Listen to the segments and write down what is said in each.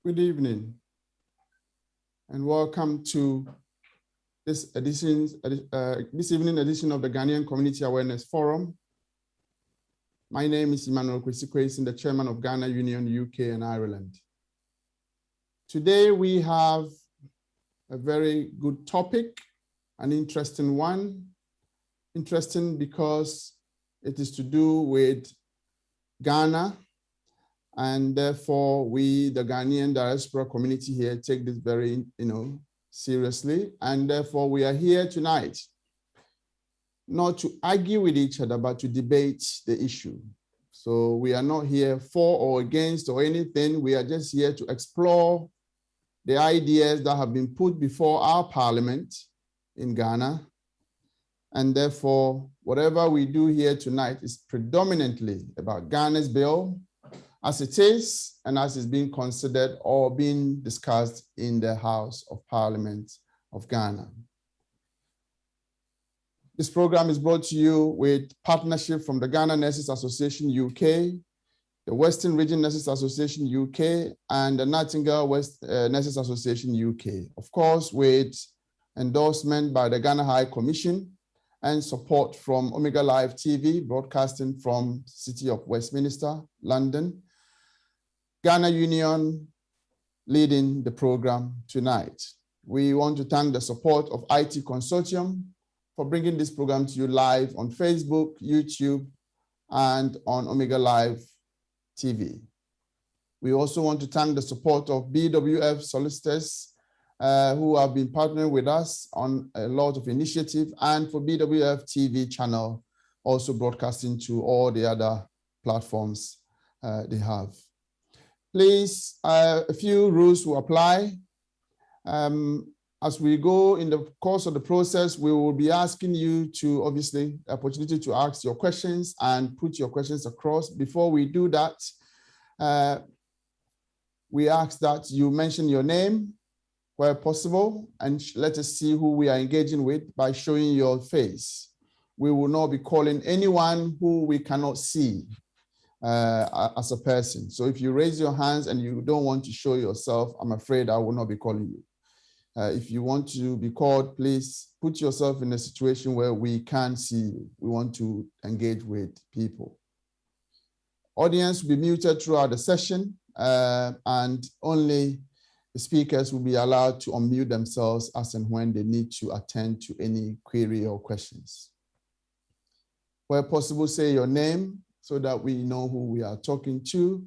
Good evening, and welcome to this evening edition of the Ghanaian Community Awareness Forum. My name is Emmanuel Kwesi, the chairman of Ghana Union, UK and Ireland. Today we have a very good topic, an interesting one. Interesting because it is to do with Ghana, and therefore we, the Ghanaian diaspora community here, take this very, seriously. And therefore we are here tonight not to argue with each other, but to debate the issue. So we are not here for or against or anything. We are just here to explore the ideas that have been put before our parliament in Ghana. And therefore, whatever we do here tonight is predominantly about Ghana's bill, as it is and as is being considered or being discussed in the House of Parliament of Ghana. This program is brought to you with partnership from the Ghana Nurses Association UK, the Western Region Nurses Association UK, and the Nightingale West Nurses Association UK. Of course, with endorsement by the Ghana High Commission and support from Omega Live TV, broadcasting from City of Westminster, London. Ghana Union leading the program tonight. We want to thank the support of IT Consortium for bringing this program to you live on Facebook, YouTube, and on Omega Live TV. We also want to thank the support of BWF Solicitors, who have been partnering with us on a lot of initiatives, and for BWF TV channel, also broadcasting to all the other platforms they have. Please, a few rules will apply. As we go in the course of the process, we will be asking you to, obviously, the opportunity to ask your questions and put your questions across. Before we do that, we ask that you mention your name where possible, and let us see who we are engaging with by showing your face. We will not be calling anyone who we cannot see as a person. So if you raise your hands and you don't want to show yourself, I'm afraid I will not be calling you. If you want to be called, please put yourself in a situation where we can see you. We want to engage with people. Audience will be muted throughout the session, and only the speakers will be allowed to unmute themselves as and when they need to attend to any query or questions. Where possible, say your name so that we know who we are talking to.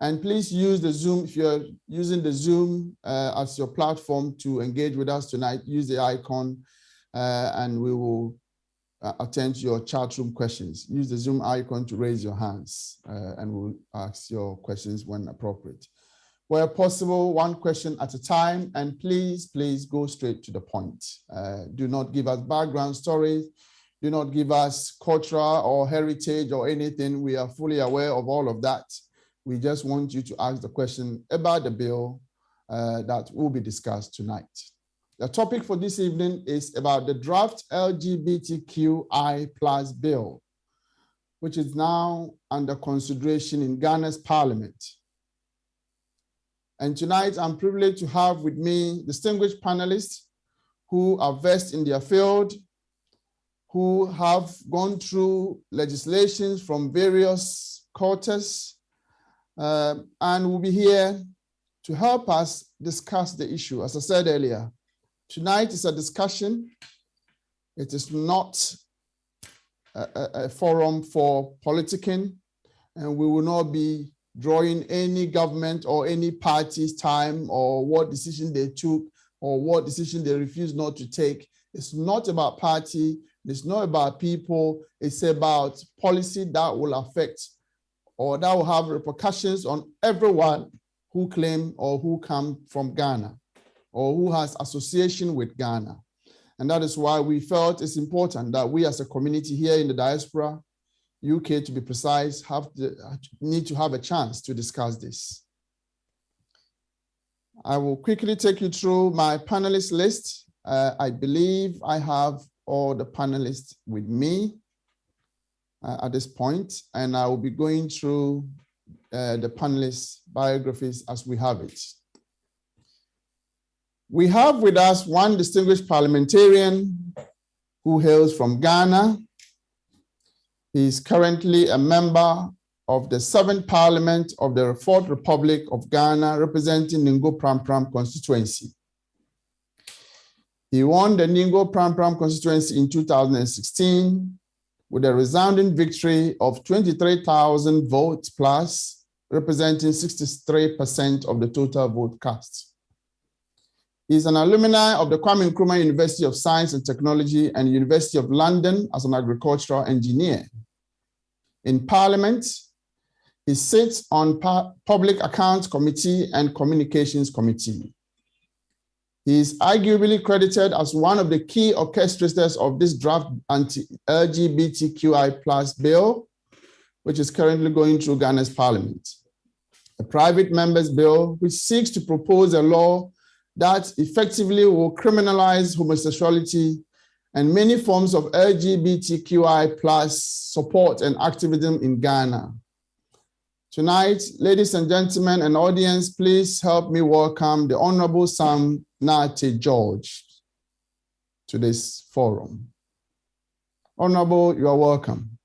And please use the Zoom. If you're using the Zoom as your platform to engage with us tonight, use the icon and we will attend to your chat room questions. Use the Zoom icon to raise your hands and we'll ask your questions when appropriate. Where possible, one question at a time, and please go straight to the point. Do not give us background stories. Do not give us cultural or heritage or anything. We are fully aware of all of that. We just want you to ask the question about the bill that will be discussed tonight. The topic for this evening is about the draft LGBTQI+ bill, which is now under consideration in Ghana's parliament. And tonight I'm privileged to have with me distinguished panelists who are versed in their field, who have gone through legislations from various quarters, and will be here to help us discuss the issue. As I said earlier, tonight is a discussion. It is not a forum for politicking, and we will not be drawing any government or any party's time or what decision they took or what decision they refused not to take. It's not about party. It's not about people. It's about policy that will affect or that will have repercussions on everyone who claim or who come from Ghana or who has association with Ghana. And that is why we felt it's important that we as a community here in the diaspora, UK to be precise, need to have a chance to discuss this. I will quickly take you through my panelist list. I believe I have all the panelists with me at this point, and I will be going through the panelists' biographies as we have it. We have with us one distinguished parliamentarian who hails from Ghana. He is currently a member of the 7th Parliament of the 4th Republic of Ghana, representing Ningo Pram Pram constituency. He won the Ningo Pram Pram constituency in 2016 with a resounding victory of 23,000 votes plus, representing 63% of the total vote cast. He is an alumni of the Kwame Nkrumah University of Science and Technology and University of London as an agricultural engineer. In Parliament, he sits on Public Accounts Committee and Communications Committee. He is arguably credited as one of the key orchestrators of this draft anti-LGBTQI+ bill, which is currently going through Ghana's parliament. A private member's bill which seeks to propose a law that effectively will criminalize homosexuality and many forms of LGBTQI+ support and activism in Ghana. Tonight, ladies and gentlemen and audience, please help me welcome the Honorable Sam Nate George to this forum. Honorable, you are welcome.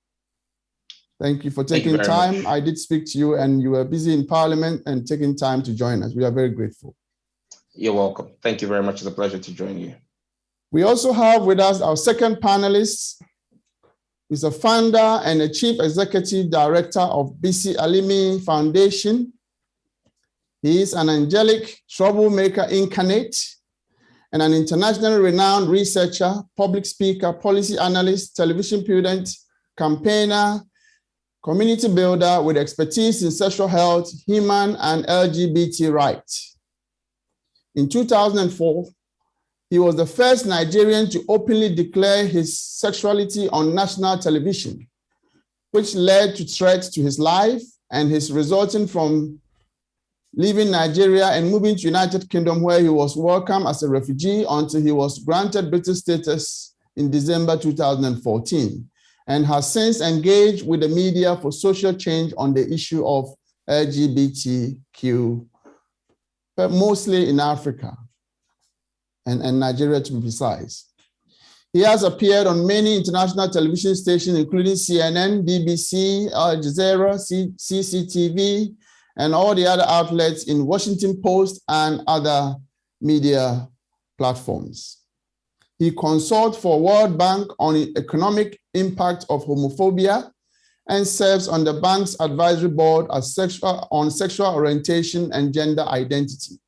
Thank you for taking time. I did speak to you and you were busy in Parliament and taking time to join us. We are very grateful. You're welcome. Thank you very much. It's a pleasure to join you. We also have with us our second panelist. He's a founder and a chief executive director of BC Alimi Foundation. He is an angelic troublemaker incarnate and an internationally renowned researcher, public speaker, policy analyst, television pundit, campaigner, community builder with expertise in sexual health, human and LGBT rights. In 2004, he was the first Nigerian to openly declare his sexuality on national television, which led to threats to his life and his resulting from leaving Nigeria and moving to United Kingdom, where he was welcomed as a refugee until he was granted British status in December 2014, and has since engaged with the media for social change on the issue of LGBTQ, but mostly in Africa. And Nigeria to be precise. He has appeared on many international television stations, including CNN, BBC, Al Jazeera, CCTV, and all the other outlets in Washington Post and other media platforms. He consults for World Bank on the economic impact of homophobia and serves on the bank's advisory board on sexual orientation and gender identity.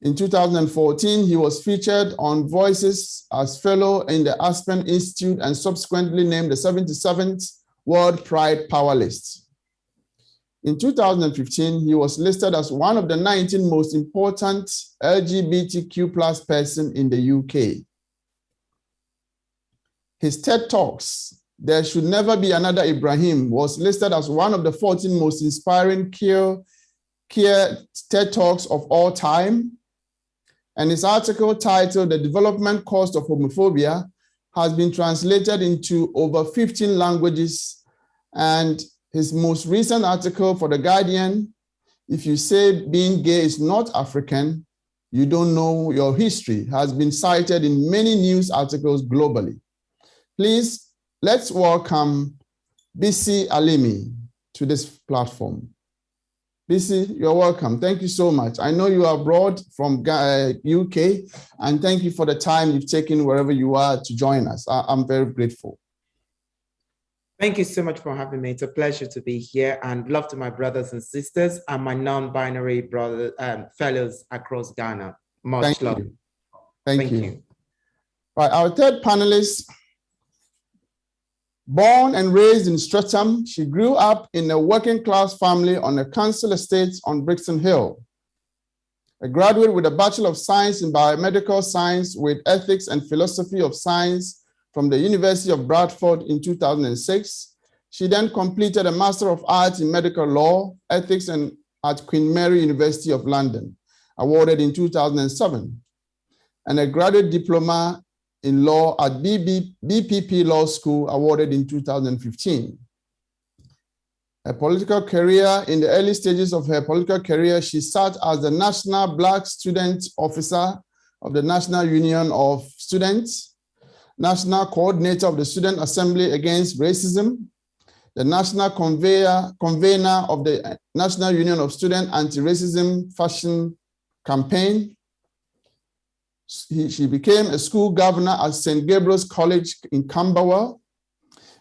In 2014, he was featured on Voices as fellow in the Aspen Institute and subsequently named the 77th World Pride Power List. In 2015, he was listed as one of the 19 most important LGBTQ+ person in the UK. His TED Talks, There Should Never Be Another Ibrahim, was listed as one of the 14 most inspiring queer TED Talks of all time. And his article titled The Development Cost of Homophobia has been translated into over 15 languages. And his most recent article for The Guardian, If You Say Being Gay is Not African, You Don't Know Your History, has been cited in many news articles globally. Please, let's welcome BC Alimi to this platform. BC, you're welcome. Thank you so much. I know you are abroad from UK, and thank you for the time you've taken wherever you are to join us. I'm very grateful. Thank you so much for having me. It's a pleasure to be here, and love to my brothers and sisters and my non-binary brothers and fellows across Ghana. Much love. Thank you. Right, our third panelist. Born and raised in Streatham, she grew up in a working-class family on a council estate on Brixton Hill. A graduate with a Bachelor of Science in Biomedical Science with Ethics and Philosophy of Science from the University of Bradford in 2006, she then completed a Master of Arts in Medical Law, Ethics and at Queen Mary University of London, awarded in 2007, and a graduate diploma in law at BPP Law School, awarded in 2015. Her political career, in the early stages of her political career, she sat as the National Black Student Officer of the National Union of Students, National Coordinator of the Student Assembly Against Racism, the National Convener of the National Union of Student Anti-Racism Fashion Campaign. She became a school governor at St. Gabriel's College in Camberwell.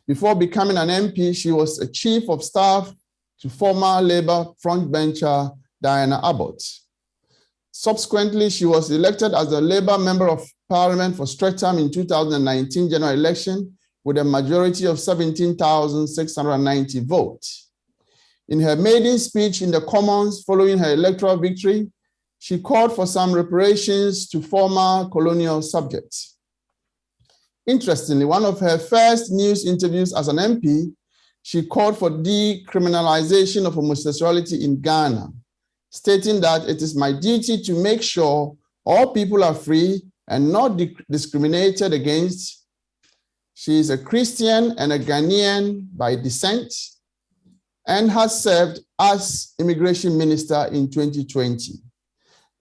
Before becoming an MP, she was a chief of staff to former Labour frontbencher Diana Abbott. Subsequently, she was elected as a Labour Member of Parliament for Streatham in 2019 general election with a majority of 17,690 votes. In her maiden speech in the Commons following her electoral victory, she called for some reparations to former colonial subjects. Interestingly, one of her first news interviews as an MP, she called for decriminalization of homosexuality in Ghana, stating that it is my duty to make sure all people are free and not discriminated against. She is a Christian and a Ghanaian by descent and has served as Immigration Minister in 2020.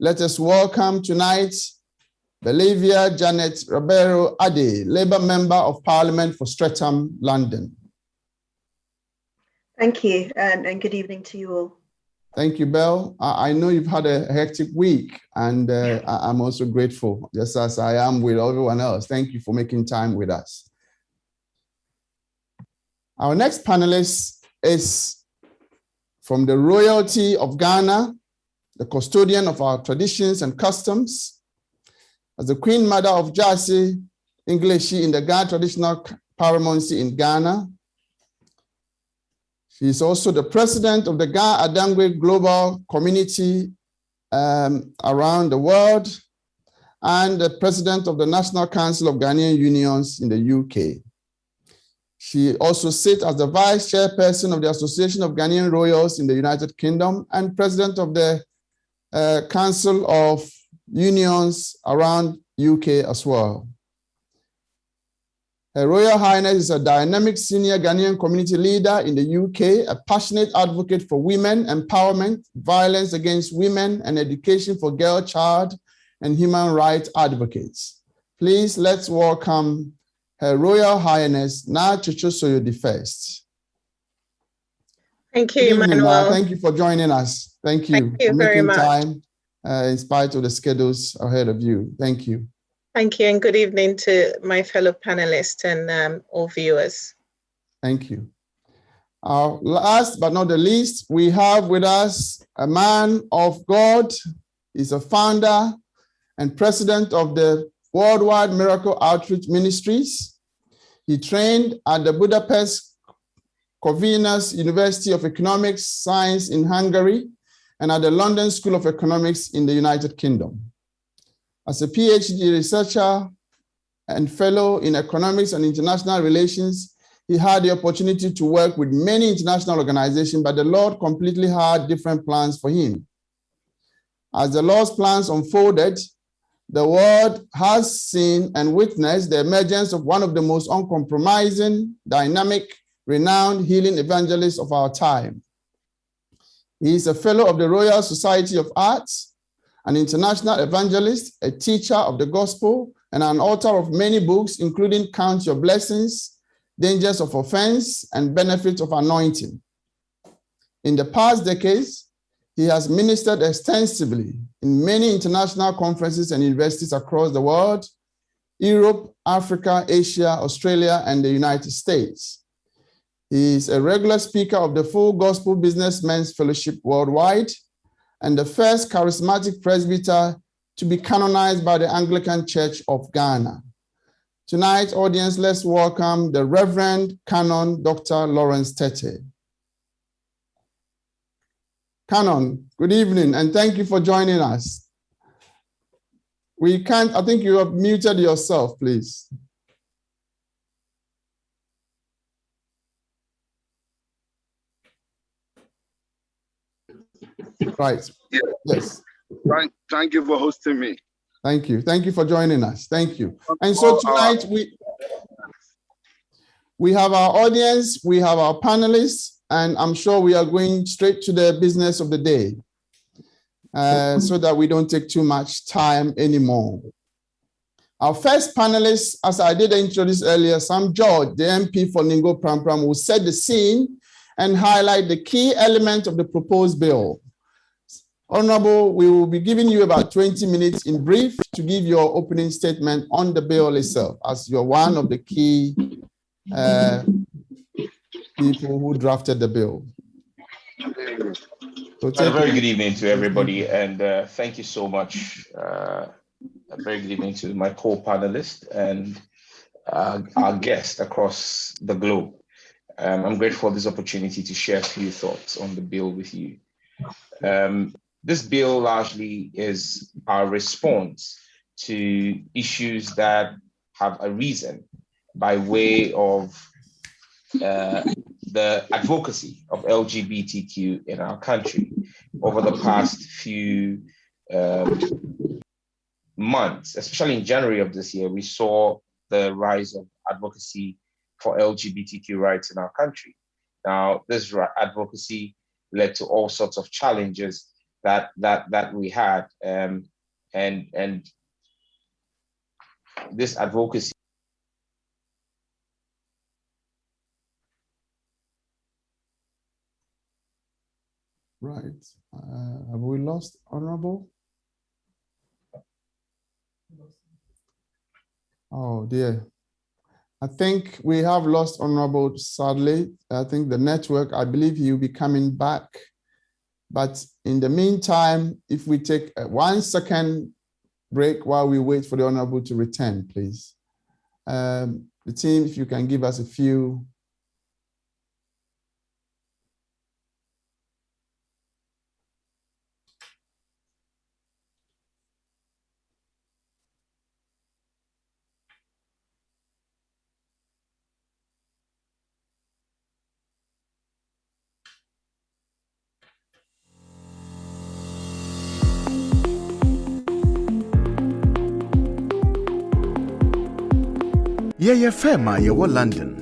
Let us welcome tonight Bellavia Janet Ribeiro Ade, Labour Member of Parliament for Streatham, London. Thank you, and good evening to you all. Thank you, Belle. I know you've had a hectic week, and I'm also grateful, just as I am with everyone else. Thank you for making time with us. Our next panelist is from the royalty of Ghana, the custodian of our traditions and customs. As the Queen Mother of Jasi English in the Ghana traditional paramountcy in Ghana. She is also the president of the Ghana Adangwe Global Community around the world and the president of the National Council of Ghanaian Unions in the UK. She also sits as the vice chairperson of the Association of Ghanaian Royals in the United Kingdom and president of the Council of Unions around UK as well. Her Royal Highness is a dynamic senior Ghanaian community leader in the UK, a passionate advocate for women empowerment, violence against women, and education for girl, child, and human rights advocates. Please let's welcome Her Royal Highness Na Chuchu Soyo the First. Thank you, Emmanuel. Thank you for joining us. Thank you for making much. time in spite of the schedules ahead of you. Thank you. Thank you, and good evening to my fellow panelists and all viewers. Thank you. Last but not the least, we have with us a man of God. He's a founder and president of the Worldwide Miracle Outreach Ministries. He trained at the Budapest Corvinus University of Economics Science in Hungary and at the London School of Economics in the United Kingdom. As a PhD researcher and fellow in economics and international relations, he had the opportunity to work with many international organizations, but the Lord completely had different plans for him. As the Lord's plans unfolded, the world has seen and witnessed the emergence of one of the most uncompromising, dynamic, renowned healing evangelists of our time. He is a fellow of the Royal Society of Arts, an international evangelist, a teacher of the gospel, and an author of many books, including Count Your Blessings, Dangers of Offense, and Benefits of Anointing. In the past decades, he has ministered extensively in many international conferences and universities across the world, Europe, Africa, Asia, Australia, and the United States. He is a regular speaker of the Full Gospel Businessmen's Fellowship Worldwide and the first charismatic presbyter to be canonized by the Anglican Church of Ghana. Tonight, audience, let's welcome the Reverend Canon Dr. Lawrence Tete. Canon, good evening, and thank you for joining us. I think you have muted yourself, please. Right. Yes. Thank you for hosting me. Thank you. Thank you for joining us. Thank you. And so tonight we have our audience, we have our panelists, and I'm sure we are going straight to the business of the day so that we don't take too much time anymore. Our first panelist, as I did introduce earlier, Sam George, the MP for Ningo Pram, will set the scene and highlight the key element of the proposed bill. Honorable, we will be giving you about 20 minutes in brief to give your opening statement on the bill itself, as you're one of the key people who drafted the bill. So a very good evening to everybody, and thank you so much. A very good evening to my co-panelists and our guests across the globe. I'm grateful for this opportunity to share a few thoughts on the bill with you. This bill largely is our response to issues that have arisen by way of the advocacy of LGBTQ in our country over the past few months. Especially in January of this year, we saw the rise of advocacy for LGBTQ rights in our country. Now, this advocacy led to all sorts of challenges that we had, and this advocacy. Right. Have we lost Honorable? Oh dear. I think we have lost Honorable, sadly. I think the network, I believe he'll be coming back. But in the meantime, if we take a 1 second break while we wait for the Honorable to return, please. The team, if you can give us a few. Yeye fema yewo London.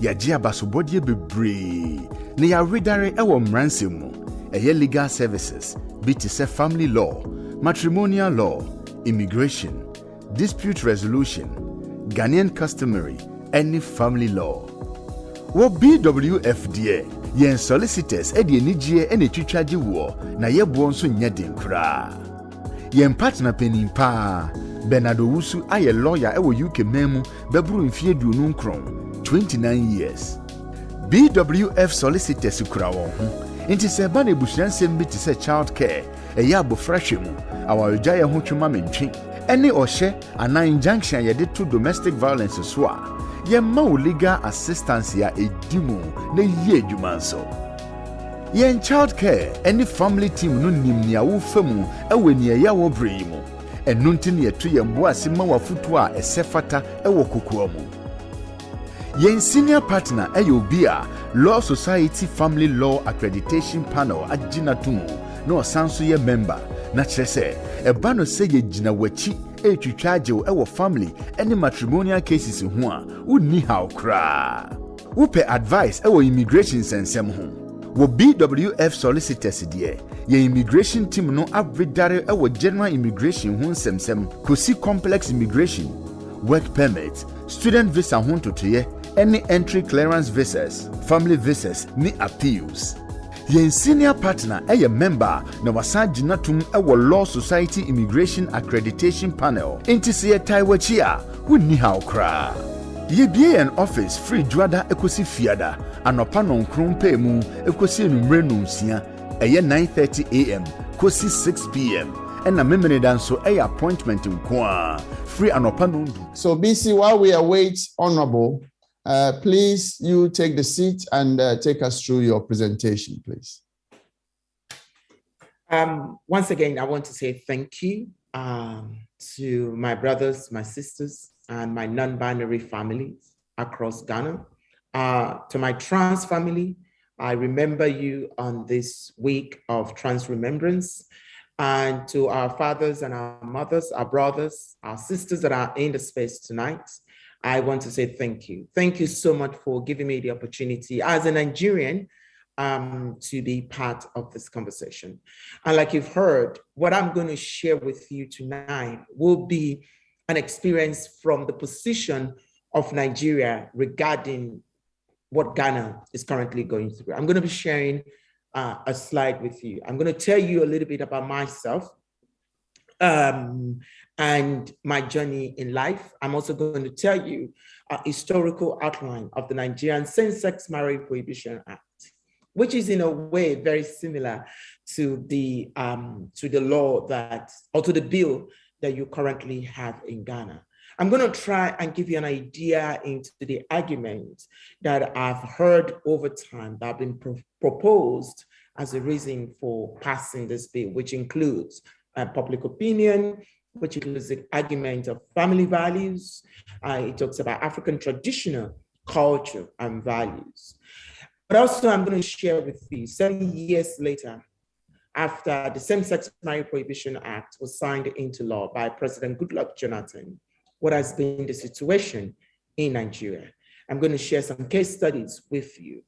Yaji abasobodie bebree. Ne ya redare ewo mranse mu. Eye legal services, BTC family law, matrimonial law, immigration, dispute resolution, Ghanaian customary, any family law. Wo BWF yen solicitors edi enijie ene twitwaje wo na yebo nso nyeden kra. Yen partner penimpa Bernardo Wusu aye lawyer ewo UK memu bebru mfie duonu nkron 29 years. BWF Solicitors kura won ho. Inti se ba na ebusuansem bi te se child care eye abofrahwe mu awarja ye ho twema mentwe ene ohye ana injunction ye de to domestic violence so a ye ma legal assistance ya edimu na ye adwuma nso. Yen child care any family team no nim nia wo famu ewe nia ya wo brei mu enunti ne yeto ye mbo asema wafutu a esefata ewo kokoa mu. Yen senior partner obi a Law Society Family Law Accreditation Panel agina tumu na osanso ye member na kyerese eba no se ye gina wachi etwitwaje ewo family any matrimonial cases ho a unni haw kra. Upe advice ewo immigration sensem ho. Wo BWF Solicitors ye immigration team no abridare ewo general immigration ho nsemsem kosi complex immigration, work permit, student visa ho totoye, any entry clearance visas, family visas ni appeals. Ye senior partner eye member na wasagina tum ewo Law Society Immigration Accreditation Panel. Inti se taiwachi a wunni haw kra. Ye bie an office free juada ekosi fiada anopa non krompe mu ekosi enumre nunsia eye 9:30 am kosi 6 p.m. and a memene danso eye appointment nko free anopa nundu. So BC, while we await Honorable, please you take the seat and take us through your presentation, please. Once again, I want to say thank you to my brothers, my sisters, and my non-binary families across Ghana. To my trans family, I remember you on this week of trans remembrance. And to our fathers and our mothers, our brothers, our sisters that are in the space tonight, I want to say thank you. Thank you so much for giving me the opportunity. As a Nigerian, to be part of this conversation. And like you've heard, what I'm going to share with you tonight will be an experience from the position of Nigeria regarding what Ghana is currently going through. I'm going to be sharing a slide with you. I'm going to tell you a little bit about myself and my journey in life. I'm also going to tell you a historical outline of the Nigerian Same-Sex Marriage Prohibition Act, which is in a way very similar to the law that, or to the bill that you currently have in Ghana. I'm going to try and give you an idea into the arguments that I've heard over time that have been proposed as a reason for passing this bill, which includes public opinion, which includes the argument of family values. It talks about African traditional culture and values. But also I'm going to share with you 7 years later, after the Same-Sex Marriage Prohibition Act was signed into law by President Goodluck Jonathan, what has been the situation in Nigeria. I'm going to share some case studies with you.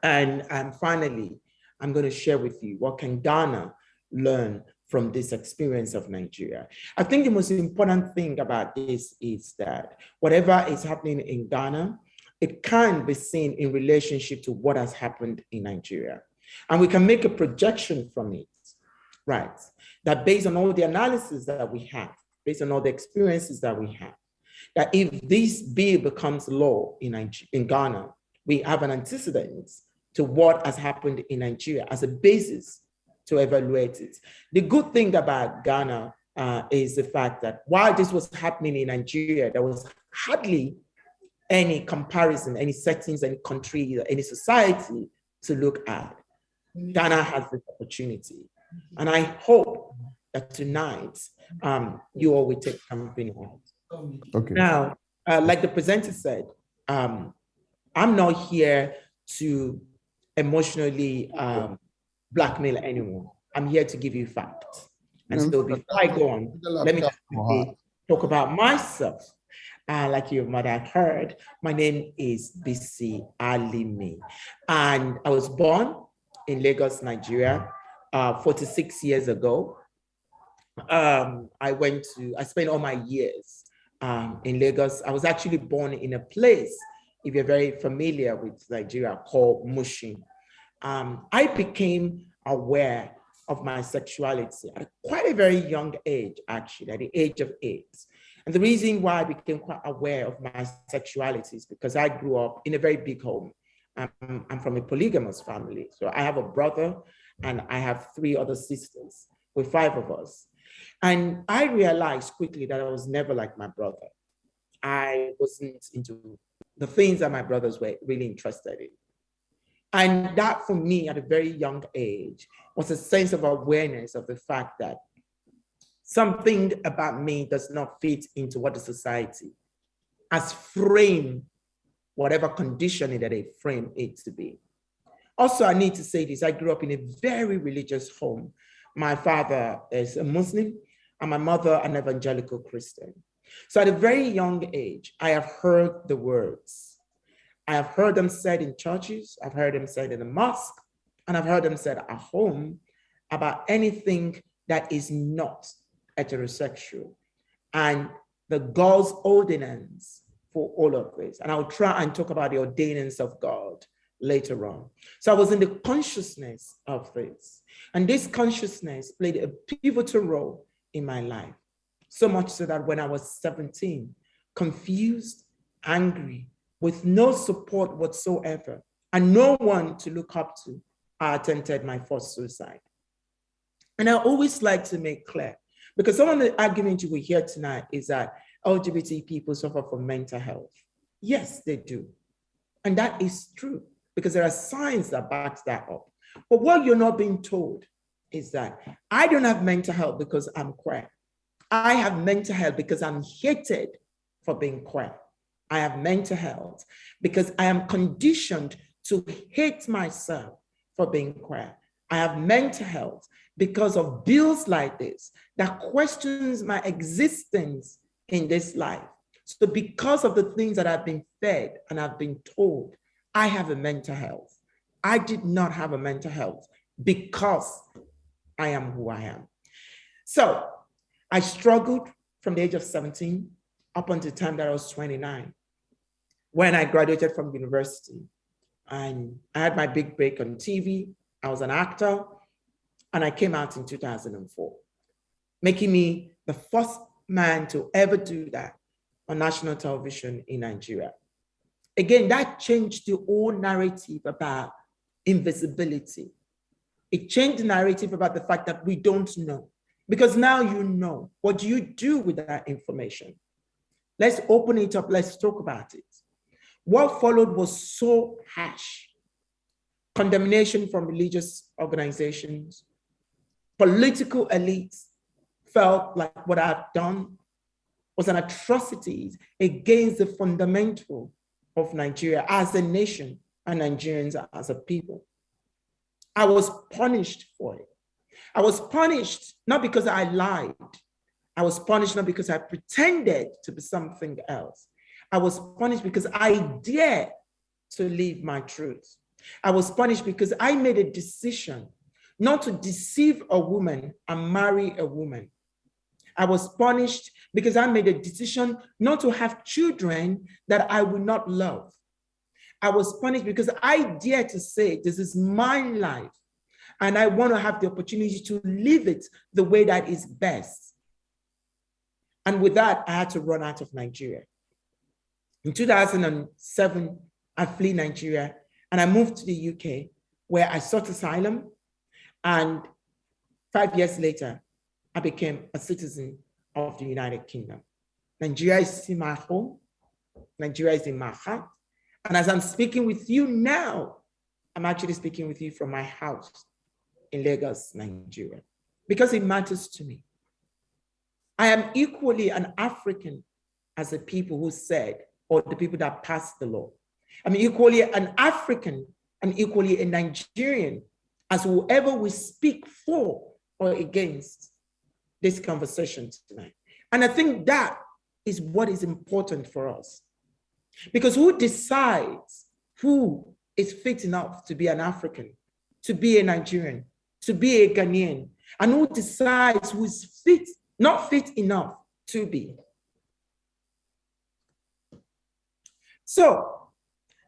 And finally, I'm going to share with you what can Ghana learn from this experience of Nigeria. I think the most important thing about this is that whatever is happening in Ghana, it can be seen in relationship to what has happened in Nigeria. And we can make a projection from it, right? That based on all the analysis that we have, based on all the experiences that we have, that if this bill becomes law in Ghana, we have an antecedent to what has happened in Nigeria as a basis to evaluate it. The good thing about Ghana is the fact that while this was happening in Nigeria, there was hardly any comparison, any settings, any country, any society to look at. Ghana has this opportunity. And I hope that tonight, you all will take something out. Okay. Now, like the presenter said, I'm not here to emotionally blackmail anyone. I'm here to give you facts. And so before I go on, let me talk about myself. Like your mother heard, my name is Bisi Alimi. And I was born in Lagos, Nigeria, 46 years ago. I spent all my years in Lagos. I was actually born in a place, if you're very familiar with Nigeria, called Mushin. I became aware of my sexuality at quite a very young age, actually, at the age of 8. And the reason why I became quite aware of my sexuality is because I grew up in a very big home. I'm from a polygamous family. So I have a brother and I have 3 other sisters, with 5 of us. And I realized quickly that I was never like my brother. I wasn't into the things that my brothers were really interested in. And that for me at a very young age was a sense of awareness of the fact that something about me does not fit into what the society has framed, whatever conditioning that they frame it to be. Also, I need to say this, I grew up in a very religious home. My father is a Muslim and my mother an evangelical Christian. So at a very young age, I have heard the words. I have heard them said in churches, I've heard them said in the mosque, and I've heard them said at home about anything that is not heterosexual and the God's ordinance for all of this. And I'll try and talk about the ordinance of God later on. So I was in the consciousness of this. And this consciousness played a pivotal role in my life. So much so that when I was 17, confused, angry, with no support whatsoever, and no one to look up to, I attempted my first suicide. And I always like to make clear, because some of the arguments you will hear tonight is that LGBT people suffer from mental health. Yes, they do. And that is true, because there are signs that back that up. But what you're not being told is that I don't have mental health because I'm queer. I have mental health because I'm hated for being queer. I have mental health because I am conditioned to hate myself for being queer. I have mental health because of bills like this that questions my existence in this life. So because of the things that I've been fed and I've been told, I have a mental health. I did not have a mental health because I am who I am. So I struggled from the age of 17 up until the time that I was 29, when I graduated from university. And I had my big break on TV. I was an actor, and I came out in 2004, making me the first man to ever do that on national television in Nigeria. Again, that changed the whole narrative about invisibility. It changed the narrative about the fact that we don't know, because now you know. What do you do with that information? Let's open it up. Let's talk about it. What followed was so harsh. Condemnation from religious organizations, political elites felt like what I've done was an atrocity against the fundamental of Nigeria as a nation and Nigerians as a people. I was punished for it. I was punished not because I lied. I was punished not because I pretended to be something else. I was punished because I dared to live my truth. I was punished because I made a decision not to deceive a woman and marry a woman. I was punished because I made a decision not to have children that I would not love. I was punished because I dared to say, this is my life, and I want to have the opportunity to live it the way that is best. And with that, I had to run out of Nigeria. In 2007, I fled Nigeria and I moved to the UK, where I sought asylum. And 5 years later, I became a citizen of the United Kingdom. Nigeria is in my home. Nigeria is in my heart. And as I'm speaking with you now, I'm actually speaking with you from my house in Lagos, Nigeria, because it matters to me. I am equally an African as the people who said, or the people that passed the law. I'm equally an African and equally a Nigerian as whoever we speak for or against this conversation tonight. And I think that is what is important for us. Because who decides who is fit enough to be an African, to be a Nigerian, to be a Ghanaian, and who decides who is fit, not fit enough to be? So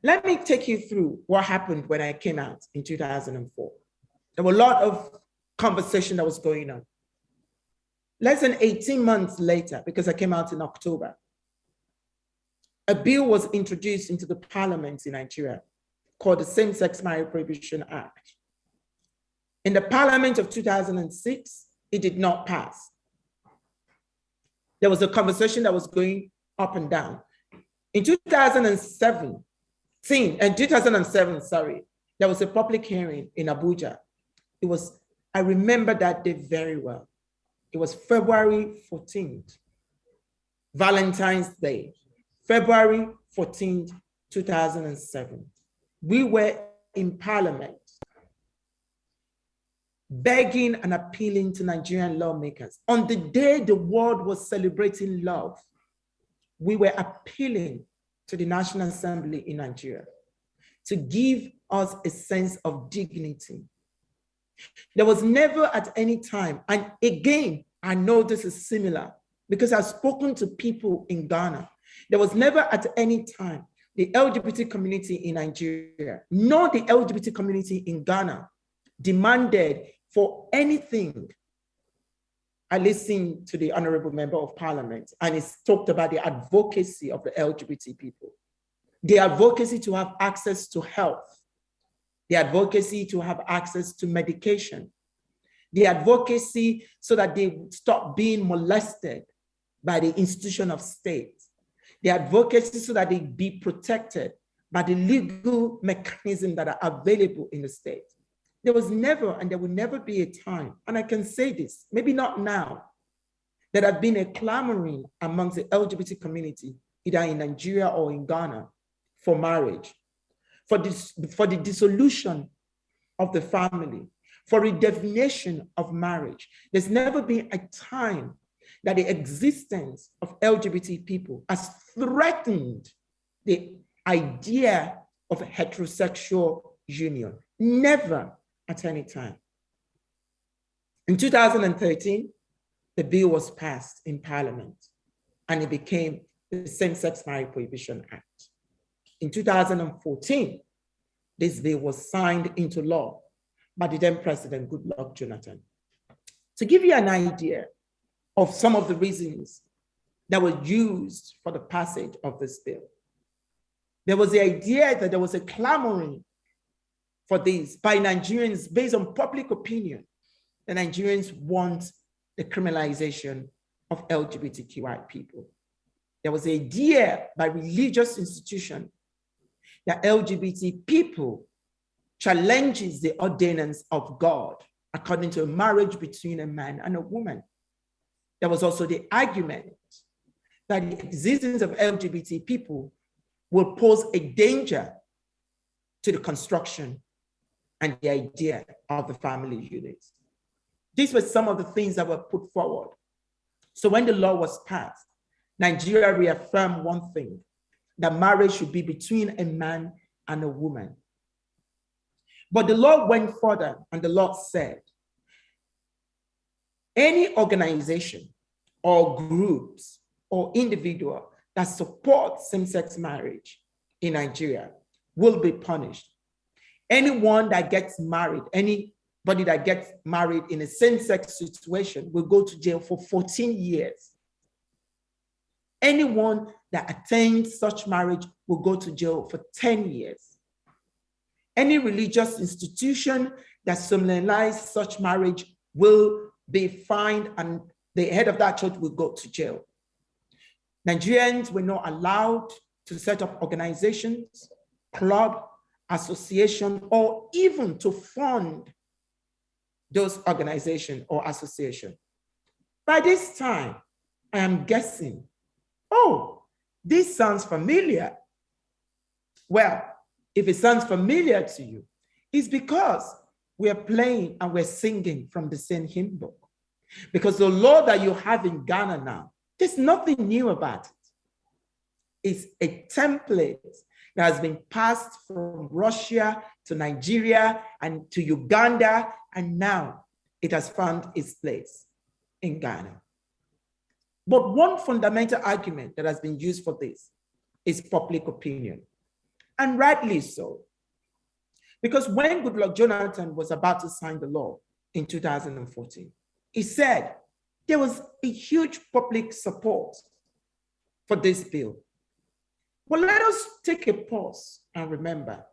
let me take you through what happened when I came out in 2004. There were a lot of conversation that was going on. Less than 18 months later, because I came out in October, a bill was introduced into the parliament in Nigeria called the Same-Sex Marriage Prohibition Act. In the parliament of 2006, it did not pass. There was a conversation that was going up and down. In 2007, there was a public hearing in Abuja. I remember that day very well. It was February 14th, Valentine's Day, February 14th, 2007. We were in Parliament begging and appealing to Nigerian lawmakers. On the day the world was celebrating love, we were appealing to the National Assembly in Nigeria to give us a sense of dignity. There was never at any time, and again, I know this is similar because I've spoken to people in Ghana. There was never at any time the LGBT community in Nigeria, nor the LGBT community in Ghana, demanded for anything. I listened to the Honorable Member of Parliament, and he's talked about the advocacy of the LGBT people, the advocacy to have access to health, the advocacy to have access to medication, the advocacy so that they stop being molested by the institution of state, the advocacy so that they be protected by the legal mechanisms that are available in the state. There was never, and there will never be a time, and I can say this, maybe not now, that have been a clamoring amongst the LGBT community, either in Nigeria or in Ghana, for marriage, for the dissolution of the family, for redefinition of marriage. There's never been a time that the existence of LGBT people has threatened the idea of a heterosexual union. Never at any time. In 2013, the bill was passed in Parliament and it became the Same-Sex Marriage Prohibition Act. In 2014, this bill was signed into law by the then President Goodluck Jonathan. To give you an idea of some of the reasons that were used for the passage of this bill, there was the idea that there was a clamoring for this by Nigerians based on public opinion. The Nigerians want the criminalization of LGBTQI people. There was the idea by religious institutions that LGBT people challenges the ordinance of God according to a marriage between a man and a woman. There was also the argument that the existence of LGBT people will pose a danger to the construction and the idea of the family unit. These were some of the things that were put forward. So when the law was passed, Nigeria reaffirmed one thing, that marriage should be between a man and a woman. But the law went further and the law said, any organization or groups or individual that support same-sex marriage in Nigeria will be punished. Anyone that gets married, anybody that gets married in a same-sex situation will go to jail for 14 years. Anyone that attains such marriage will go to jail for 10 years. Any religious institution that solemnizes such marriage will be fined and the head of that church will go to jail. Nigerians were not allowed to set up organizations, club, association, or even to fund those organizations or associations. By this time, I am guessing, oh, this sounds familiar. Well, if it sounds familiar to you, it's because we're playing and we're singing from the same hymn book. Because the law that you have in Ghana now, there's nothing new about it. It's a template that has been passed from Russia to Nigeria and to Uganda, and now it has found its place in Ghana. But one fundamental argument that has been used for this is public opinion, and rightly so. Because when Goodluck Jonathan was about to sign the law in 2014, he said there was a huge public support for this bill. Well, let us take a pause and remember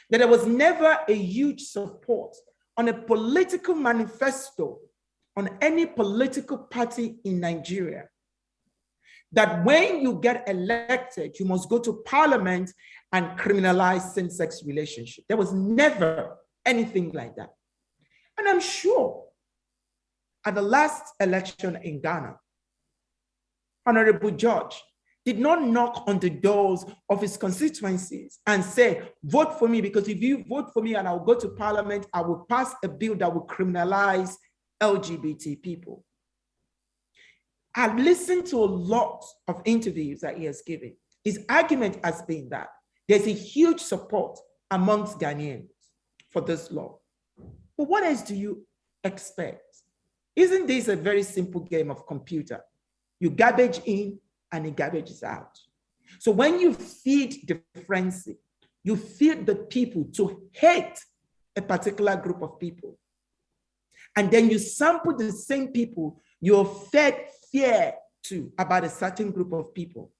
that there was never a huge support on a political manifesto on any political party in Nigeria that when you get elected, you must go to parliament and criminalize same-sex relationship. There was never anything like that. And I'm sure at the last election in Ghana, Honorable George did not knock on the doors of his constituencies and say, vote for me, because if you vote for me and I'll go to parliament, I will pass a bill that will criminalize LGBT people. I've listened to a lot of interviews that he has given. His argument has been that there's a huge support amongst Ghanaians for this law. But what else do you expect? Isn't this a very simple game of computer? You garbage in and it garbages out. So when you feed the frenzy, you feed the people to hate a particular group of people. And then you sample the same people you're fed fear to about a certain group of people.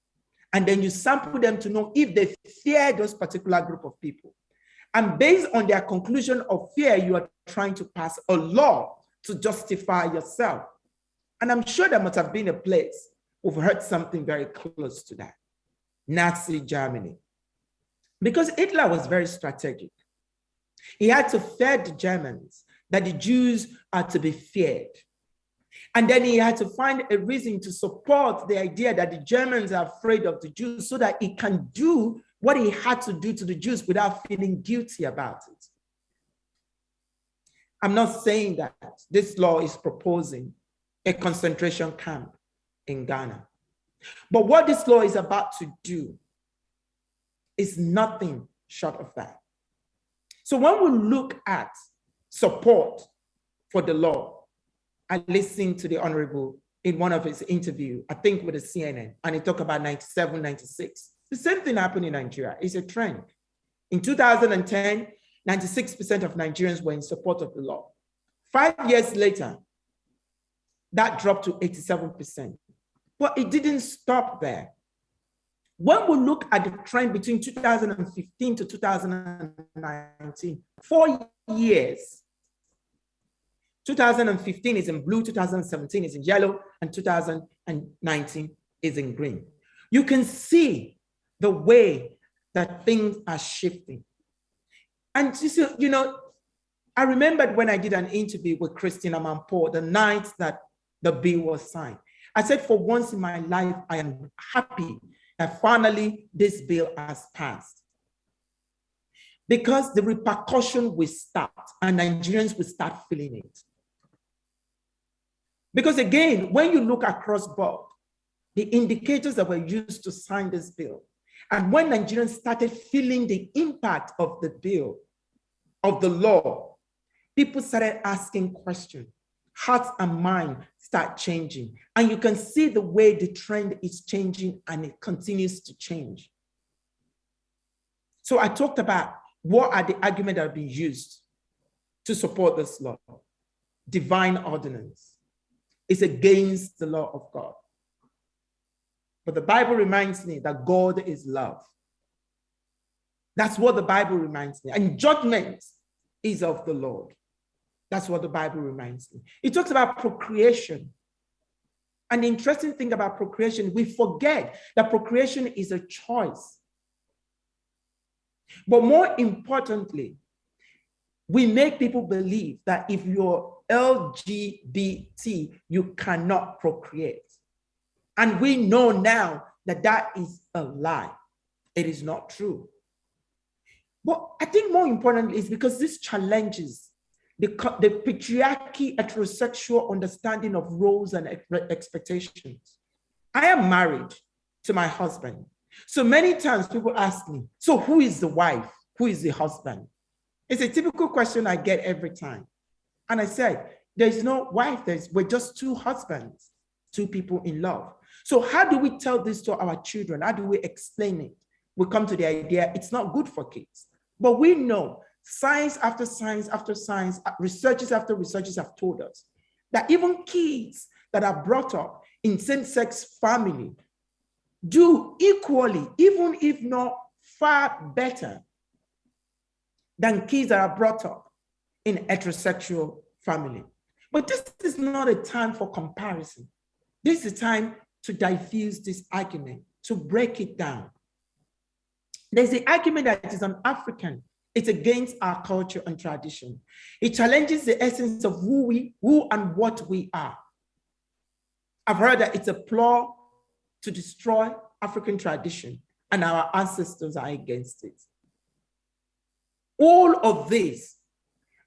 And then you sample them to know if they fear those particular group of people. And based on their conclusion of fear, you are trying to pass a law to justify yourself. And I'm sure there must have been a place we've heard something very close to that. Nazi Germany. Because Hitler was very strategic. He had to feed the Germans that the Jews are to be feared. And then he had to find a reason to support the idea that the Germans are afraid of the Jews so that he can do what he had to do to the Jews without feeling guilty about it. I'm not saying that this law is proposing a concentration camp in Ghana. But what this law is about to do is nothing short of that. So when we look at support for the law, I listened to the Honorable in one of his interviews, I think with the CNN, and he talked about 97, 96. The same thing happened in Nigeria. It's a trend. In 2010, 96% of Nigerians were in support of the law. 5 years later, that dropped to 87%. But it didn't stop there. When we look at the trend between 2015 to 2019, 4 years, 2015 is in blue, 2017 is in yellow, and 2019 is in green. You can see the way that things are shifting. And you know, I remembered when I did an interview with Christina Mampo the night that the bill was signed. I said, for once in my life, I am happy that finally this bill has passed. Because the repercussion will start and Nigerians will start feeling it. Because again, when you look across board, the indicators that were used to sign this bill, and when Nigerians started feeling the impact of the bill, of the law, people started asking questions. Hearts and minds start changing. And you can see the way the trend is changing and it continues to change. So I talked about what are the arguments that have been used to support this law. Divine ordinance is against the law of God. But the Bible reminds me that God is love. That's what the Bible reminds me. And judgment is of the Lord. That's what the Bible reminds me. It talks about procreation. And the interesting thing about procreation, we forget that procreation is a choice. But more importantly, we make people believe that if you're LGBT, you cannot procreate. And we know now that that is a lie. It is not true. But I think more importantly is because this challenges the patriarchy, heterosexual understanding of roles and expectations. I am married to my husband. So many times people ask me, so who is the wife? Who is the husband? It's a typical question I get every time. And I said, there's no wife, we're just two husbands, two people in love. So how do we tell this to our children? How do we explain it? We come to the idea it's not good for kids. But we know science after science after science, researchers after researchers have told us that even kids that are brought up in same-sex family do equally, even if not far better than kids that are brought up in heterosexual family. But this is not a time for comparison. This is a time to diffuse this argument, to break it down. There's the argument that is an African. It's against our culture and tradition. It challenges the essence of who and what we are. I've heard that it's a plot to destroy African tradition, and our ancestors are against it. All of these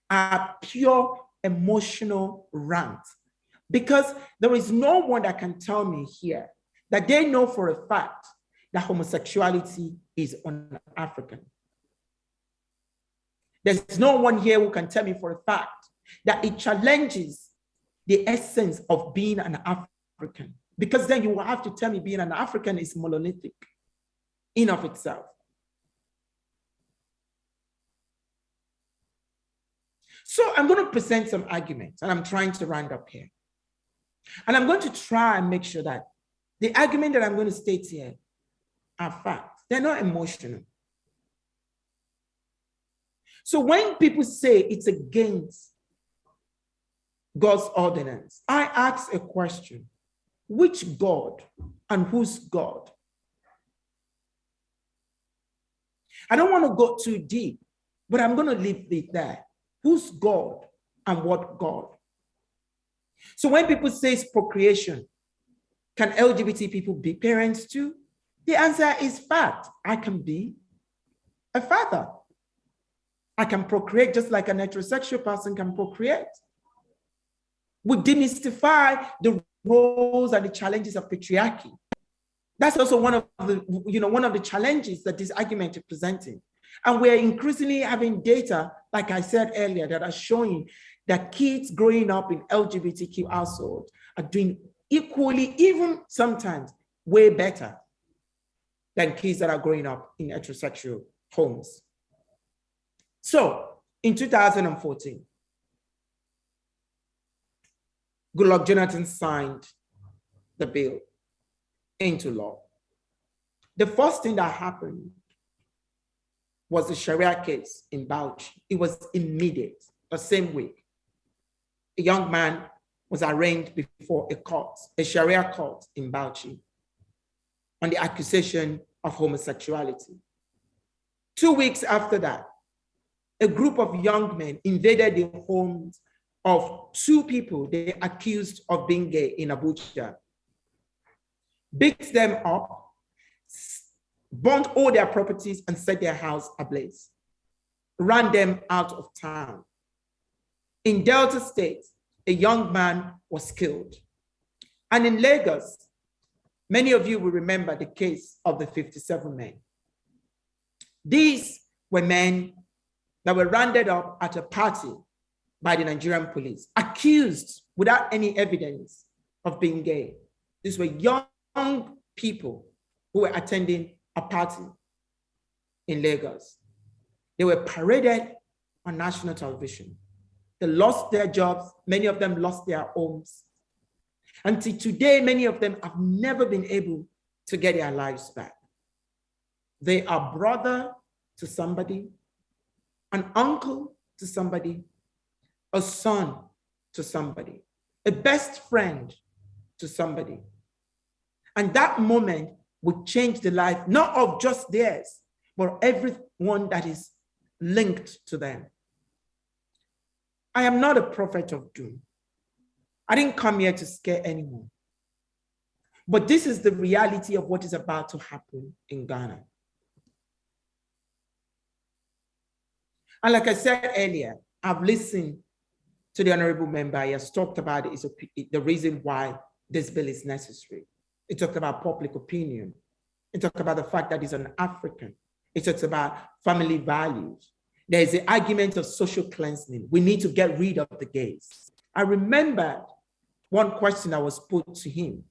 are pure emotional rants, because there is no one that can tell me here that they know for a fact that homosexuality is un-African. There's no one here who can tell me for a fact that it challenges the essence of being an African, because then you will have to tell me being an African is monolithic in of itself. So I'm going to present some arguments, and I'm trying to round up here. And I'm going to try and make sure that the argument that I'm going to state here are facts. They're not emotional. So when people say it's against God's ordinance, I ask a question: which God and whose God? I don't want to go too deep, but I'm going to leave it there. Whose God and what God? So when people say it's procreation, can LGBT people be parents too? The answer is fact. I can be a father. I can procreate just like an heterosexual person can procreate. We demystify the roles and the challenges of patriarchy. That's also one of the challenges that this argument is presenting. And we're increasingly having data, like I said earlier, that are showing that kids growing up in LGBTQ households are doing equally, even sometimes way better than kids that are growing up in heterosexual homes. So in 2014, Goodluck Jonathan signed the bill into law. The first thing that happened was the Sharia case in Bauchi. It was immediate, the same week. A young man was arraigned before a Sharia court in Bauchi on the accusation of homosexuality. 2 weeks after that, a group of young men invaded the homes of 2 people they accused of being gay in Abuja, beat them up, burnt all their properties and set their house ablaze, ran them out of town. In Delta State, a young man was killed. And in Lagos, many of you will remember the case of the 57 men. These were men that were rounded up at a party by the Nigerian police, accused without any evidence of being gay. These were young people who were attending a party in Lagos. They were paraded on national television. They lost their jobs. Many of them lost their homes. Until today, many of them have never been able to get their lives back. They are brother to somebody, an uncle to somebody, a son to somebody, a best friend to somebody. And that moment would change the life, not of just theirs, but everyone that is linked to them. I am not a prophet of doom. I didn't come here to scare anyone. But this is the reality of what is about to happen in Ghana. And like I said earlier, I've listened to the honorable member. He has talked about the reason why this bill is necessary. He talked about public opinion. He talked about the fact that he's an African. He talks about family values. There is an argument of social cleansing. We need to get rid of the gays. I remember one question that was put to him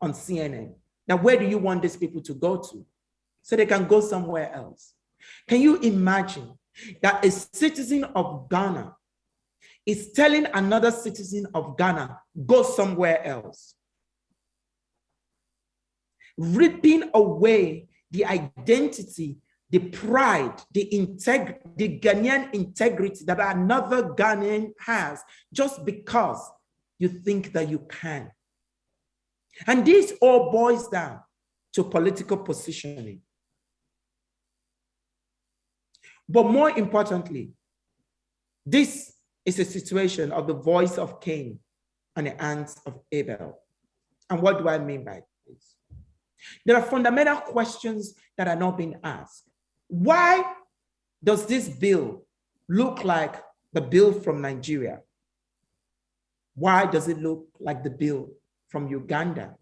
on CNN. Now, where do you want these people to go to? So they can go somewhere else. Can you imagine that a citizen of Ghana is telling another citizen of Ghana, go somewhere else? Ripping away the identity, the pride, the Ghanaian integrity that another Ghanaian has just because you think that you can. And this all boils down to political positioning. But more importantly, this is a situation of the voice of Cain and the hands of Abel. And what do I mean by this? There are fundamental questions that are not being asked. Why does this bill look like the bill from Nigeria? Why does it look like the bill from Uganda?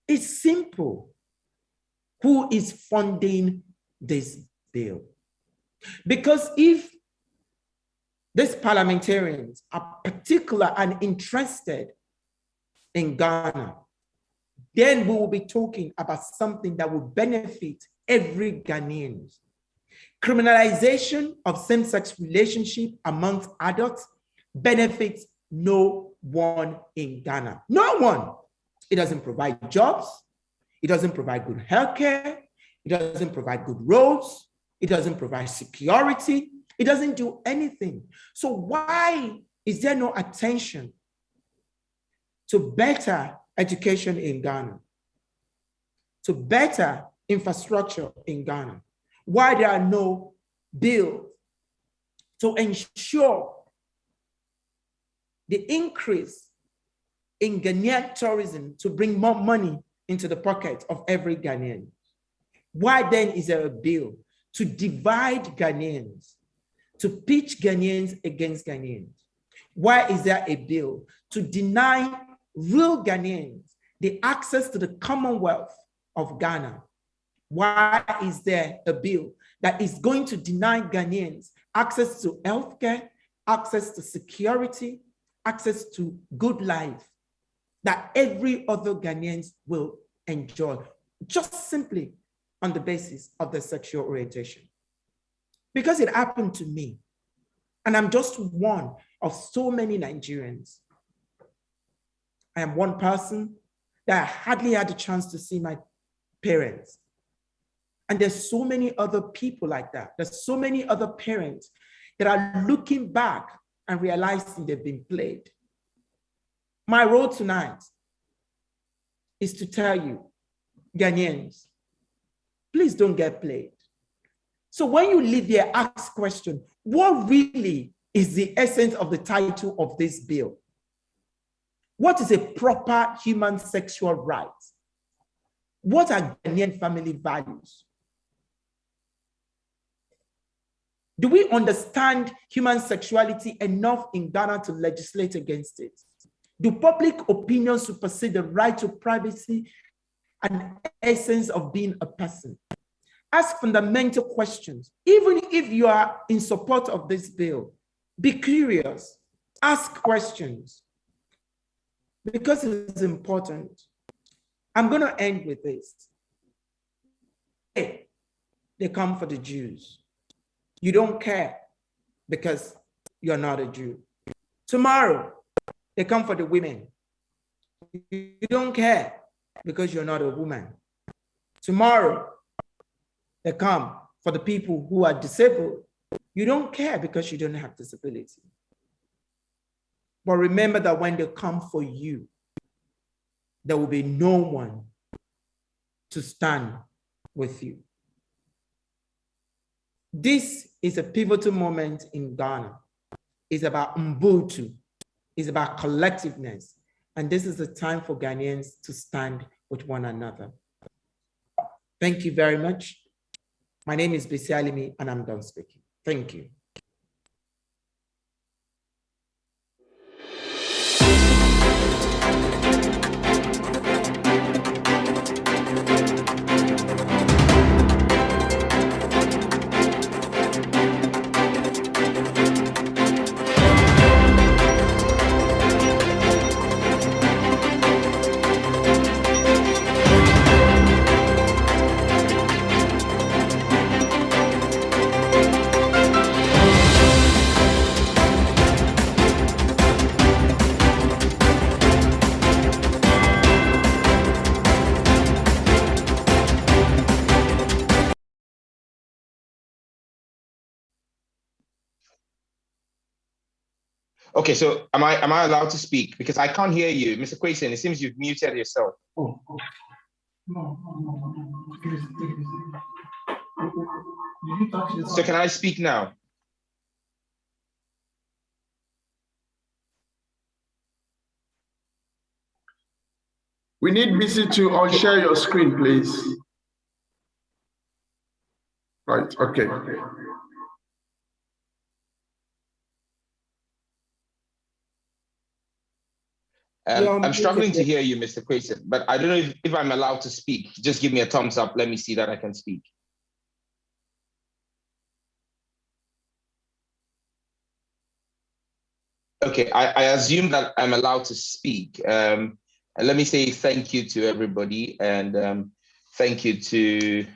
It's simple. Who is funding this bill? Because if these parliamentarians are particular and interested in Ghana, then we will be talking about something that will benefit every Ghanaian. Criminalization of same-sex relationship amongst adults benefits no one in Ghana. No one. It doesn't provide jobs. It doesn't provide good healthcare. It doesn't provide good roads. It doesn't provide security. It doesn't do anything. So why is there no attention to better education in Ghana, to better infrastructure in Ghana? Why there are no bills to ensure the increase in Ghanaian tourism to bring more money into the pocket of every Ghanaian? Why then is there a bill to divide Ghanaians, to pitch Ghanaians against Ghanaians? Why is there a bill to deny real Ghanaians the access to the Commonwealth of Ghana? Why is there a bill that is going to deny Ghanaians access to healthcare, access to security, access to good life that every other Ghanaians will enjoy, just simply on the basis of their sexual orientation? Because it happened to me. And I'm just one of so many Nigerians. I am one person that hardly had a chance to see my parents. And there's so many other people like that. There's so many other parents that are looking back and realizing they've been played. My role tonight is to tell you, Ghanaians, please don't get played. So when you leave here, ask question, what really is the essence of the title of this bill? What is a proper human sexual right? What are Ghanaian family values? Do we understand human sexuality enough in Ghana to legislate against it? Do public opinion supersede the right to privacy and essence of being a person? Ask fundamental questions. Even if you are in support of this bill, be curious, ask questions, because it's important. I'm going to end with this. Hey, they come for the Jews. You don't care because you're not a Jew. Tomorrow, they come for the women. You don't care because you're not a woman. Tomorrow, they come for the people who are disabled. You don't care because you don't have disability. But remember that when they come for you, there will be no one to stand with you. This is a pivotal moment in Ghana. It's about Ubuntu. It's about collectiveness. And this is the time for Ghanaians to stand with one another. Thank you very much. My name is Bisi Alimi, and I'm done speaking. Thank you. Okay, so am I allowed to speak? Because I can't hear you. Mr. Quayson, it seems you've muted yourself. No. So can I speak now? We need BC to unshare your screen, please. Right, okay. I'm struggling to hear you, Mr. Quayson, but I don't know if I'm allowed to speak. Just give me a thumbs up. Let me see that I can speak. Okay, I assume that I'm allowed to speak. And let me say thank you to everybody, and thank you to,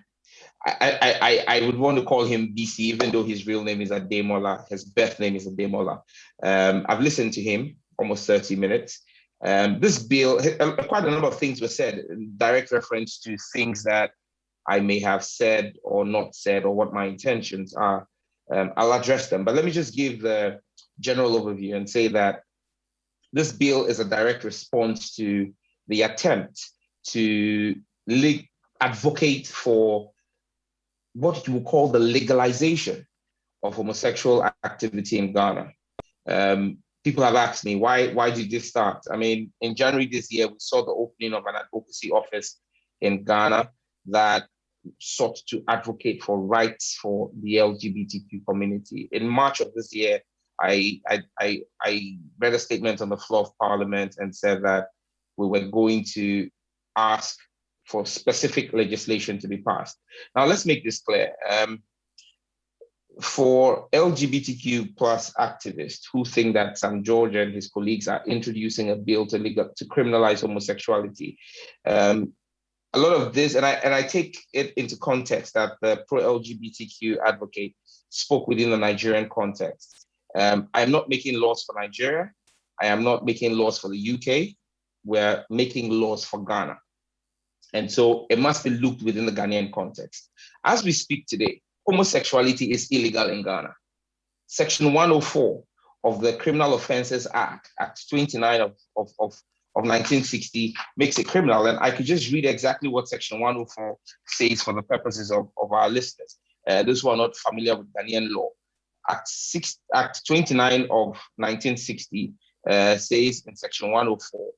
I would want to call him BC, even though his real name is Ademola, his birth name is Ademola. I've listened to him almost 30 minutes. This bill, quite a number of things were said, in direct reference to things that I may have said or not said, or what my intentions are. I'll address them, but let me just give the general overview and say that this bill is a direct response to the attempt to advocate for what you would call the legalization of homosexual activity in Ghana. People have asked me, why did this start? I mean, in January this year, we saw the opening of an advocacy office in Ghana that sought to advocate for rights for the LGBTQ community. In March of this year, I read a statement on the floor of Parliament and said that we were going to ask for specific legislation to be passed. Now, let's make this clear. For LGBTQ plus activists who think that Sam George and his colleagues are introducing a bill to criminalize homosexuality, a lot of this, and I take it into context that the pro-LGBTQ advocate spoke within the Nigerian context. I am not making laws for Nigeria. I am not making laws for the UK. We're making laws for Ghana. And so it must be looked within the Ghanaian context. As we speak today, homosexuality is illegal in Ghana. Section 104 of the Criminal Offences Act, Act 29 of 1960, makes it criminal. And I could just read exactly what Section 104 says for the purposes of our listeners. Those who are not familiar with Ghanaian law. Act 29 of 1960 says in Section 104,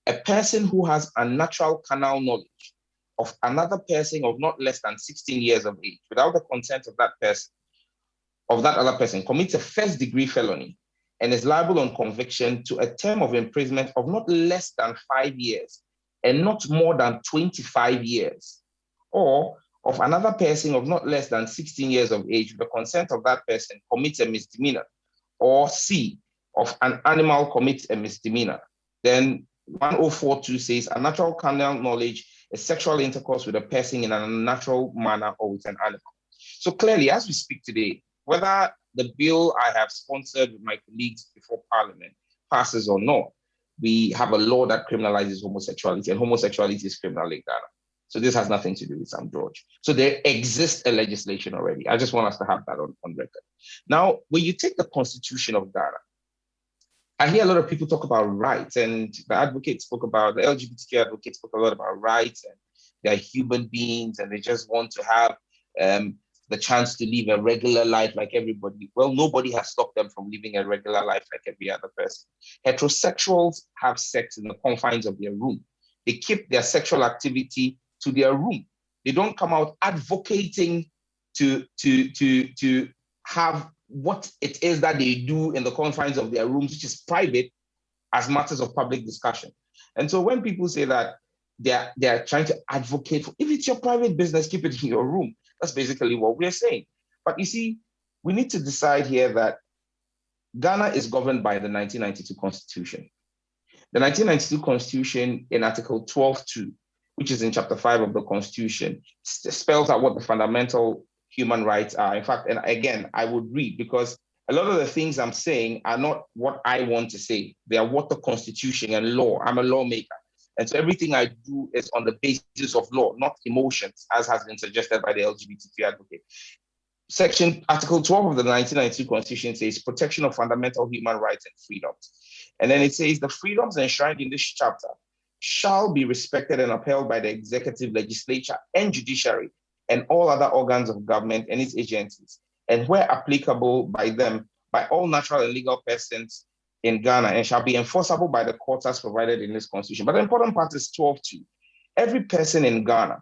a person who has unnatural carnal knowledge of another person of not less than 16 years of age, without the consent of that other person, commits a first-degree felony and is liable on conviction to a term of imprisonment of not less than 5 years and not more than 25 years, or of another person of not less than 16 years of age, with the consent of that person, commits a misdemeanor, or C, of an animal commits a misdemeanor. Then 1042 says unnatural carnal knowledge is sexual intercourse with a person in an unnatural manner or with an animal. So clearly, as we speak today, whether the bill I have sponsored with my colleagues before Parliament passes or not, we have a law that criminalizes homosexuality, and homosexuality is criminal in Ghana. So this has nothing to do with Sam George. So there exists a legislation already. I just want us to have that on record. Now, when you take the Constitution of Ghana, I hear a lot of people talk about rights, and the LGBTQ advocates spoke a lot about rights, and they're human beings, and they just want to have the chance to live a regular life like everybody. Well, nobody has stopped them from living a regular life like every other person. Heterosexuals have sex in the confines of their room. They keep their sexual activity to their room. They don't come out advocating to have what it is that they do in the confines of their rooms, which is private, as matters of public discussion. And so when people say that they're trying to advocate for, if it's your private business, keep it in your room. That's basically what we're saying. But you see, we need to decide here that Ghana is governed by the 1992 Constitution. The 1992 Constitution in Article 12.2, which is in Chapter 5 of the Constitution, spells out what the fundamental human rights are. In fact, and again, I would read, because a lot of the things I'm saying are not what I want to say. They are what the Constitution and law. I'm a lawmaker. And so everything I do is on the basis of law, not emotions, as has been suggested by the LGBTQ advocate. Article 12 of the 1992 Constitution says protection of fundamental human rights and freedoms. And then it says the freedoms enshrined in this chapter shall be respected and upheld by the executive, legislature, and judiciary, and all other organs of government and its agencies, and where applicable by them, by all natural and legal persons in Ghana, and shall be enforceable by the courts as provided in this Constitution. But the important part is 12.2. Every person in Ghana,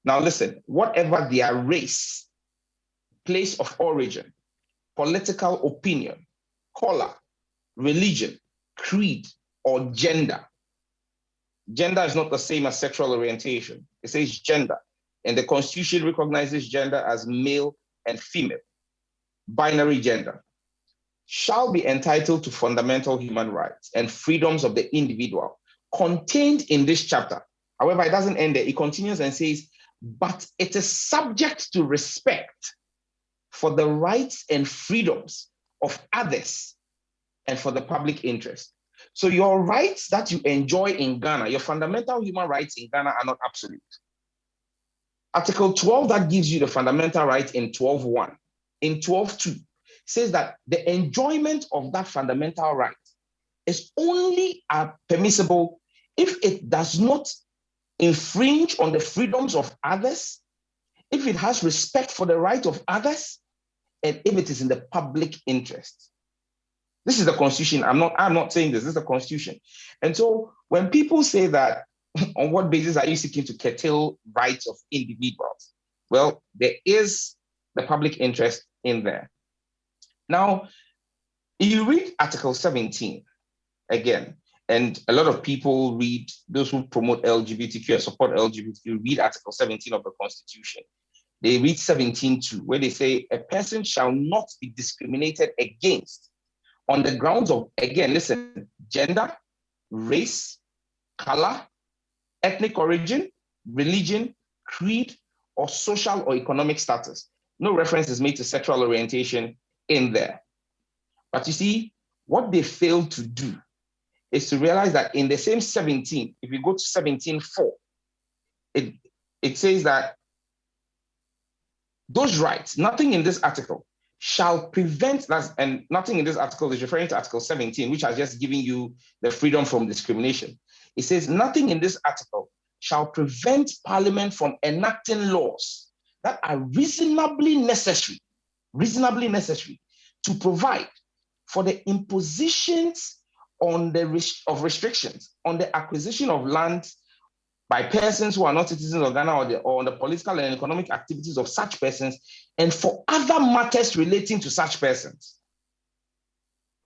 now listen, whatever their race, place of origin, political opinion, color, religion, creed, or gender. Gender is not the same as sexual orientation. It says gender. And the Constitution recognizes gender as male and female, binary gender, shall be entitled to fundamental human rights and freedoms of the individual contained in this chapter. However, it doesn't end there. It continues and says, but it is subject to respect for the rights and freedoms of others and for the public interest. So your rights that you enjoy in Ghana, your fundamental human rights in Ghana are not absolute. Article 12 that gives you the fundamental right in 12.1, in 12.2, says that the enjoyment of that fundamental right is only permissible if it does not infringe on the freedoms of others, if it has respect for the right of others, and if it is in the public interest. This is the Constitution. I'm not saying this is the Constitution. And so when people say that, on what basis are you seeking to curtail rights of individuals? Well, there is the public interest in there. Now, if you read Article 17, again, and a lot of people read, those who promote LGBTQ and support LGBTQ, read Article 17 of the Constitution. They read 17.2, where they say a person shall not be discriminated against on the grounds of, again, listen, gender, race, color, ethnic origin, religion, creed, or social or economic status. No reference is made to sexual orientation in there. But you see, what they failed to do is to realize that in the same 17, if you go to 17.4, it says that those rights, nothing in this article shall prevent that, and nothing in this article is referring to Article 17, which has just given you the freedom from discrimination. It says nothing in this article shall prevent Parliament from enacting laws that are reasonably necessary to provide for the impositions on of restrictions on the acquisition of land by persons who are not citizens of Ghana or on the political and economic activities of such persons, and for other matters relating to such persons.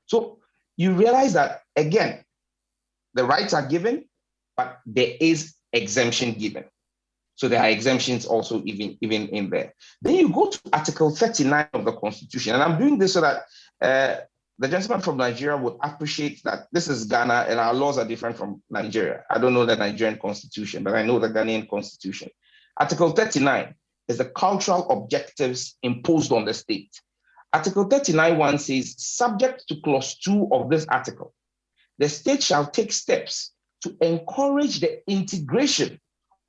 So you realize that, again, the rights are given, but there is exemption given. So there are exemptions also even in there. Then you go to Article 39 of the Constitution, and I'm doing this so that the gentleman from Nigeria would appreciate that this is Ghana and our laws are different from Nigeria. I don't know the Nigerian constitution, but I know the Ghanaian constitution. Article 39 is the cultural objectives imposed on the state. Article 39(1) says, subject to clause 2 of this article, the state shall take steps to encourage the integration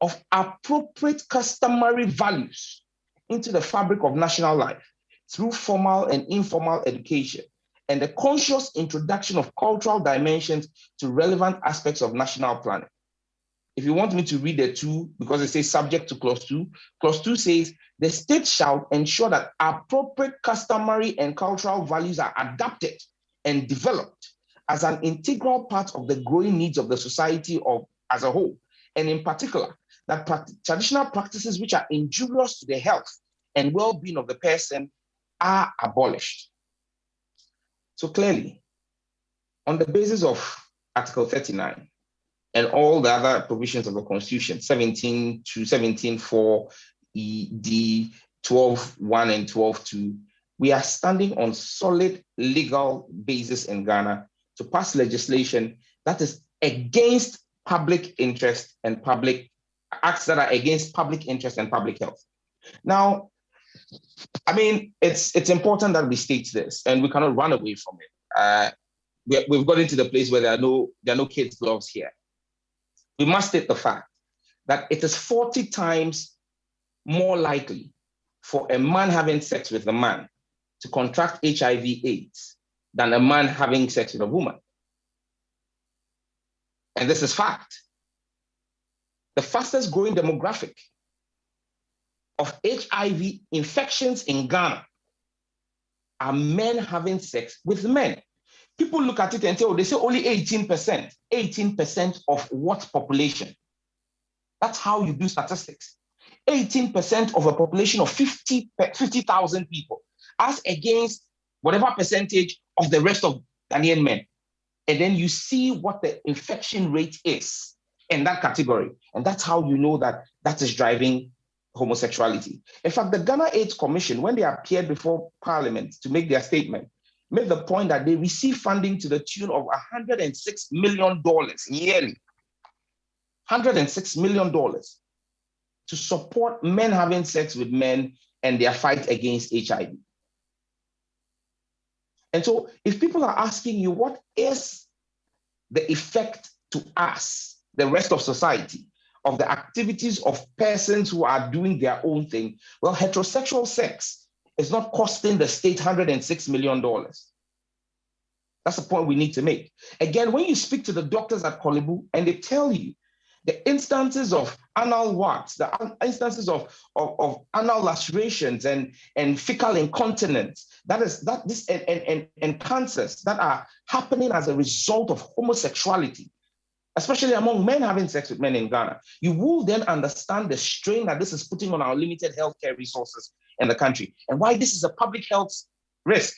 of appropriate customary values into the fabric of national life through formal and informal education, and the conscious introduction of cultural dimensions to relevant aspects of national planning. If you want me to read the two, because it says subject to clause 2 says, the state shall ensure that appropriate customary and cultural values are adapted and developed as an integral part of the growing needs of the society as a whole, and in particular, that traditional practices which are injurious to the health and well-being of the person are abolished. So clearly, on the basis of Article 39 and all the other provisions of the Constitution, 17 to 17.4, D, 12.1 and 12.2, we are standing on solid legal basis in Ghana to pass legislation that is against public interest and acts that are against public interest and public health. Now, I mean, it's important that we state this, and we cannot run away from it. We've got into the place where there are no kids' gloves here. We must state the fact that it is 40 times more likely for a man having sex with a man to contract HIV/AIDS than a man having sex with a woman. And this is fact. The fastest growing demographic of HIV infections in Ghana are men having sex with men. People look at it and say, oh, they say only 18%. 18% of what population? That's how you do statistics. 18% of a population of 50,000 people, as against whatever percentage of the rest of Ghanaian men. And then you see what the infection rate is in that category. And that's how you know that that is driving homosexuality. In fact, the Ghana AIDS Commission, when they appeared before Parliament to make their statement, made the point that they receive funding to the tune of $106 million yearly. $106 million to support men having sex with men and their fight against HIV. And so if people are asking you, what is the effect to us, the rest of society, of the activities of persons who are doing their own thing? Well, heterosexual sex is not costing the state $106 million. That's the point we need to make. Again, when you speak to the doctors at Kolebu and they tell you the instances of anal warts, the instances of anal lacerations and fecal incontinence, and cancers that are happening as a result of homosexuality, especially among men having sex with men in Ghana, you will then understand the strain that this is putting on our limited healthcare resources in the country and why this is a public health risk.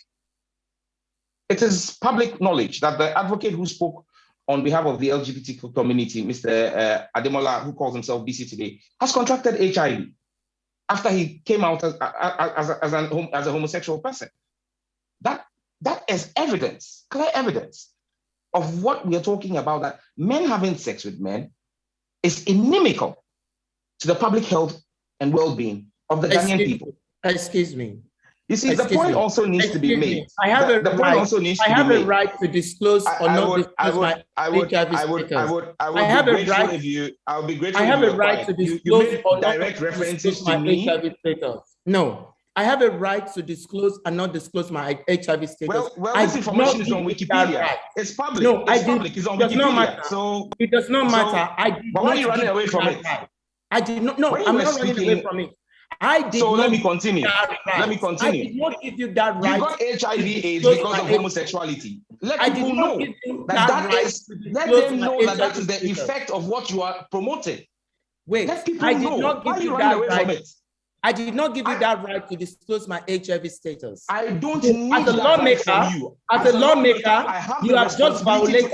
It is public knowledge that the advocate who spoke on behalf of the LGBTQ community, Mr. Ademola, who calls himself BC today, has contracted HIV after he came out as a homosexual person. That is evidence, clear evidence of what we are talking about, that men having sex with men is inimical to the public health and well-being of the Ghanaian people. Excuse me. You see, the point also needs to be made. I have a right to disclose or not disclose my HIV status. I have a right to disclose or not disclose my HIV status. No, I have a right to disclose and not disclose my HIV status. Well, this information is on Wikipedia. Right. It's public. No, it's public. It's on Wikipedia. So it does not matter. But why are you running away from it? I did not. No, I'm not running away from it. Let me continue. Let me continue. I did not give you that right. You got HIV/AIDS because of homosexuality. Let people know that is the effect of what you are promoting. Wait, let people know. Why are you running away from it? I did not give you that right to disclose my HIV status. I don't need as a lawmaker, right from you. As a lawmaker, you have just violated.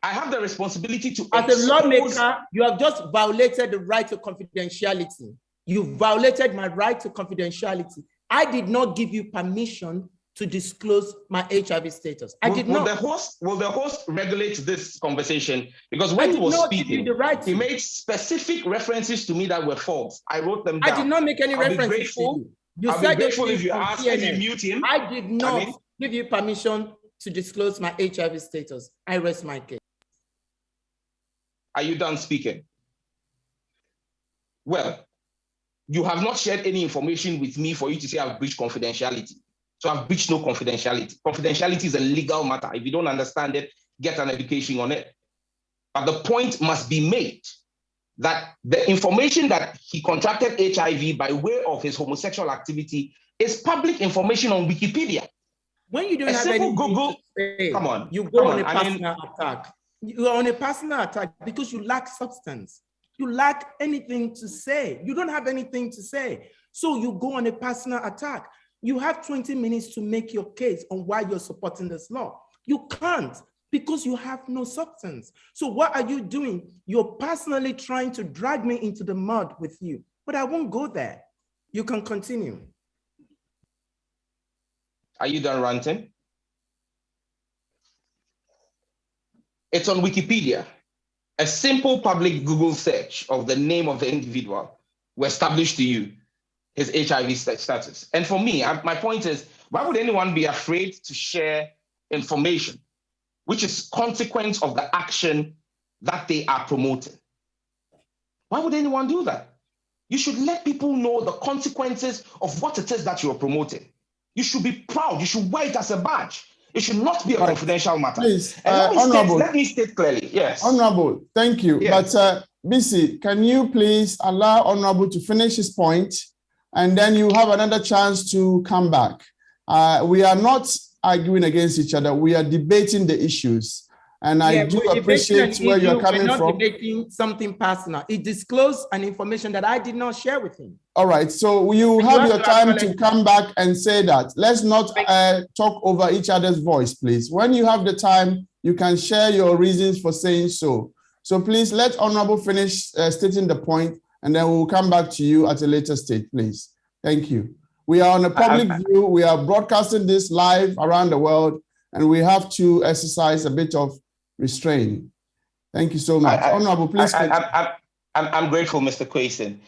I have the responsibility to as a lawmaker, you have just violated the right to confidentiality. You violated my right to confidentiality. I did not give you permission to disclose my HIV status. Will the host regulate this conversation? Because when he was speaking, he made specific references to me that were false. I wrote them down. I did not make any references to you. You said grateful if you ask if you mute him. I did not give you permission to disclose my HIV status. I rest my case. Are you done speaking? Well, you have not shared any information with me for you to say I've breached confidentiality. So I've breached no confidentiality. Confidentiality is a legal matter. If you don't understand it, get an education on it. But the point must be made that the information that he contracted HIV by way of his homosexual activity is public information on Wikipedia. When you don't have any Google, come on, you go on a personal attack. You are on a personal attack because you lack substance. You lack anything to say. You don't have anything to say. So you go on a personal attack. You have 20 minutes to make your case on why you're supporting this law. You can't because you have no substance. So what are you doing? You're personally trying to drag me into the mud with you, but I won't go there. You can continue. Are you done ranting? It's on Wikipedia. A simple public Google search of the name of the individual will establish to you his HIV status. And for me, my point is, why would anyone be afraid to share information which is consequence of the action that they are promoting? Why would anyone do that? You should let people know the consequences of what it is that you're promoting. You should be proud. You should wear it as a badge. It should not be a confidential matter. Please, Honorable. Let me state clearly, yes. Honorable, thank you. Yes. But BC, can you please allow Honorable to finish his point, and then you have another chance to come back. We are not arguing against each other. We are debating the issues. And I do appreciate where you're coming from. We're not debating something personal. It disclosed an information that I did not share with him. All right, so you have your time to come back and say that. Let's not talk over each other's voice, please. When you have the time, you can share your reasons for saying so. So please let Honorable finish stating the point, and then we'll come back to you at a later stage, please. Thank you. We are on a public view. We are broadcasting this live around the world, and we have to exercise a bit of restraint. Thank you so much. Honorable, please. I'm grateful, Mr. Quayson.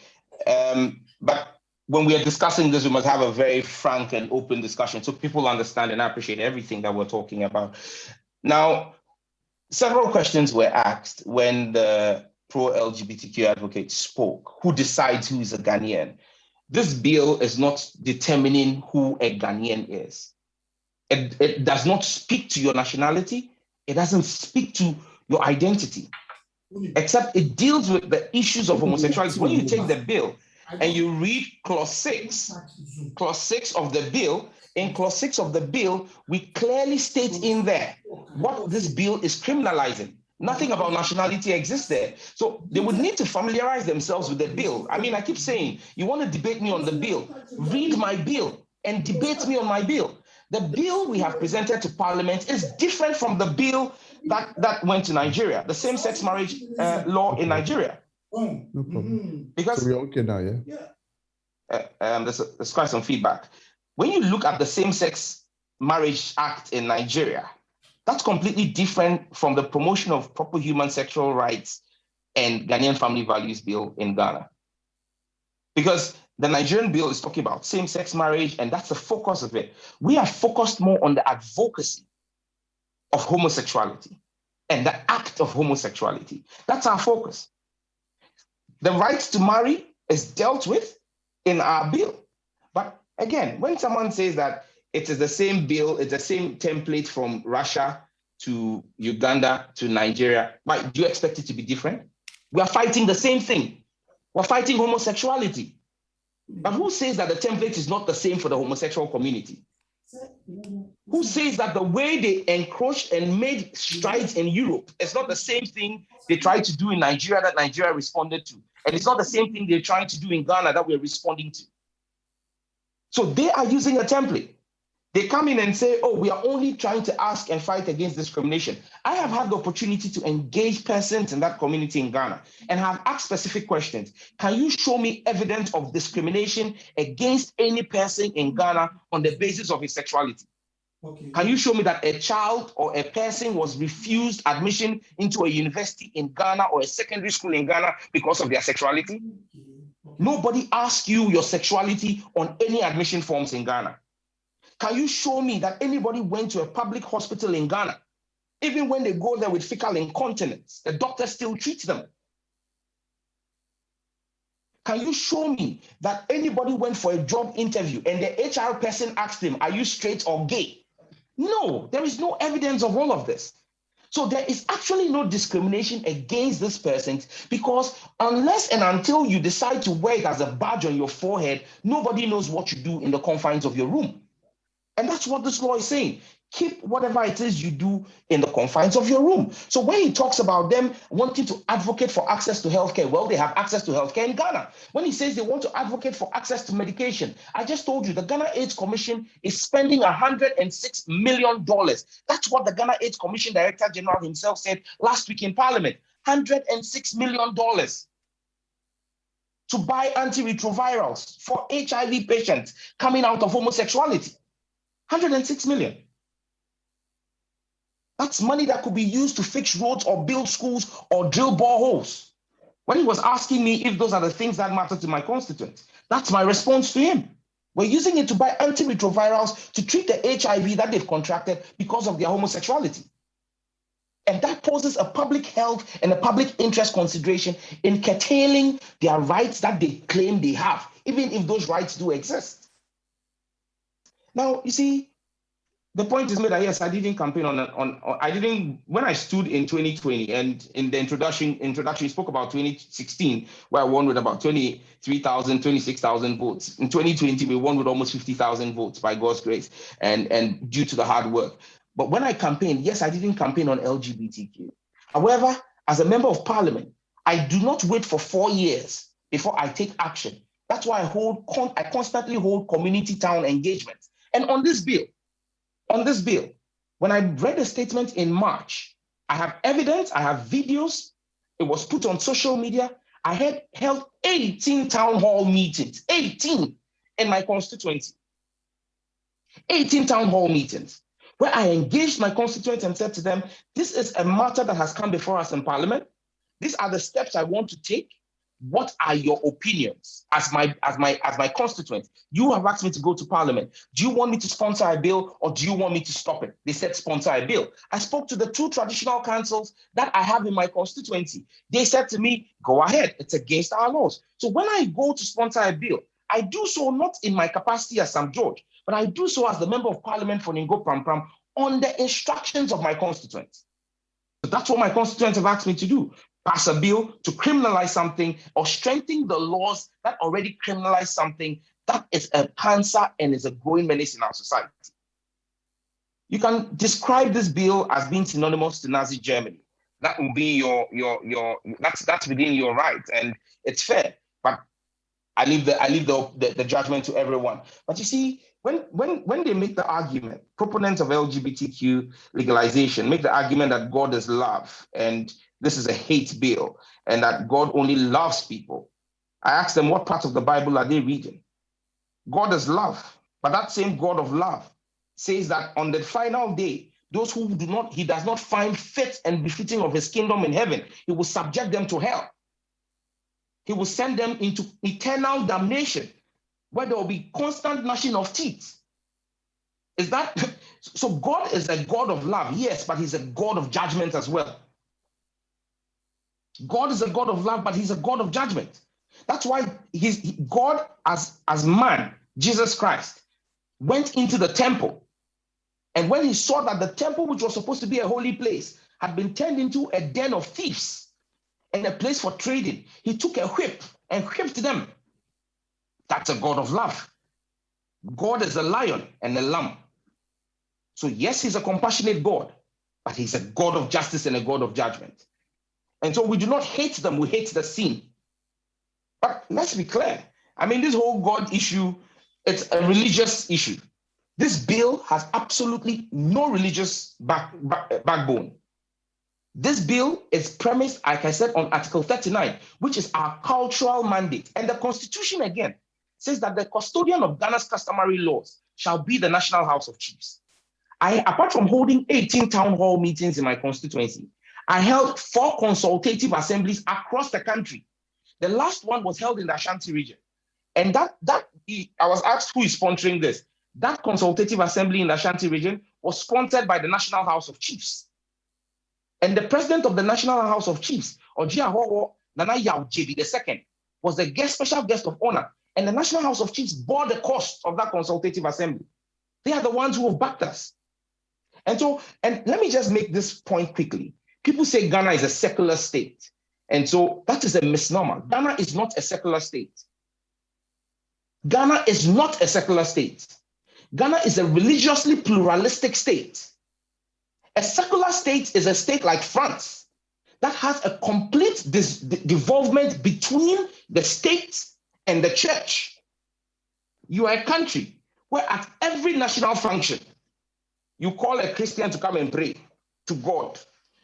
But when we are discussing this, we must have a very frank and open discussion so people understand and appreciate everything that we're talking about. Now, several questions were asked when the pro-LGBTQ advocate spoke. Who decides who is a Ghanaian? This bill is not determining who a Ghanaian is. It does not speak to your nationality. It doesn't speak to your identity, except it deals with the issues of homosexuality. When you take the bill and you read clause 6 of the bill, in clause 6 of the bill, we clearly state in there what this bill is criminalizing. Nothing about nationality exists there. So they would need to familiarize themselves with the bill. I mean, I keep saying, you want to debate me on the bill, read my bill and debate me on my bill. The bill we have presented to Parliament is different from the bill that went to Nigeria, the same-sex marriage law in Nigeria. No problem. Because so we're okay now, yeah? There's quite some feedback. When you look at the Same-Sex Marriage Act in Nigeria, that's completely different from the Promotion of Proper Human Sexual Rights and Ghanaian Family Values Bill in Ghana. Because the Nigerian bill is talking about same-sex marriage, and that's the focus of it. We are focused more on the advocacy of homosexuality and the act of homosexuality. That's our focus. The right to marry is dealt with in our bill. But again, when someone says that it is the same bill, it's the same template from Russia to Uganda to Nigeria, why do you expect it to be different? We are fighting the same thing. We're fighting homosexuality. But who says that the template is not the same for the homosexual community? Who says that the way they encroached and made strides in Europe is not the same thing they tried to do in Nigeria that Nigeria responded to? And it's not the same thing they're trying to do in Ghana that we're responding to. So they are using a template. They come in and say, oh, we are only trying to ask and fight against discrimination. I have had the opportunity to engage persons in that community in Ghana and have asked specific questions. Can you show me evidence of discrimination against any person in Ghana on the basis of his sexuality? Okay. Can you show me that a child or a person was refused admission into a university in Ghana or a secondary school in Ghana because of their sexuality? Okay. Nobody asks you your sexuality on any admission forms in Ghana. Can you show me that anybody went to a public hospital in Ghana, even when they go there with fecal incontinence, the doctor still treats them? Can you show me that anybody went for a job interview and the HR person asked him, are you straight or gay? No, there is no evidence of all of this. So there is actually no discrimination against this person, because unless and until you decide to wear it as a badge on your forehead, nobody knows what you do in the confines of your room. And that's what this law is saying. Keep whatever it is you do in the confines of your room. So when he talks about them wanting to advocate for access to healthcare, well, they have access to healthcare in Ghana. When he says they want to advocate for access to medication, I just told you the Ghana AIDS Commission is spending $106 million. That's what the Ghana AIDS Commission Director General himself said last week in Parliament. $106 million to buy antiretrovirals for HIV patients coming out of homosexuality. 106 million. That's money that could be used to fix roads or build schools or drill boreholes. When he was asking me if those are the things that matter to my constituents, that's my response to him. We're using it to buy antiretrovirals to treat the HIV that they've contracted because of their homosexuality. And that poses a public health and a public interest consideration in curtailing their rights that they claim they have, even if those rights do exist. Now, you see, the point is made that, yes, I didn't campaign when I stood in 2020 and in the introduction, you spoke about 2016, where I won with about 23,000, 26,000 votes. In 2020, we won with almost 50,000 votes by God's grace and due to the hard work. But when I campaigned, yes, I didn't campaign on LGBTQ. However, as a member of parliament, I do not wait for 4 years before I take action. That's why I constantly hold community town engagements. And on this bill, when I read the statement in March, I have evidence, I have videos, it was put on social media. I had held 18 town hall meetings, 18 in my constituency. 18 town hall meetings, where I engaged my constituents and said to them, this is a matter that has come before us in Parliament. These are the steps I want to take. What are your opinions as my constituent? You have asked me to go to Parliament. Do you want me to sponsor a bill or do you want me to stop it? They said sponsor a bill. I spoke to the 2 traditional councils that I have in my constituency. They said to me, go ahead, it's against our laws. So when I go to sponsor a bill, I do so not in my capacity as Sam George, but I do so as the Member of Parliament for Ningo Pram Pram on the instructions of my constituents. So that's what my constituents have asked me to do. Pass a bill to criminalize something or strengthen the laws that already criminalize something that is a cancer and is a growing menace in our society. You can describe this bill as being synonymous to Nazi Germany. That will be that's within your right, and it's fair. But I leave the judgment to everyone. But you see, when they make the argument, proponents of LGBTQ legalization make the argument that God is love and this is a hate bill and that God only loves people, I ask them, what part of the Bible are they reading? God is love, but that same God of love says that on the final day, those who he does not find fit and befitting of his kingdom in heaven, he will subject them to hell. He will send them into eternal damnation, where there will be constant gnashing of teeth. Is that so? God is a God of love, yes, but he's a God of judgment as well. God is a God of love, but he's a God of judgment. That's why God as man, Jesus Christ, went into the temple. And when he saw that the temple, which was supposed to be a holy place, had been turned into a den of thieves and a place for trading, he took a whip and whipped them. That's a God of love. God is a lion and a lamb. So yes, he's a compassionate God, but he's a God of justice and a God of judgment. And so we do not hate them, we hate the sin. But let's be clear. I mean, this whole God issue, it's a religious issue. This bill has absolutely no religious backbone. This bill is premised, like I said, on Article 39, which is our cultural mandate. And the Constitution, again, says that the custodian of Ghana's customary laws shall be the National House of Chiefs. Apart from holding 18 town hall meetings in my constituency, I held 4 consultative assemblies across the country. The last one was held in the Ashanti region. And I was asked who is sponsoring this. That consultative assembly in the Ashanti region was sponsored by the National House of Chiefs. And the president of the National House of Chiefs, Ojiahowo Nana Yao JB II, was the special guest of honor. And the National House of Chiefs bore the cost of that consultative assembly. They are the ones who have backed us. And let me just make this point quickly. People say Ghana is a secular state. And so that is a misnomer. Ghana is not a secular state. Ghana is not a secular state. Ghana is a religiously pluralistic state. A secular state is a state like France that has a complete devolvement between the state and the church. You are a country where at every national function, you call a Christian to come and pray to God.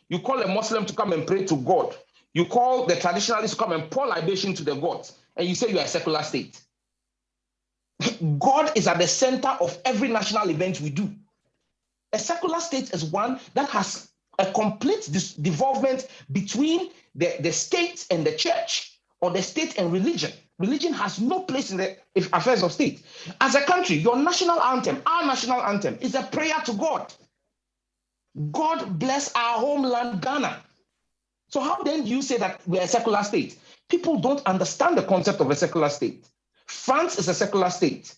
You call a Muslim to come and pray to God. You call the traditionalists to come and pour libation to the gods, and you say you are a secular state. God is at the center of every national event we do. A secular state is one that has a complete devolvement between the state and the church, or the state and religion. Religion has no place in the affairs of state. As a country, your national anthem, our national anthem, is a prayer to God. God bless our homeland, Ghana. So how then do you say that we're a secular state? People don't understand the concept of a secular state. France is a secular state.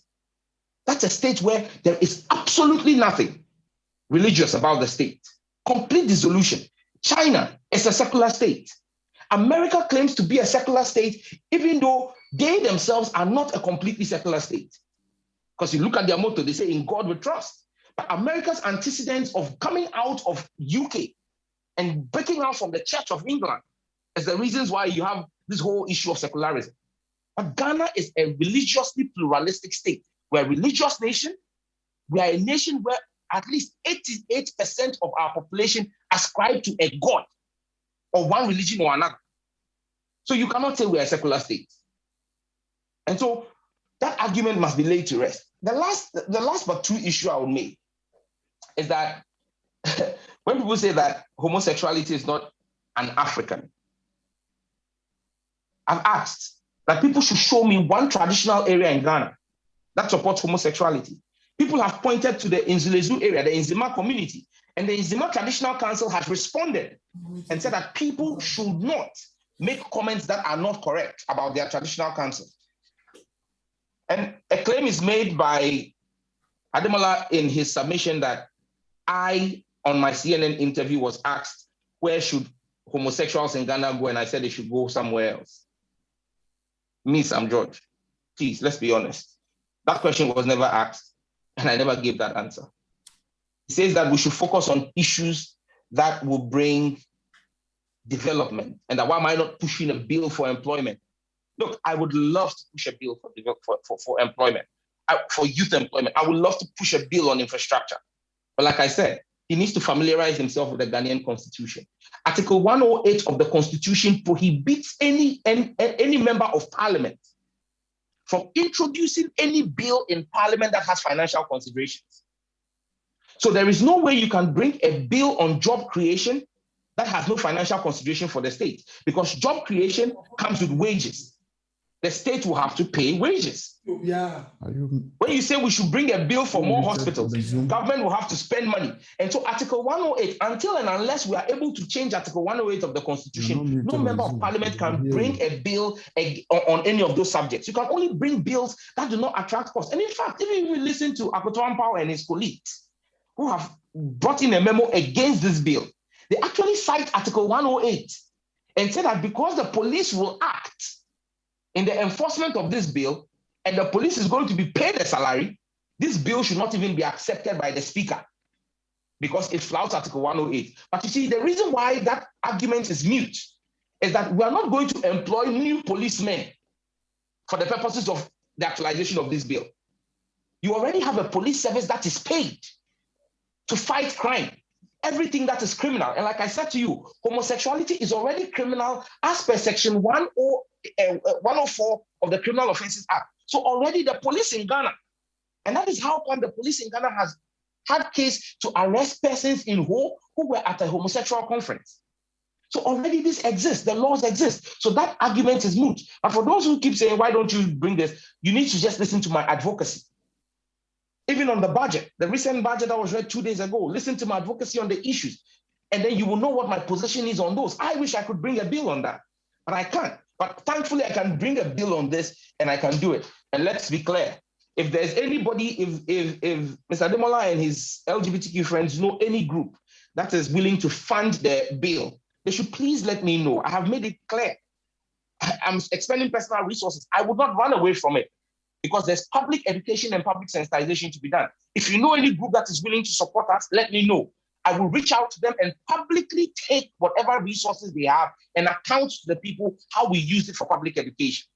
That's a state where there is absolutely nothing religious about the state. Complete dissolution. China is a secular state. America claims to be a secular state, even though they themselves are not a completely secular state. Because you look at their motto, they say, in God we trust. But America's antecedents of coming out of UK and breaking out from the Church of England is the reasons why you have this whole issue of secularism. But Ghana is a religiously pluralistic state. We're a religious nation. We are a nation where at least 88% of our population ascribe to a god or one religion or another. So you cannot say we're a secular state. And so that argument must be laid to rest. The last but true issue I would make is that when people say that homosexuality is not an African, I've asked that people should show me one traditional area in Ghana that supports homosexuality. People have pointed to the Nzulezu area, the Nzima community, and the Nzima Traditional Council has responded and said that people should not make comments that are not correct about their traditional council. And a claim is made by Ademola in his submission that I, on my CNN interview, was asked, where should homosexuals in Ghana go? And I said they should go somewhere else. Me, Sam George, please, let's be honest. That question was never asked, and I never gave that answer. He says that we should focus on issues that will bring development, and that why am I not pushing a bill for employment? Look, I would love to push a bill for employment, for youth employment. I would love to push a bill on infrastructure. But like I said, he needs to familiarize himself with the Ghanaian Constitution. Article 108 of the Constitution prohibits any member of parliament from introducing any bill in parliament that has financial considerations. So there is no way you can bring a bill on job creation that has no financial consideration for the state, because job creation comes with wages. The state will have to pay wages. Yeah. When you say we should bring a bill for more hospitals, government will have to spend money. And so Article 108, until and unless we are able to change Article 108 of the Constitution, no member of parliament can bring a bill on any of those subjects. You can only bring bills that do not attract costs. And in fact, even if you listen to Akoto Ampao and his colleagues who have brought in a memo against this bill, they actually cite Article 108 and say that because the police will act in the enforcement of this bill, and the police is going to be paid a salary, this bill should not even be accepted by the speaker because it flouts Article 108. But you see, the reason why that argument is mute is that we are not going to employ new policemen for the purposes of the actualization of this bill. You already have a police service that is paid to fight crime, everything that is criminal. And like I said to you, homosexuality is already criminal as per Section 104 of the Criminal Offences Act. So already the police in Ghana, and that is how come the police in Ghana has had case to arrest persons in who were at a homosexual conference. So already this exists, the laws exist. So that argument is moot. But for those who keep saying, why don't you bring this? You need to just listen to my advocacy. Even on the budget, the recent budget that was read 2 days ago, listen to my advocacy on the issues. And then you will know what my position is on those. I wish I could bring a bill on that, but I can't. But thankfully, I can bring a bill on this and I can do it. And let's be clear. If there's anybody, if Mr. Ademola and his LGBTQ friends know any group that is willing to fund the bill, they should please let me know. I have made it clear. I'm expending personal resources. I would not run away from it because there's public education and public sensitization to be done. If you know any group that is willing to support us, let me know. I will reach out to them and publicly take whatever resources they have and account to the people how we use it for public education.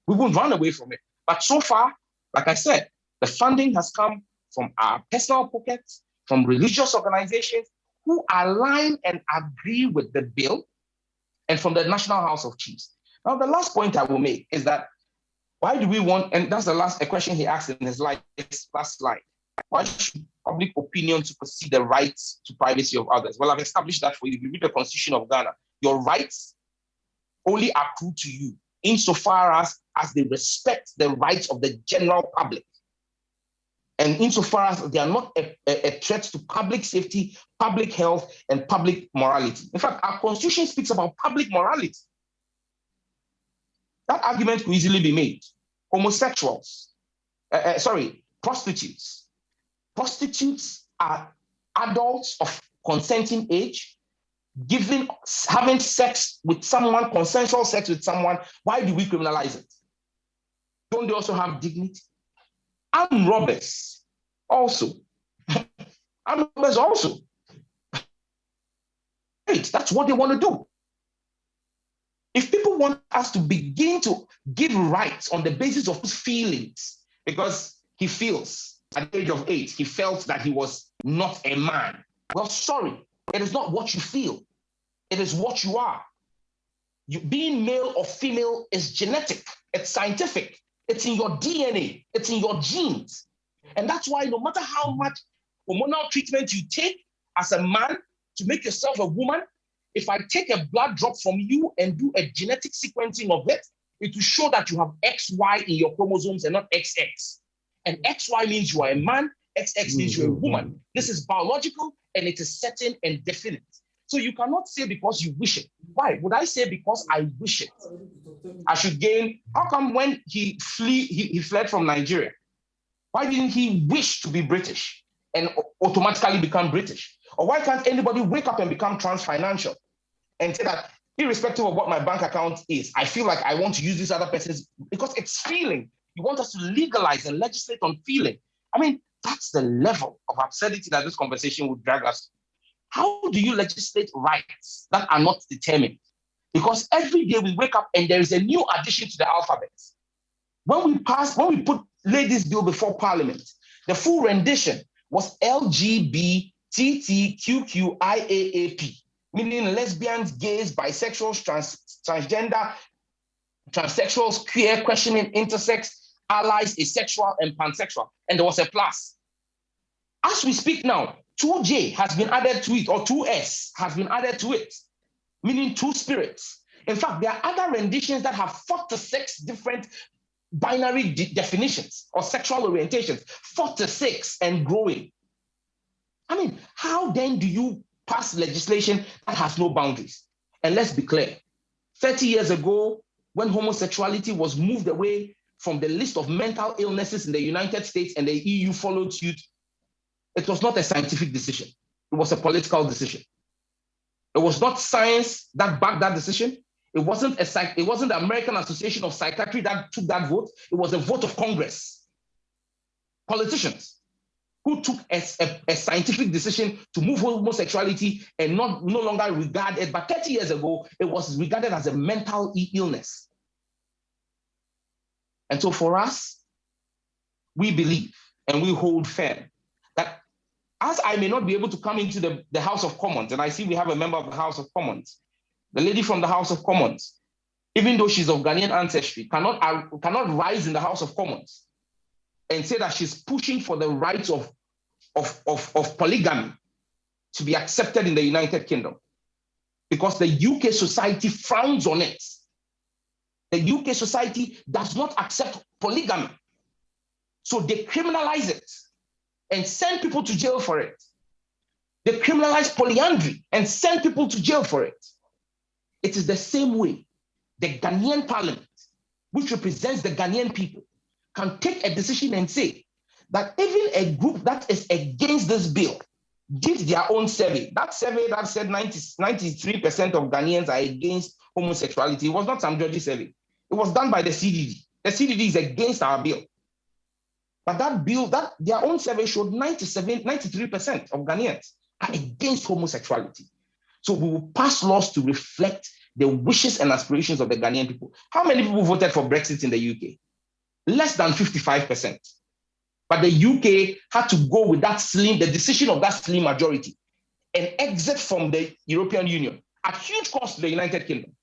We won't run away from it. But so far, like I said, the funding has come from our personal pockets, from religious organizations who align and agree with the bill, and from the National House of Chiefs. Now, the last point I will make is that why do we want, and that's a question he asked in his last slide, why should public opinion supersede the rights to privacy of others? Well, I've established that for you. If you read the Constitution of Ghana, your rights only accrue to you insofar as they respect the rights of the general public. And insofar as they are not a threat to public safety, public health, and public morality. In fact, our Constitution speaks about public morality. That argument could easily be made. Prostitutes. Prostitutes are adults of consenting age, having sex with someone, consensual sex with someone. Why do we criminalize it? Don't they also have dignity? Armed robbers also. Armed robbers also. Right, that's what they want to do. If people want us to begin to give rights on the basis of his feelings, because he feels at the age of 8, he felt that he was not a man. Well, sorry, it is not what you feel. It is what you are. Being male or female is genetic. It's scientific. It's in your DNA. It's in your genes. And that's why no matter how much hormonal treatment you take as a man to make yourself a woman, if I take a blood drop from you and do a genetic sequencing of it, it will show that you have XY in your chromosomes and not XX. And XY means you are a man, XX means you're a woman. This is biological and it is certain and definite. So you cannot say because you wish it. Why? Would I say because I wish it? I should gain. How come when he fled from Nigeria, why didn't he wish to be British and automatically become British? Or why can't anybody wake up and become trans-financial and say that irrespective of what my bank account is, I feel like I want to use this other person's, because it's feeling. You want us to legalize and legislate on feeling. I mean, that's the level of absurdity that this conversation would drag us. How do you legislate rights that are not determined? Because every day we wake up and there is a new addition to the alphabet. When we laid this bill before Parliament, the full rendition was LGBTQIAAP, meaning lesbians, gays, bisexuals, transgender, transsexuals, queer, questioning, intersex, allies, asexual, and pansexual. And there was a plus. As we speak now, 2J has been added to it, or 2S has been added to it, meaning two spirits. In fact, there are other renditions that have 46 different binary definitions or sexual orientations, 46 and growing. I mean, how then do you pass legislation that has no boundaries? And let's be clear, 30 years ago, when homosexuality was moved away from the list of mental illnesses in the United States and the EU followed suit, it was not a scientific decision. It was a political decision. It was not science that backed that decision. It wasn't the American Association of Psychiatry that took that vote. It was a vote of Congress. Politicians who took a scientific decision to move homosexuality and no longer regard it. But 30 years ago, it was regarded as a mental illness. And so for us, we believe and we hold firm that as I may not be able to come into the House of Commons, and I see we have a member of the House of Commons, the lady from the House of Commons, even though she's of Ghanaian ancestry, cannot rise in the House of Commons and say that she's pushing for the rights of polygamy to be accepted in the United Kingdom, because the UK society frowns on it. The UK society does not accept polygamy. So they criminalize it and send people to jail for it. They criminalize polyandry and send people to jail for it. It is the same way the Ghanaian parliament, which represents the Ghanaian people, can take a decision and say that even a group that is against this bill did their own survey. That survey that said 93% of Ghanaians are against homosexuality, it was not some judge's survey. It was done by the CDD. The CDD is against our bill. But that bill, their own survey showed 93% of Ghanaians are against homosexuality. So we will pass laws to reflect the wishes and aspirations of the Ghanaian people. How many people voted for Brexit in the UK? Less than 55%. But the UK had to go with the decision of that slim majority and exit from the European Union at huge cost to the United Kingdom.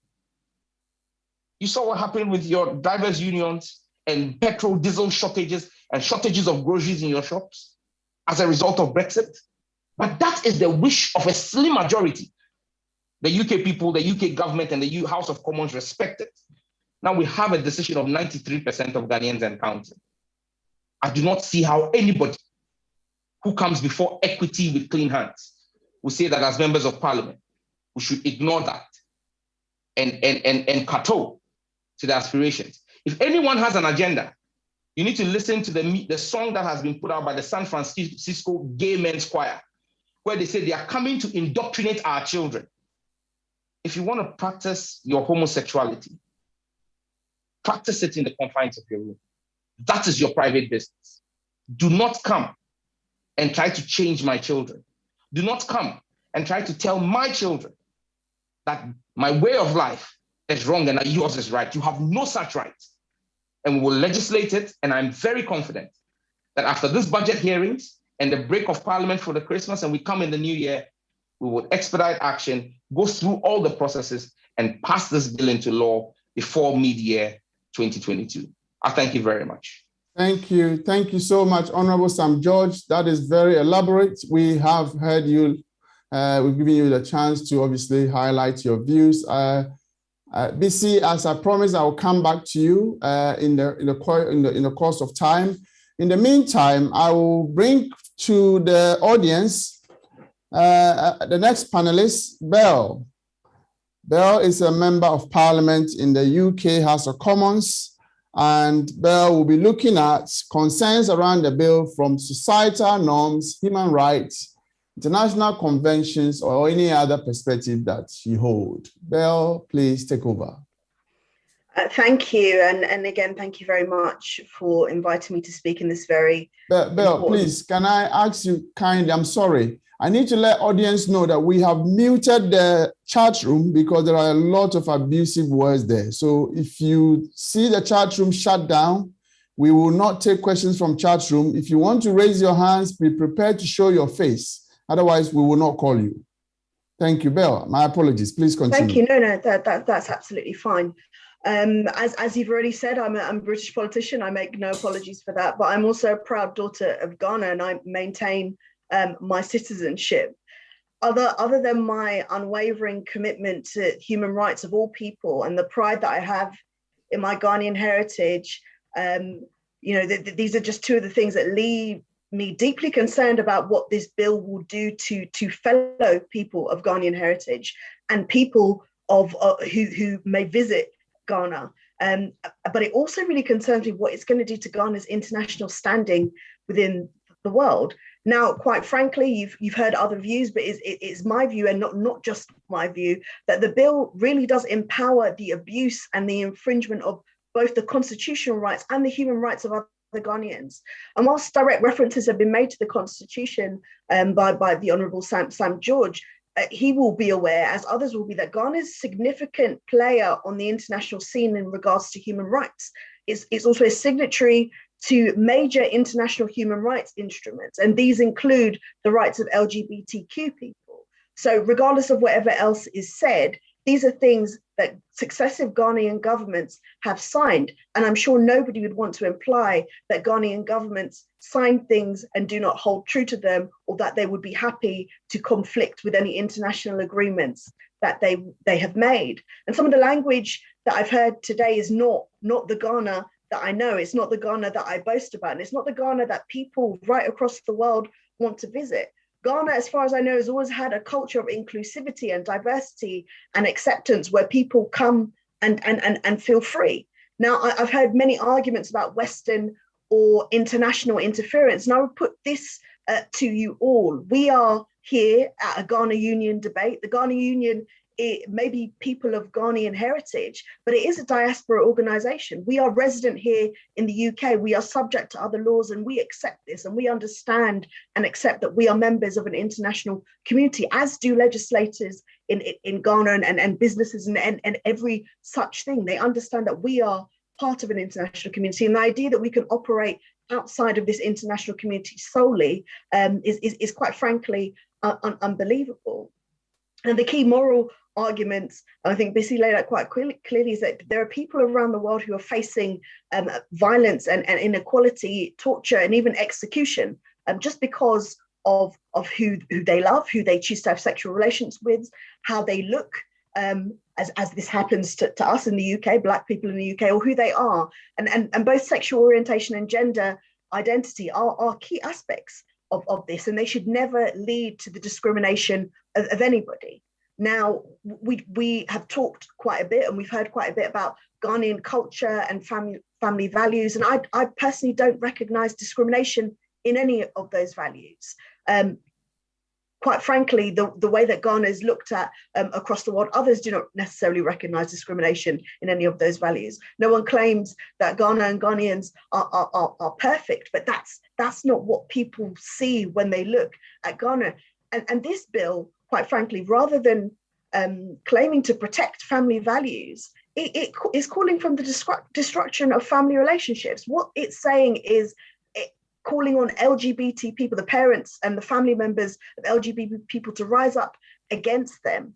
You saw what happened with your drivers' unions and petrol, diesel shortages and shortages of groceries in your shops as a result of Brexit. But that is the wish of a slim majority. The UK people, the UK government, and the House of Commons respect it. Now we have a decision of 93% of Ghanaians and counting. I do not see how anybody who comes before equity with clean hands will say that as members of parliament, we should ignore that and kowtow to the aspirations. If anyone has an agenda, you need to listen to the song that has been put out by the San Francisco Gay Men's Choir, where they say they are coming to indoctrinate our children. If you want to practice your homosexuality, practice it in the confines of your room. That is your private business. Do not come and try to change my children. Do not come and try to tell my children that my way of life is wrong and that yours is right. You have no such right. And we will legislate it. And I'm very confident that after this budget hearings and the break of parliament for the Christmas and we come in the new year, we will expedite action, go through all the processes and pass this bill into law before mid-year 2022. I thank you very much. Thank you. Thank you so much, Honorable Sam George. That is very elaborate. We have heard you. We've given you the chance to obviously highlight your views. BC, as I promised, I will come back to you in the course of time. In the meantime, I will bring to the audience the next panelist, Bell. Bell is a member of parliament in the UK House of Commons, and Bell will be looking at concerns around the bill from societal norms, human rights, international conventions, or any other perspective that you hold. Bell, please take over. Thank you. And again, thank you very much for inviting me to speak in this very Bell, please, can I ask you kindly, I'm sorry, I need to let audience know that we have muted the chat room because there are a lot of abusive words there. So if you see the chat room shut down, we will not take questions from chat room. If you want to raise your hands, be prepared to show your face. Otherwise, we will not call you. Thank you, Belle. My apologies. Please continue. Thank you. No, that's absolutely fine. As you've already said, I'm a British politician. I make no apologies for that. But I'm also a proud daughter of Ghana, and I maintain my citizenship. Other than my unwavering commitment to human rights of all people and the pride that I have in my Ghanaian heritage, these are just two of the things that leave me deeply concerned about what this bill will do to fellow people of Ghanaian heritage and people of who may visit Ghana. But it also really concerns me what it's going to do to Ghana's international standing within the world. Now, quite frankly, you've heard other views, but it's my view, and not just my view, that the bill really does empower the abuse and the infringement of both the constitutional rights and the human rights of other Ghanaians. And whilst direct references have been made to the Constitution by the Honourable Sam George, he will be aware, as others will be, that Ghana is a significant player on the international scene in regards to human rights. It's also a signatory to major international human rights instruments, and these include the rights of LGBTQ people. So regardless of whatever else is said, these are things that successive Ghanaian governments have signed, and I'm sure nobody would want to imply that Ghanaian governments sign things and do not hold true to them, or that they would be happy to conflict with any international agreements that they have made. And some of the language that I've heard today is not the Ghana that I know. It's not the Ghana that I boast about, and it's not the Ghana that people right across the world want to visit. Ghana, as far as I know, has always had a culture of inclusivity and diversity and acceptance where people come and feel free. Now, I've heard many arguments about Western or international interference, and I would put this to you all. We are here at a Ghana Union debate. The Ghana Union, it may be people of Ghanaian heritage, but it is a diaspora organization. We are resident here in the UK. We are subject to other laws, and we accept this, and we understand and accept that we are members of an international community, as do legislators in Ghana and businesses and every such thing. They understand that we are part of an international community, and the idea that we can operate outside of this international community solely is quite frankly unbelievable. And the key moral arguments, I think Bissy laid out quite clearly, is that there are people around the world who are facing violence and inequality, torture, and even execution just because of who they love, who they choose to have sexual relations with, how they look, as this happens to us in the UK, Black people in the UK, or who they are. And both sexual orientation and gender identity are key aspects of this, and they should never lead to the discrimination of anybody. Now, we have talked quite a bit, and we've heard quite a bit about Ghanaian culture and family values, and I personally don't recognise discrimination in any of those values. Quite frankly, the way that Ghana is looked at across the world, others do not necessarily recognise discrimination in any of those values. No one claims that Ghana and Ghanaians are perfect, but that's not what people see when they look at Ghana. And this bill, quite frankly, rather than claiming to protect family values, it is calling from the destruction of family relationships. What it's saying is calling on LGBT people, the parents and the family members of LGBT people, to rise up against them,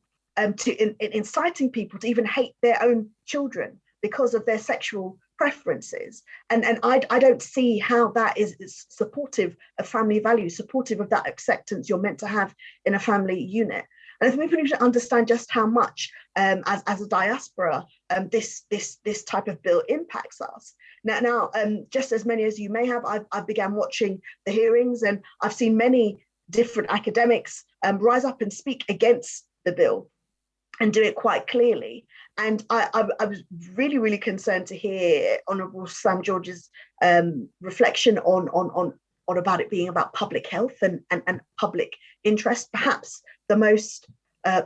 inciting people to even hate their own children because of their sexual preferences. And I don't see how that is supportive of family values, supportive of that acceptance you're meant to have in a family unit. And I think we need to understand just how much, as a diaspora, this type of bill impacts us. Now, just as many as you may have, I began watching the hearings, and I've seen many different academics rise up and speak against the bill and do it quite clearly. And I was really, really concerned to hear Honourable Sam George's reflection on about it being about public health and public interest. Perhaps the most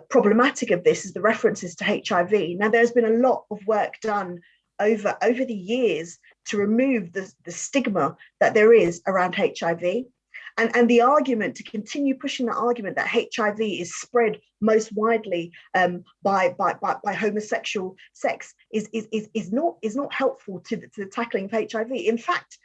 problematic of this is the references to HIV. Now, there's been a lot of work done over the years to remove the stigma that there is around HIV. And the argument, to continue pushing the argument that HIV is spread most widely by homosexual sex is not helpful to the tackling of HIV. In fact,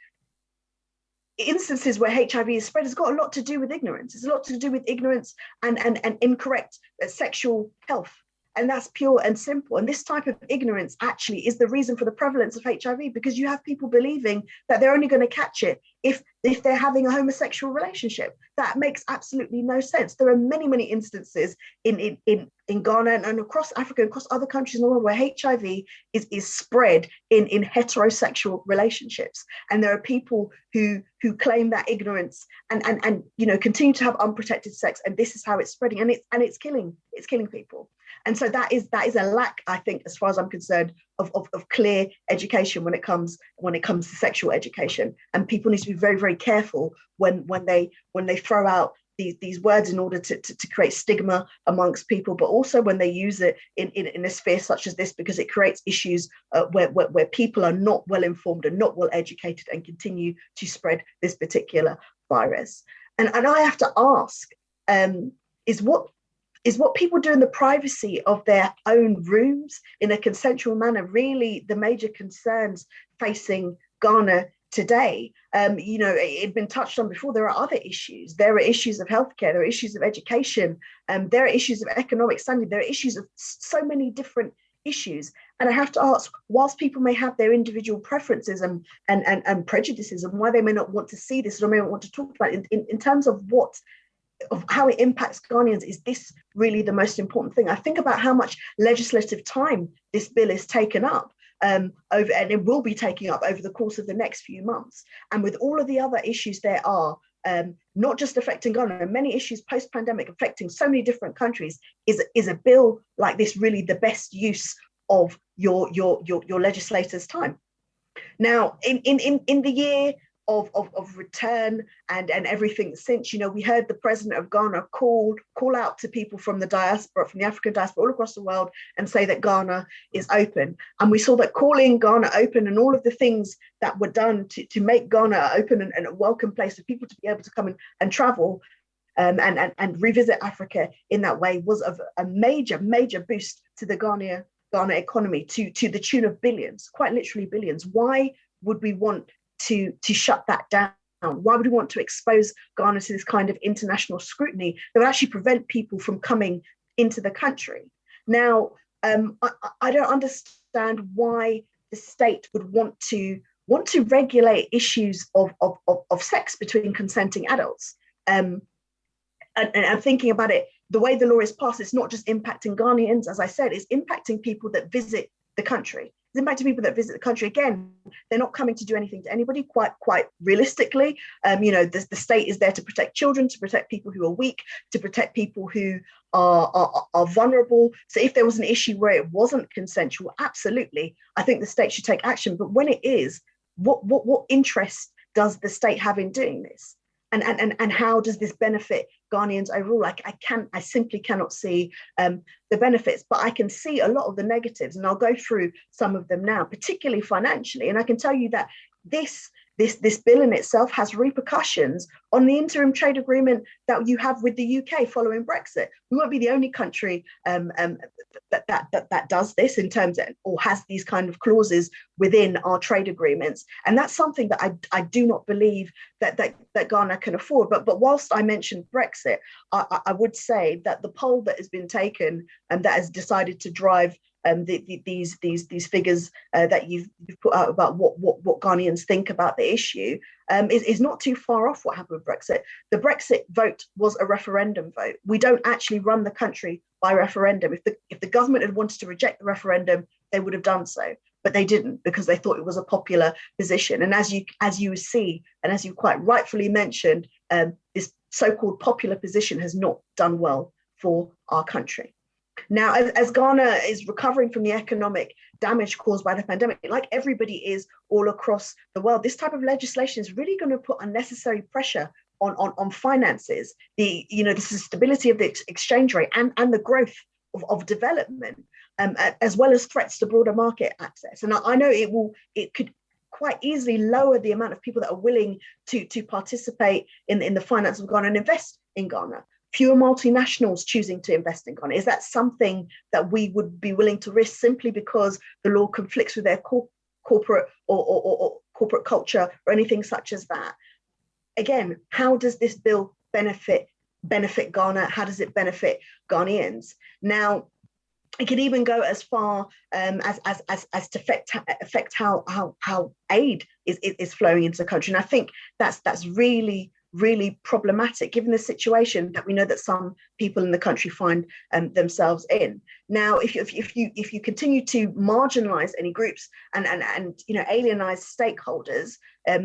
instances where HIV is spread has got a lot to do with ignorance. It's a lot to do with ignorance and incorrect sexual health. And that's pure and simple. And this type of ignorance actually is the reason for the prevalence of HIV, because you have people believing that they're only going to catch it if they're having a homosexual relationship. That makes absolutely no sense. There are many, many instances in Ghana and across Africa and across other countries in the world where HIV is spread in heterosexual relationships. And there are people who claim that ignorance and continue to have unprotected sex. And this is how it's spreading. And it's killing people. And so that is a lack, I think, as far as I'm concerned, of clear education when it comes to sexual education. And people need to be very, very careful when they throw out these words in order to create stigma amongst people, but also when they use it in a sphere such as this, because it creates issues where people are not well informed and not well educated and continue to spread this particular virus. And I have to ask, is what people do in the privacy of their own rooms in a consensual manner really the major concerns facing Ghana today? It had been touched on before. There are other issues. There are issues of healthcare. There are issues of education. There are issues of economic standing. There are issues of so many different issues. And I have to ask, whilst people may have their individual preferences and prejudices and why they may not want to see this or may not want to talk about it, in terms of how it impacts Ghanaians, is this really the most important thing? I think about how much legislative time this bill is taken up and it will be taking up over the course of the next few months. And with all of the other issues there are, not just affecting Ghana, many issues post-pandemic affecting so many different countries, is a bill like this really the best use of your legislators' time? Now, in the year of return and everything since, we heard the president of Ghana call out to people from the diaspora, from the African diaspora all across the world, and say that Ghana is open. And we saw that calling Ghana open and all of the things that were done to make Ghana open and a welcome place for people to be able to come and travel and revisit Africa in that way was of a major boost to the Ghana economy to the tune of billions, quite literally billions. Why would we want to shut that down? Why would we want to expose Ghana to this kind of international scrutiny that would actually prevent people from coming into the country? Now, I don't understand why the state would want to regulate issues of sex between consenting adults. And I'm thinking about it, the way the law is passed, it's not just impacting Ghanaians, as I said, it's impacting people that visit the country. It's impacting people that visit the country. Again, they're not coming to do anything to anybody, quite realistically. The state is there to protect children, to protect people who are weak, to protect people who are vulnerable. So if there was an issue where it wasn't consensual, absolutely, I think the state should take action. But when it is, what interest does the state have in doing this? And how does this benefit Ghanaians overall? I simply cannot see the benefits, but I can see a lot of the negatives, and I'll go through some of them now, particularly financially. And I can tell you that this bill in itself has repercussions on the interim trade agreement that you have with the UK following Brexit. We won't be the only country that does this in terms of, or has these kind of clauses within our trade agreements. And that's something that I do not believe that Ghana can afford. But whilst I mentioned Brexit, I would say that the poll that has been taken and that has decided to drive these figures that you've put out about what Ghanaians think about the issue is not too far off what happened with Brexit. The Brexit vote was a referendum vote. We don't actually run the country by referendum. If the government had wanted to reject the referendum, they would have done so, but they didn't, because they thought it was a popular position. And as you see, and as you quite rightfully mentioned, this so-called popular position has not done well for our country. Now, as Ghana is recovering from the economic damage caused by the pandemic, like everybody is all across the world, this type of legislation is really going to put unnecessary pressure on finances, the stability of the exchange rate and the growth of development, as well as threats to broader market access. And I know it could quite easily lower the amount of people that are willing to participate in the finance of Ghana and invest in Ghana. Fewer multinationals choosing to invest in Ghana. Is that something that we would be willing to risk simply because the law conflicts with their corporate or corporate culture or anything such as that? Again, how does this bill benefit Ghana? How does it benefit Ghanaians? Now, it could even go as far as to affect how aid is flowing into the country. And I think that's really problematic given the situation that we know that some people in the country find themselves in. Now, if you continue to marginalize any groups and alienize stakeholders,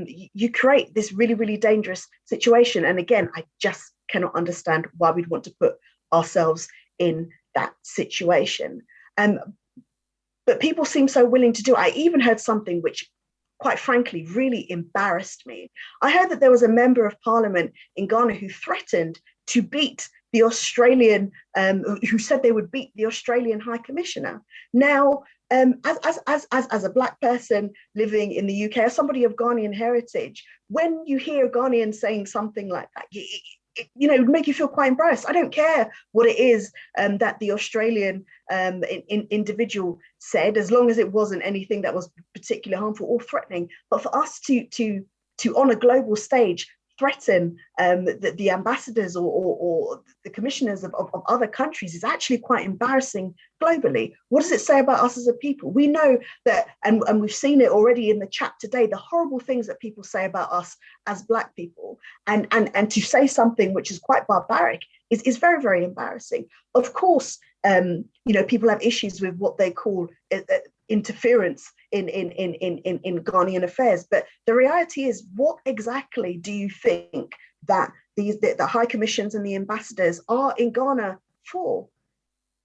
you create this really dangerous situation. And again, I just cannot understand why we'd want to put ourselves in that situation. But people seem so willing to do it. I even heard something which, quite frankly, really embarrassed me. I heard that there was a member of parliament in Ghana who threatened to beat the Australian, who said they would beat the Australian High Commissioner. Now, as a Black person living in the UK, as somebody of Ghanaian heritage, when you hear a Ghanaian saying something like that, it would make you feel quite embarrassed. I don't care what it is that the Australian individual said, as long as it wasn't anything that was particularly harmful or threatening. But for us to on a global stage threaten the ambassadors or the commissioners of other countries is actually quite embarrassing globally. What does it say about us as a people? We know that, and we've seen it already in the chat today, the horrible things that people say about us as Black people, and to say something which is quite barbaric is very embarrassing. Of course, people have issues with what they call interference in Ghanaian affairs, but the reality is, what exactly do you think that the high commissions and the ambassadors are in Ghana for?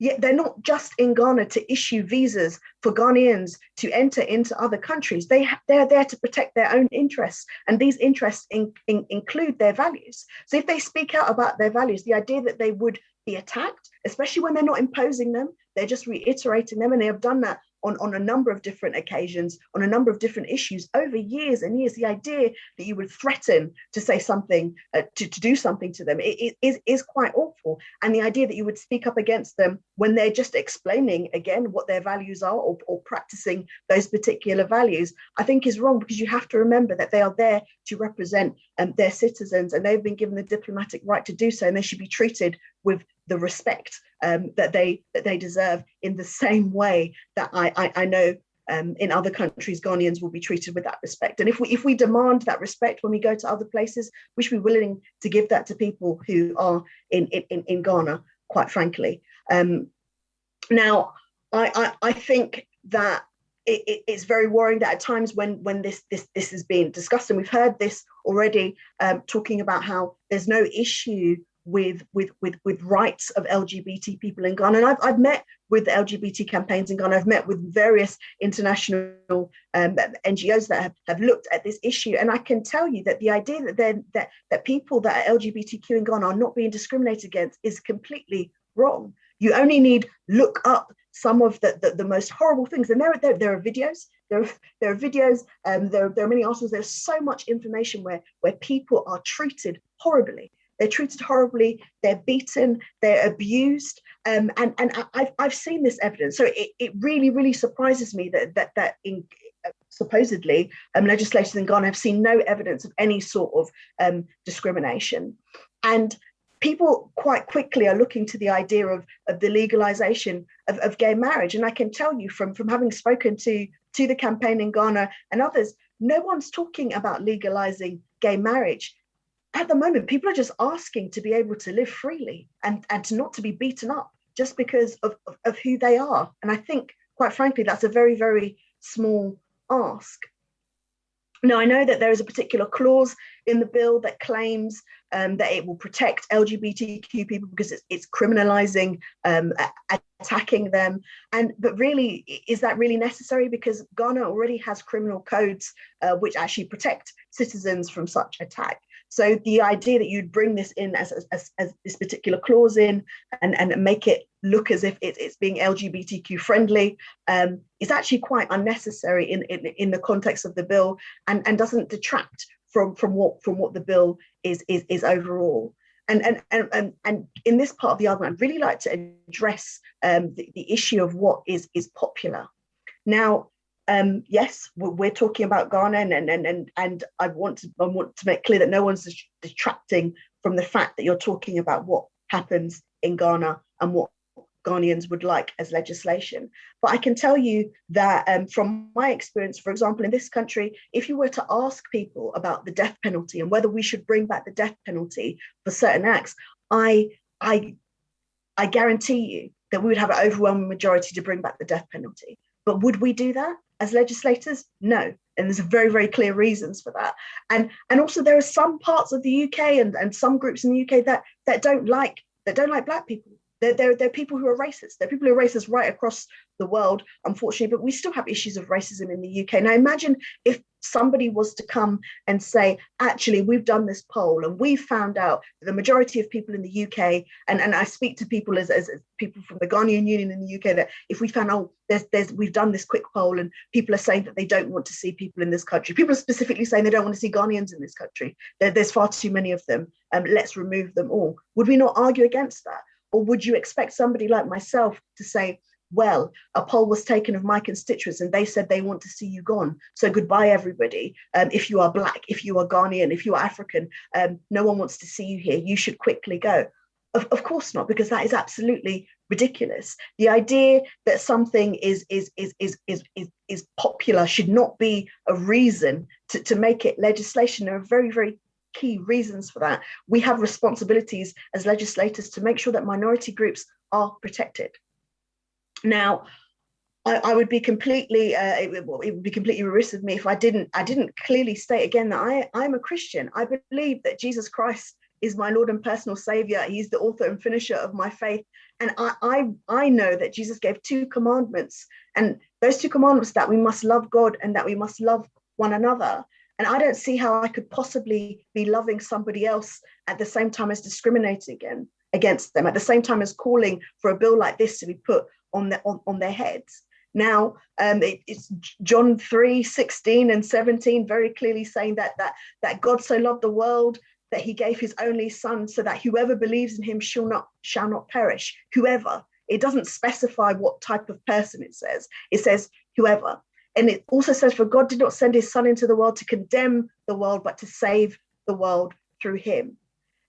Yet they're not just in Ghana to issue visas for Ghanaians to enter into other countries. They're there to protect their own interests, and these interests include their values. So if they speak out about their values, the idea that they would be attacked, especially when they're not imposing them, they're just reiterating them, and they have done that on a number of different occasions, on a number of different issues over years and years. The idea that you would threaten to say something, to do something to them is quite awful. And the idea that you would speak up against them when they're just explaining, again, what their values are or practicing those particular values, I think is wrong, because you have to remember that they are there to represent their citizens, and they've been given the diplomatic right to do so, and they should be treated with the respect that they deserve, in the same way that I know in other countries Ghanaians will be treated with that respect. And if we demand that respect when we go to other places, we should be willing to give that to people who are in Ghana, quite frankly. Now, I think that it's very worrying that at times when this is being discussed, and we've heard this already, talking about how there's no issue with rights of LGBT people in Ghana. And I've met with the LGBT campaigns in Ghana. I've met with various international NGOs that have looked at this issue. And I can tell you that the idea that people that are LGBTQ in Ghana are not being discriminated against is completely wrong. You only need look up some of the most horrible things. And there are videos. There are videos, there are many articles. There's so much information where people are treated horribly. They're treated horribly, they're beaten, they're abused, and I've seen this evidence. So it really surprises me that in supposedly legislators in Ghana have seen no evidence of any sort of discrimination. And people quite quickly are looking to the idea of the legalization of gay marriage. And I can tell you from having spoken to the campaign in Ghana and others, no one's talking about legalizing gay marriage. At the moment, people are just asking to be able to live freely and to not to be beaten up just because of who they are. And I think, quite frankly, that's a very small ask. Now, I know that there is a particular clause in the bill that claims that it will protect LGBTQ people because it's criminalizing attacking them. But really, is that really necessary? Because Ghana already has criminal codes which actually protect citizens from such attack. So the idea that you'd bring this in as this particular clause in and make it look as if it's being LGBTQ friendly is actually quite unnecessary in the context of the bill, and doesn't detract from what the bill is overall. And in this part of the argument, I'd really like to address the issue of what is popular. Now, yes, we're talking about Ghana, and I want to make clear that no one's detracting from the fact that you're talking about what happens in Ghana and what Ghanaians would like as legislation. But I can tell you that from my experience, for example, in this country, if you were to ask people about the death penalty and whether we should bring back the death penalty for certain acts, I guarantee you that we would have an overwhelming majority to bring back the death penalty. But would we do that as legislators? No. And there's very, very clear reasons for that. And also there are some parts of the UK and some groups in the UK that don't like Black people. There are people who are racist. There are people who are racist right across the world, unfortunately, but we still have issues of racism in the UK. Now imagine if somebody was to come and say, actually, we've done this poll and we've found out that the majority of people in the UK, and I speak to people as people from the Ghanaian Union in the UK, that if we found, we've done this quick poll and people are saying that they don't want to see people in this country. People are specifically saying they don't want to see Ghanaians in this country. There's far too many of them. Let's remove them all. Would we not argue against that? Or would you expect somebody like myself to say, well, a poll was taken of my constituents and they said they want to see you gone. So goodbye, everybody. If you are Black, if you are Ghanaian, if you are African, no one wants to see you here. You should quickly go. Of course not, because that is absolutely ridiculous. The idea that something is popular should not be a reason to make it legislation. There are very, very key reasons for that. We have responsibilities as legislators to make sure that minority groups are protected. Now, I would be completely, it would be completely remiss of me if I didn't clearly state again that I'm a Christian. I believe that Jesus Christ is my Lord and personal Savior. He's the author and finisher of my faith. And I know that Jesus gave 2 commandments, and those 2 commandments, that we must love God and that we must love one another. And I don't see how I could possibly be loving somebody else at the same time as discriminating against them, at the same time as calling for a bill like this to be put on their heads. Now, it's John 3:16 and 17 very clearly saying that God so loved the world that he gave his only son, so that whoever believes in him shall not perish. Whoever. It doesn't specify what type of person it says. It says whoever. And it also says, for God did not send his son into the world to condemn the world, but to save the world through him.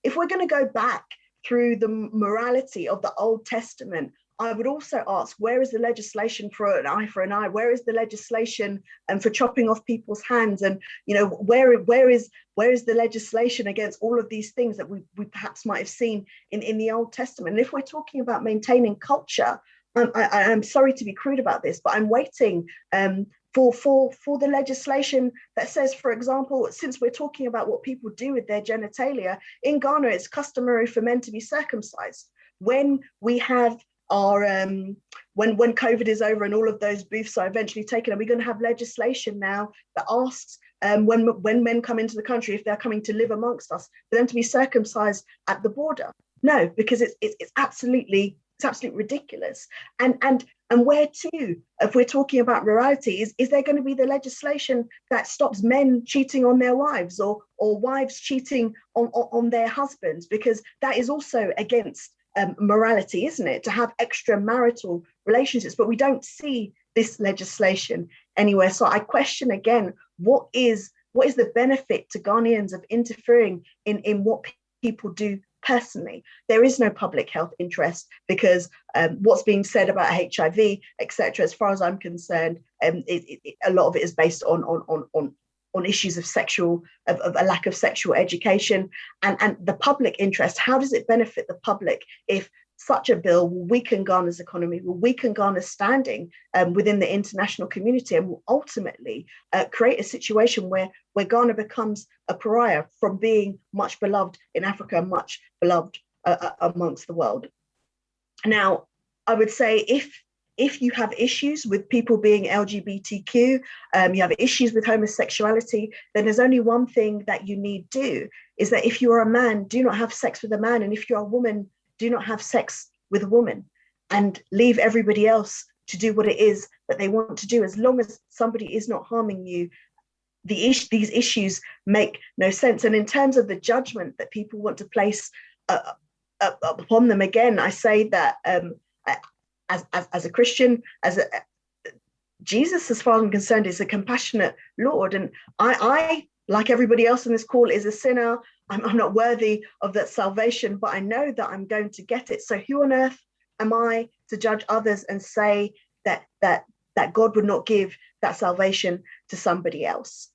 If we're going to go back through the morality of the Old Testament, I would also ask, where is the legislation for an eye for an eye? Where is the legislation for chopping off people's hands? And, where is the legislation against all of these things that we perhaps might have seen in the Old Testament? And if we're talking about maintaining culture, I'm sorry to be crude about this, but I'm waiting for the legislation that says, for example, since we're talking about what people do with their genitalia, in Ghana, it's customary for men to be circumcised. When we have our, when COVID is over and all of those booths are eventually taken, are we going to have legislation now that asks when men come into the country, if they're coming to live amongst us, for them to be circumcised at the border? No, because it's absolutely ridiculous. And where to, if we're talking about morality, is there going to be the legislation that stops men cheating on their wives or wives cheating on their husbands? Because that is also against morality, isn't it? To have extramarital relationships, but we don't see this legislation anywhere. So I question again, what is the benefit to Ghanaians of interfering in what people do personally? There is no public health interest, because what's being said about HIV, etc., as far as I'm concerned, a lot of it is based on issues of a lack of sexual education, and the public interest. How does it benefit the public if such a bill will weaken Ghana's economy, will weaken Ghana's standing within the international community, and will ultimately create a situation where Ghana becomes a pariah from being much beloved in Africa, much beloved amongst the world? Now, I would say if you have issues with people being LGBTQ, you have issues with homosexuality, then there's only one thing that you need to do, is that if you're a man, do not have sex with a man. And if you're a woman, do not have sex with a woman, and leave everybody else to do what it is that they want to do. As long as somebody is not harming you, these issues make no sense. And in terms of the judgment that people want to place upon them, again, I say that as a Christian, Jesus, as far as I'm concerned, is a compassionate Lord. And I, like everybody else on this call, is a sinner. I'm not worthy of that salvation, but I know that I'm going to get it. So who on earth am I to judge others and say that God would not give that salvation to somebody else?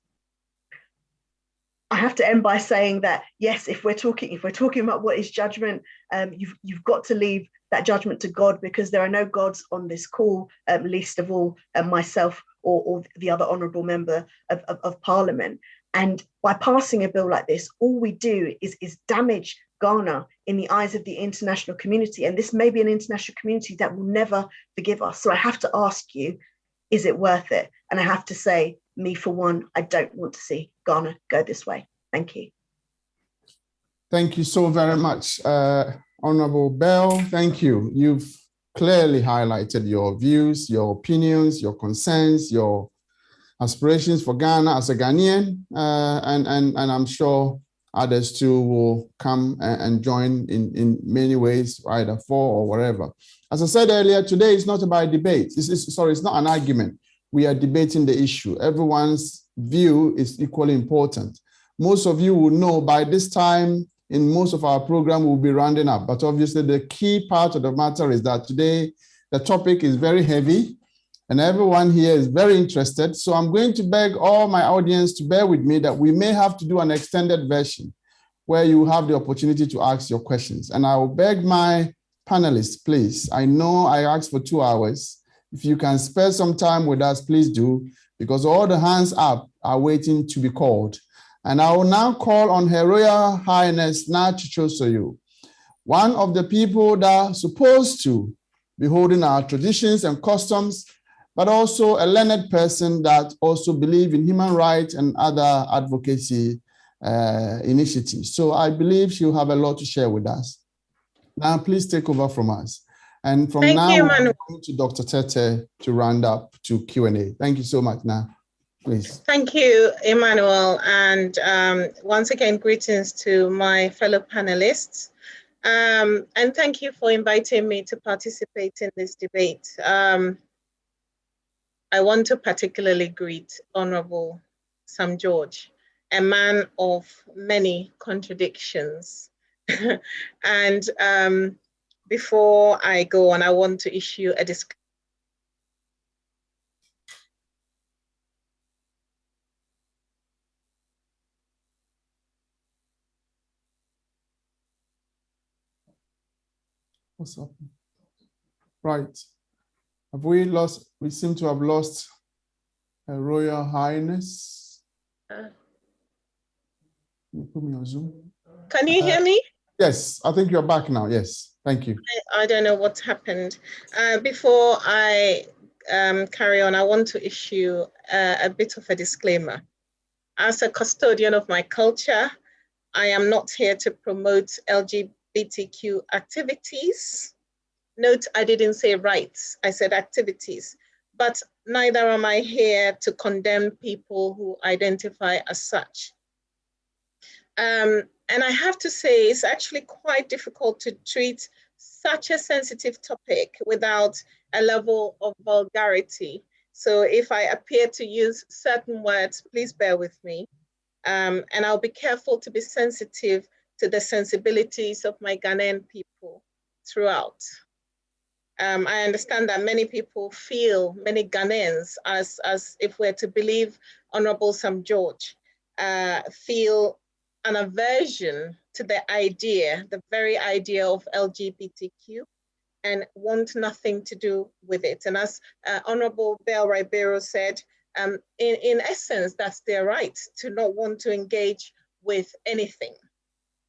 I have to end by saying that, yes, if we're talking about what is judgment, you've got to leave that judgment to God, because there are no gods on this call, least of all myself or the other honourable member of Parliament. And by passing a bill like this, all we do is damage Ghana in the eyes of the international community. And this may be an international community that will never forgive us. So I have to ask you, is it worth it? And I have to say, me for one, I don't want to see Ghana go this way. Thank you. Thank you so very much, Honorable Bell. Thank you. You've clearly highlighted your views, your opinions, your concerns, your aspirations for Ghana as a Ghanaian, and I'm sure others too will come and join in many ways, either for or whatever. As I said earlier, today is not about debate. It's not an argument. We are debating the issue. Everyone's view is equally important. Most of you will know by this time in most of our program we'll be rounding up, but obviously the key part of the matter is that today the topic is very heavy and everyone here is very interested. So I'm going to beg all my audience to bear with me that we may have to do an extended version where you have the opportunity to ask your questions. And I will beg my panelists, please. I know I asked for 2 hours. If you can spare some time with us, please do, because all the hands up are waiting to be called. And I will now call on Her Royal Highness Na Chichosoyo, one of the people that are supposed to be holding our traditions and customs, but also a learned person that also believes in human rights and other advocacy initiatives. So I believe she'll have a lot to share with us. Now, please take over from us. And from now, we're going to Dr. Tete to round up to Q&A. Thank you so much, now. Please. Thank you, Emmanuel. And once again, greetings to my fellow panelists. And thank you for inviting me to participate in this debate. I want to particularly greet Honorable Sam George, a man of many contradictions. And before I go on, I want to issue a disclaimer. What's up? Right. Have we lost? We seem to have lost Her Royal Highness. You put me on Zoom. Can you hear me? Yes, I think you're back now. Yes, thank you. I don't know what's happened. Before I carry on, I want to issue a bit of a disclaimer. As a custodian of my culture, I am not here to promote LGBTQ activities. Note, I didn't say rights, I said activities, but neither am I here to condemn people who identify as such. And I have to say, it's actually quite difficult to treat such a sensitive topic without a level of vulgarity. So if I appear to use certain words, please bear with me. And I'll be careful to be sensitive to the sensibilities of my Ghanaian people throughout. I understand that many people feel, many Ghanaians, as if we're to believe Honorable Sam George, feel an aversion to the idea, the very idea of LGBTQ, and want nothing to do with it. And as Honorable Bell Ribeiro said, in essence, that's their right to not want to engage with anything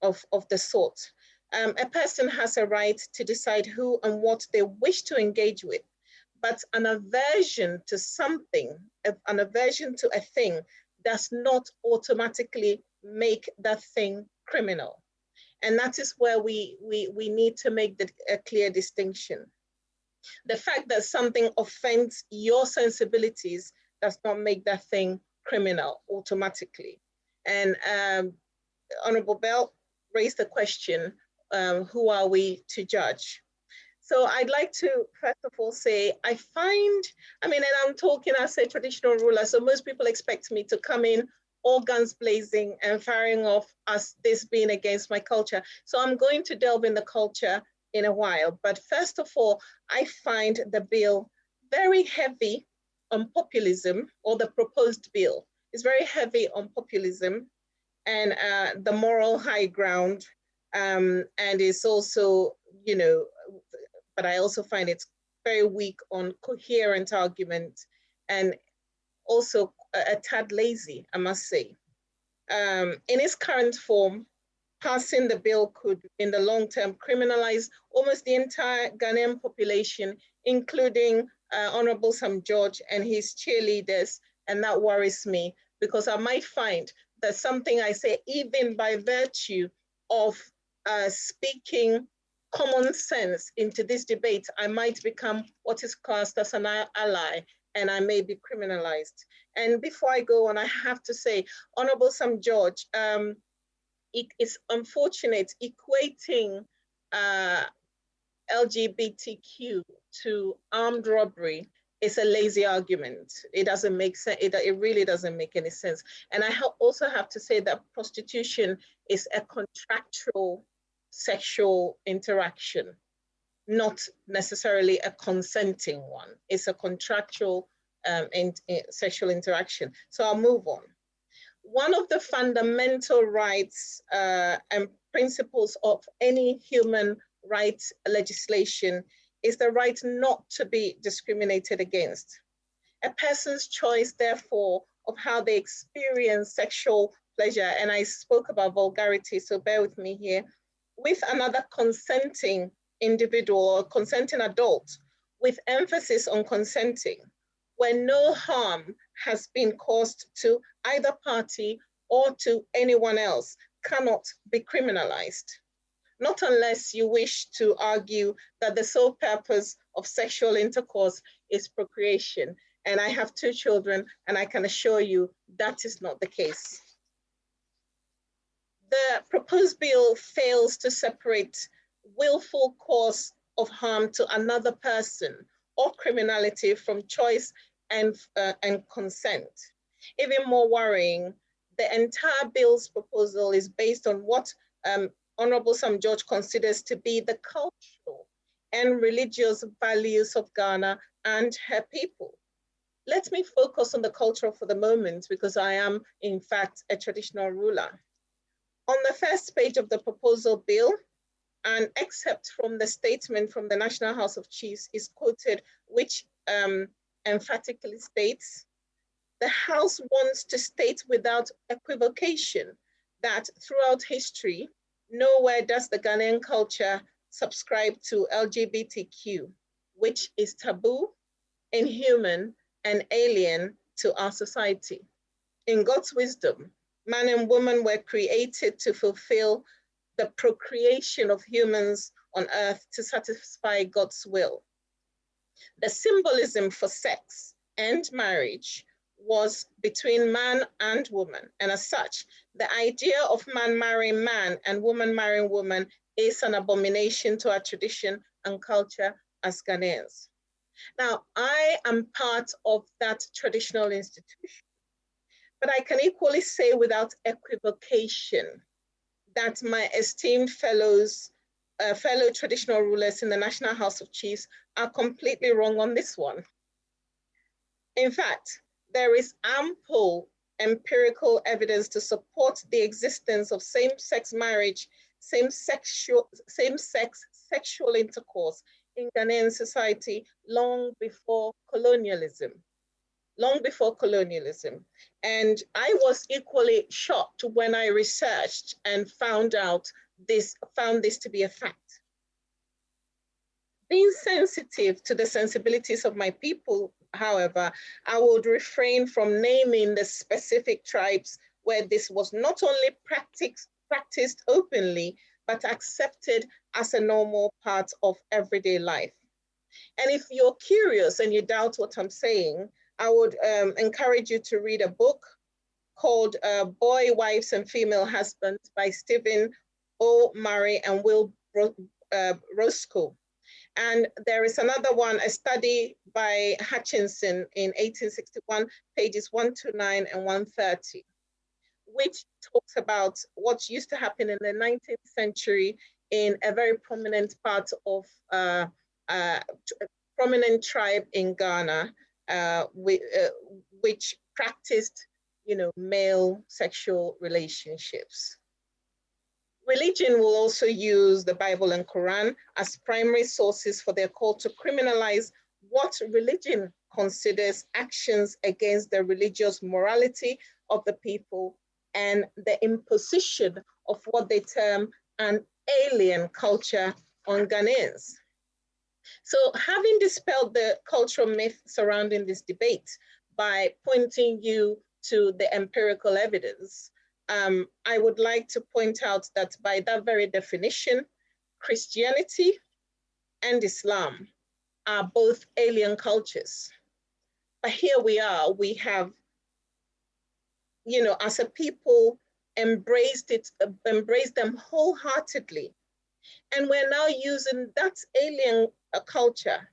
of the sort. A person has a right to decide who and what they wish to engage with, but an aversion to something, an aversion to a thing, does not automatically make that thing criminal. And that is where we need to make a clear distinction. The fact that something offends your sensibilities does not make that thing criminal automatically. And Honorable Bell raised the question, who are we to judge? So I'd like to, first of all, say, and I'm talking as a traditional ruler, so most people expect me to come in all guns blazing and firing off as this being against my culture. So I'm going to delve in the culture in a while. But first of all, I find the bill very heavy on populism, or the proposed bill is very heavy on populism and the moral high ground. And it's also, but I also find it's very weak on coherent argument and also a tad lazy, I must say. In its current form, passing the bill could, in the long term, criminalize almost the entire Ghanaian population, including Honorable Sam George and his cheerleaders, and that worries me because I might find that something I say, even by virtue of speaking common sense into this debate, I might become what is classed as an ally, and I may be criminalized. And before I go on, I have to say, Honorable Sam George, it is unfortunate equating LGBTQ to armed robbery is a lazy argument. It doesn't make sense. It really doesn't make any sense. And I also have to say that prostitution is a contractual sexual interaction, not necessarily a consenting one. It's a contractual sexual interaction. So I'll move on. One of the fundamental rights and principles of any human rights legislation is the right not to be discriminated against. A person's choice, therefore, of how they experience sexual pleasure, and I spoke about vulgarity, so bear with me here, with another consenting individual or consenting adult, with emphasis on consenting, where no harm has been caused to either party or to anyone else, cannot be criminalized. Not unless you wish to argue that the sole purpose of sexual intercourse is procreation. And I have 2 children, and I can assure you that is not the case. The proposed bill fails to separate willful cause of harm to another person or criminality from choice and consent. Even more worrying, the entire bill's proposal is based on what Honorable Sam George considers to be the cultural and religious values of Ghana and her people. Let me focus on the cultural for the moment because I am, in fact, a traditional ruler. On the first page of the proposal bill, an excerpt from the statement from the National House of Chiefs is quoted, which emphatically states, the House wants to state without equivocation that throughout history, nowhere does the Ghanaian culture subscribe to LGBTQ, which is taboo, inhuman, and alien to our society. In God's wisdom, man and woman were created to fulfill the procreation of humans on earth to satisfy God's will. The symbolism for sex and marriage was between man and woman. And as such, the idea of man marrying man and woman marrying woman is an abomination to our tradition and culture as Ghanaians. Now, I am part of that traditional institution, but I can equally say without equivocation that my esteemed fellow traditional rulers in the National House of Chiefs are completely wrong on this one. In fact, there is ample empirical evidence to support the existence of same-sex marriage, same-sex sexual intercourse in Ghanaian society long before colonialism. And I was equally shocked when I researched and found this to be a fact. Being sensitive to the sensibilities of my people, however, I would refrain from naming the specific tribes where this was not only practiced openly, but accepted as a normal part of everyday life. And if you're curious and you doubt what I'm saying, I would encourage you to read a book called Boy, Wives, and Female Husbands by Stephen O. Murray and Will Roscoe. And there is another one, a study by Hutchinson in 1861, pages 129 and 130, which talks about what used to happen in the 19th century in a very prominent part of prominent tribe in Ghana, which practiced, male sexual relationships. Religion will also use the Bible and Quran as primary sources for their call to criminalize what religion considers actions against the religious morality of the people and the imposition of what they term an alien culture on Ghanaians. So having dispelled the cultural myth surrounding this debate by pointing you to the empirical evidence, I would like to point out that by that very definition, Christianity and Islam are both alien cultures. But here we are, we have, as a people, embraced them wholeheartedly. And we're now using that alien culture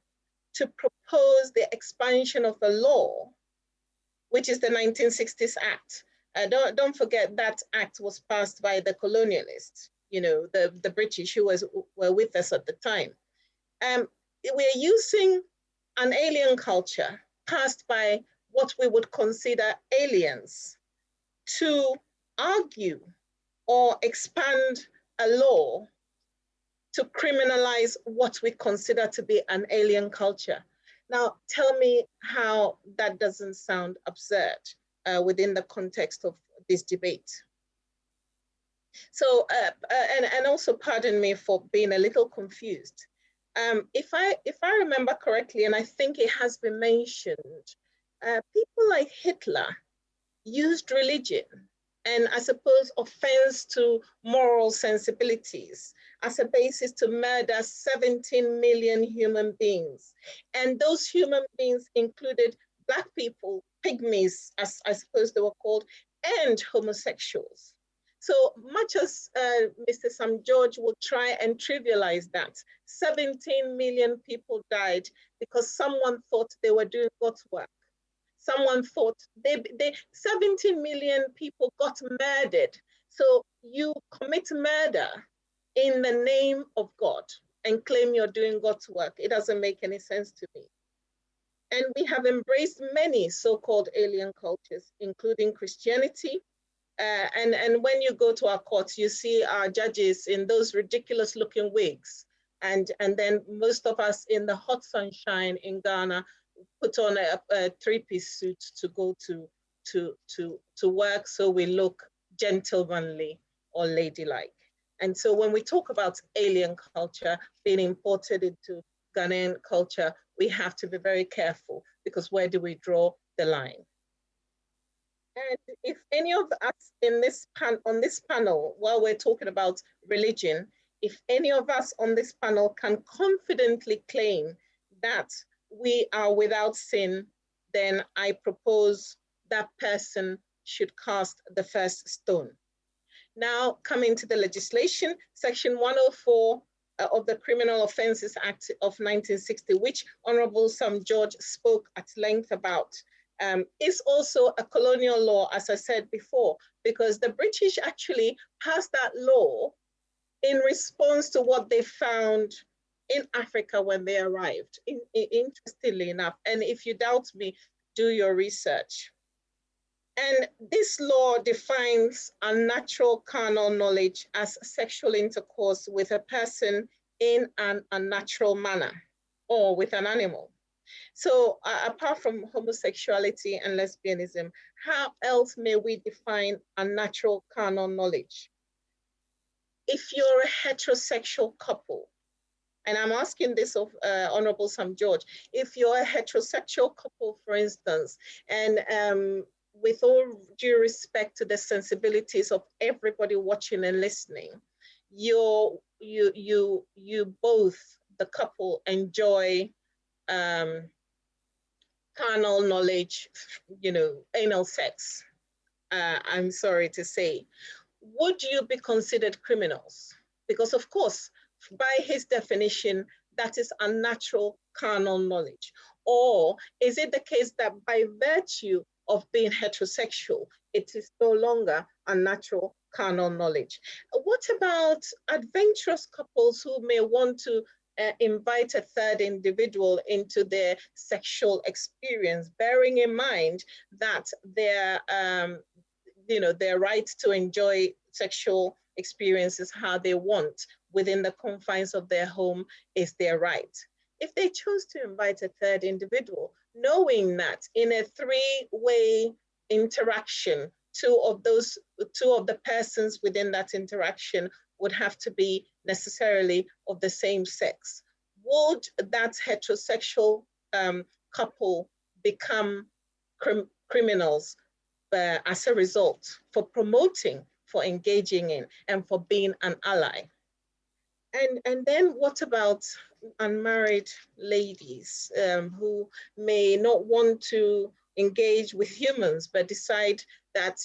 to propose the expansion of a law, which is the 1960s Act. Don't forget that act was passed by the colonialists, the British who were with us at the time. We're using an alien culture passed by what we would consider aliens to argue or expand a law to criminalize what we consider to be an alien culture. Now, tell me how that doesn't sound absurd within the context of this debate. So, and also pardon me for being a little confused. If I remember correctly, and I think it has been mentioned, people like Hitler used religion and, I suppose, offense to moral sensibilities as a basis to murder 17 million human beings. And those human beings included Black people, pygmies, as I suppose they were called, and homosexuals. So much as Mr. Sam George will try and trivialize that, 17 million people died because someone thought they were doing God's work. Someone thought 17 million people got murdered. So you commit murder in the name of God and claim you're doing God's work. It doesn't make any sense to me. And we have embraced many so-called alien cultures, including Christianity. And when you go to our courts, you see our judges in those ridiculous looking wigs. And then most of us in the hot sunshine in Ghana put on a three-piece suit to go to work so we look gentlemanly or ladylike. And so when we talk about alien culture being imported into Ghanaian culture, we have to be very careful, because where do we draw the line? And if any of us on this panel, while we're talking about religion, if any of us on this panel can confidently claim that we are without sin, then I propose that person should cast the first stone. Now, coming to the legislation, Section 104 of the Criminal Offences Act of 1960, which Honorable Sam George spoke at length about, is also a colonial law, as I said before, because the British actually passed that law in response to what they found in Africa when they arrived, interestingly enough. And if you doubt me, do your research. And this law defines unnatural carnal knowledge as sexual intercourse with a person in an unnatural manner or with an animal. So apart from homosexuality and lesbianism, how else may we define unnatural carnal knowledge? If you're a heterosexual couple and I'm asking this of Honorable Sam George, if you're a heterosexual couple, for instance, and with all due respect to the sensibilities of everybody watching and listening, you both, the couple, enjoy carnal knowledge, anal sex, I'm sorry to say, would you be considered criminals? Because of course, by his definition, that is unnatural carnal knowledge. Or is it the case that by virtue of being heterosexual, it is no longer unnatural carnal knowledge? What about adventurous couples who may want to invite a third individual into their sexual experience, bearing in mind that their right to enjoy sexual experiences how they want within the confines of their home is their right? If they choose to invite a third individual, knowing that in a three-way interaction, two of the persons within that interaction would have to be necessarily of the same sex, would that heterosexual couple become criminals as a result for promoting, for engaging in, and for being an ally? And then what about unmarried ladies who may not want to engage with humans, but decide that,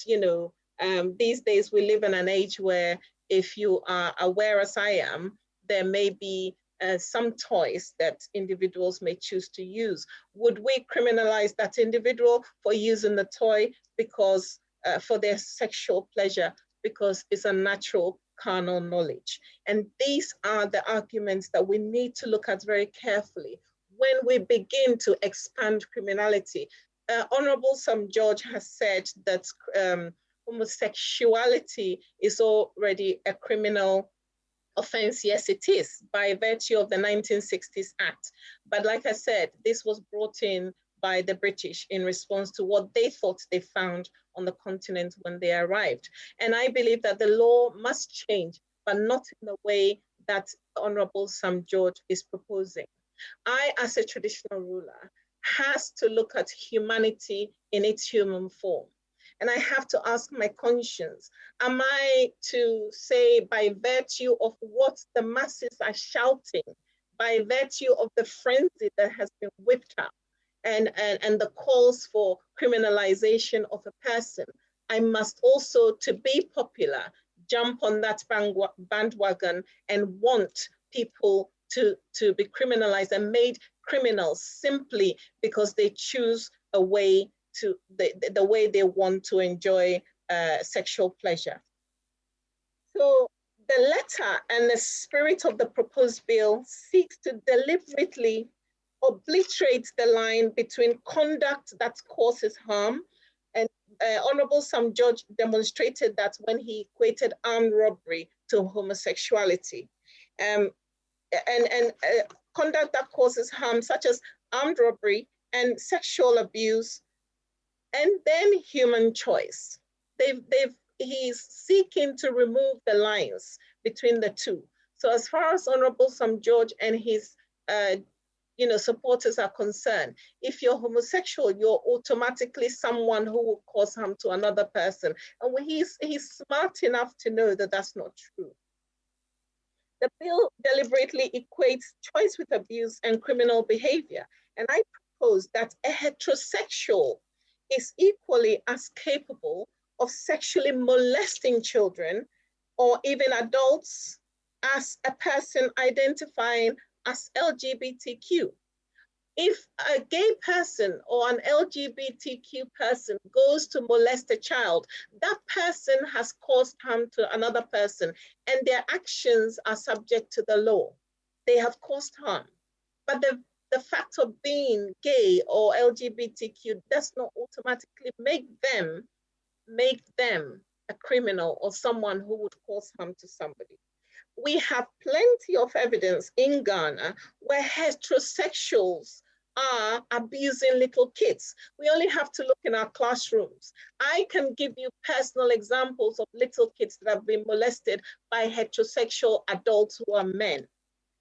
these days we live in an age where if you are aware as I am, there may be some toys that individuals may choose to use. Would we criminalize that individual for using the toy because for their sexual pleasure, because it's a natural carnal knowledge? And these are the arguments that we need to look at very carefully when we begin to expand criminality. Honorable Sam George has said that homosexuality is already a criminal offense. Yes, it is, by virtue of the 1960s Act. But like I said, this was brought in by the British in response to what they thought they found on the continent when they arrived. And I believe that the law must change, but not in the way that Honorable Sam George is proposing. I, as a traditional ruler, has to look at humanity in its human form. And I have to ask my conscience, am I to say, by virtue of what the masses are shouting, by virtue of the frenzy that has been whipped up, and the calls for criminalization of a person, I must also, to be popular, jump on that bandwagon and want people to be criminalized and made criminals simply because they choose a way to the way they want to enjoy sexual pleasure. So the letter and the spirit of the proposed bill seeks to deliberately obliterate the line between conduct that causes harm, and Honorable Sam George demonstrated that when he equated armed robbery to homosexuality. Conduct that causes harm, such as armed robbery and sexual abuse, and then human choice. He's seeking to remove the lines between the two. So as far as Honorable Sam George and his supporters are concerned, if you're homosexual, you're automatically someone who will cause harm to another person. And he's smart enough to know that that's not true. The bill deliberately equates choice with abuse and criminal behavior. And I propose that a heterosexual is equally as capable of sexually molesting children or even adults as a person identifying as LGBTQ. If a gay person or an LGBTQ person goes to molest a child, that person has caused harm to another person, and their actions are subject to the law. They have caused harm. But the fact of being gay or LGBTQ does not automatically make them a criminal or someone who would cause harm to somebody. We have plenty of evidence in Ghana where heterosexuals are abusing little kids. We only have to look in our classrooms. I can give you personal examples of little kids that have been molested by heterosexual adults who are men.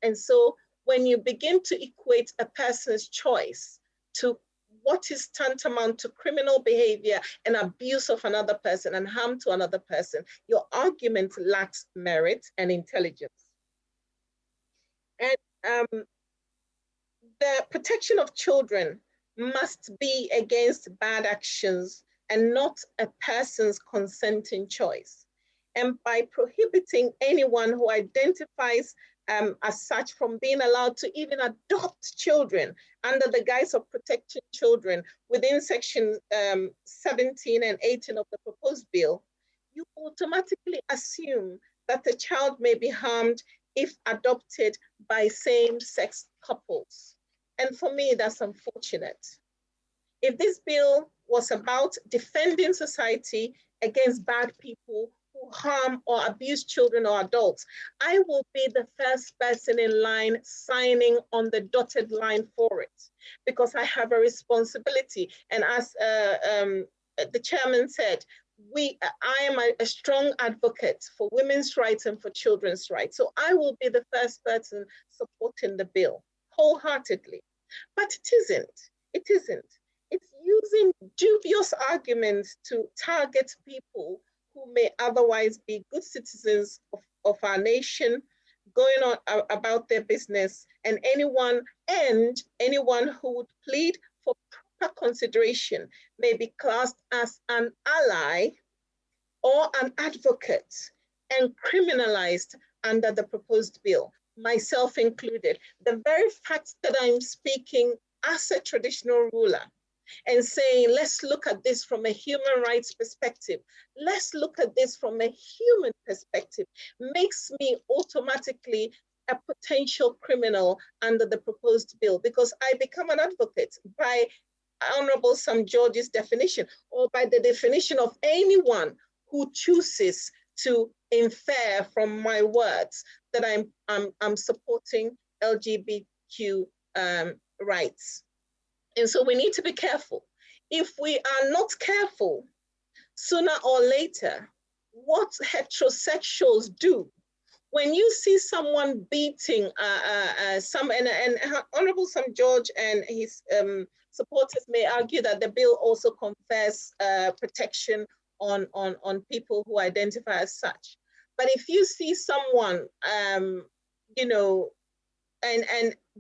And so when you begin to equate a person's choice to what is tantamount to criminal behavior and abuse of another person and harm to another person, your argument lacks merit and intelligence. And the protection of children must be against bad actions and not a person's consenting choice. And by prohibiting anyone who identifies as such from being allowed to even adopt children under the guise of protecting children within section 17 and 18 of the proposed bill, you automatically assume that the child may be harmed if adopted by same-sex couples. And for me, that's unfortunate. If this bill was about defending society against bad people who harm or abuse children or adults, I will be the first person in line signing on the dotted line for it, because I have a responsibility. And as the chairman said, I am a strong advocate for women's rights and for children's rights. So I will be the first person supporting the bill wholeheartedly. But it isn't. It's using dubious arguments to target people who may otherwise be good citizens of our nation, going on about their business, and anyone who would plead for proper consideration may be classed as an ally or an advocate and criminalized under the proposed bill, myself included. The very fact that I'm speaking as a traditional ruler and saying, let's look at this from a human rights perspective, let's look at this from a human perspective, makes me automatically a potential criminal under the proposed bill, because I become an advocate by Honorable Sam George's definition, or by the definition of anyone who chooses to infer from my words that I'm supporting LGBTQ rights. And so we need to be careful. If we are not careful, sooner or later, what heterosexuals do, when you see someone beating and Honorable Sam George and his supporters may argue that the bill also confers protection on people who identify as such. But if you see someone, and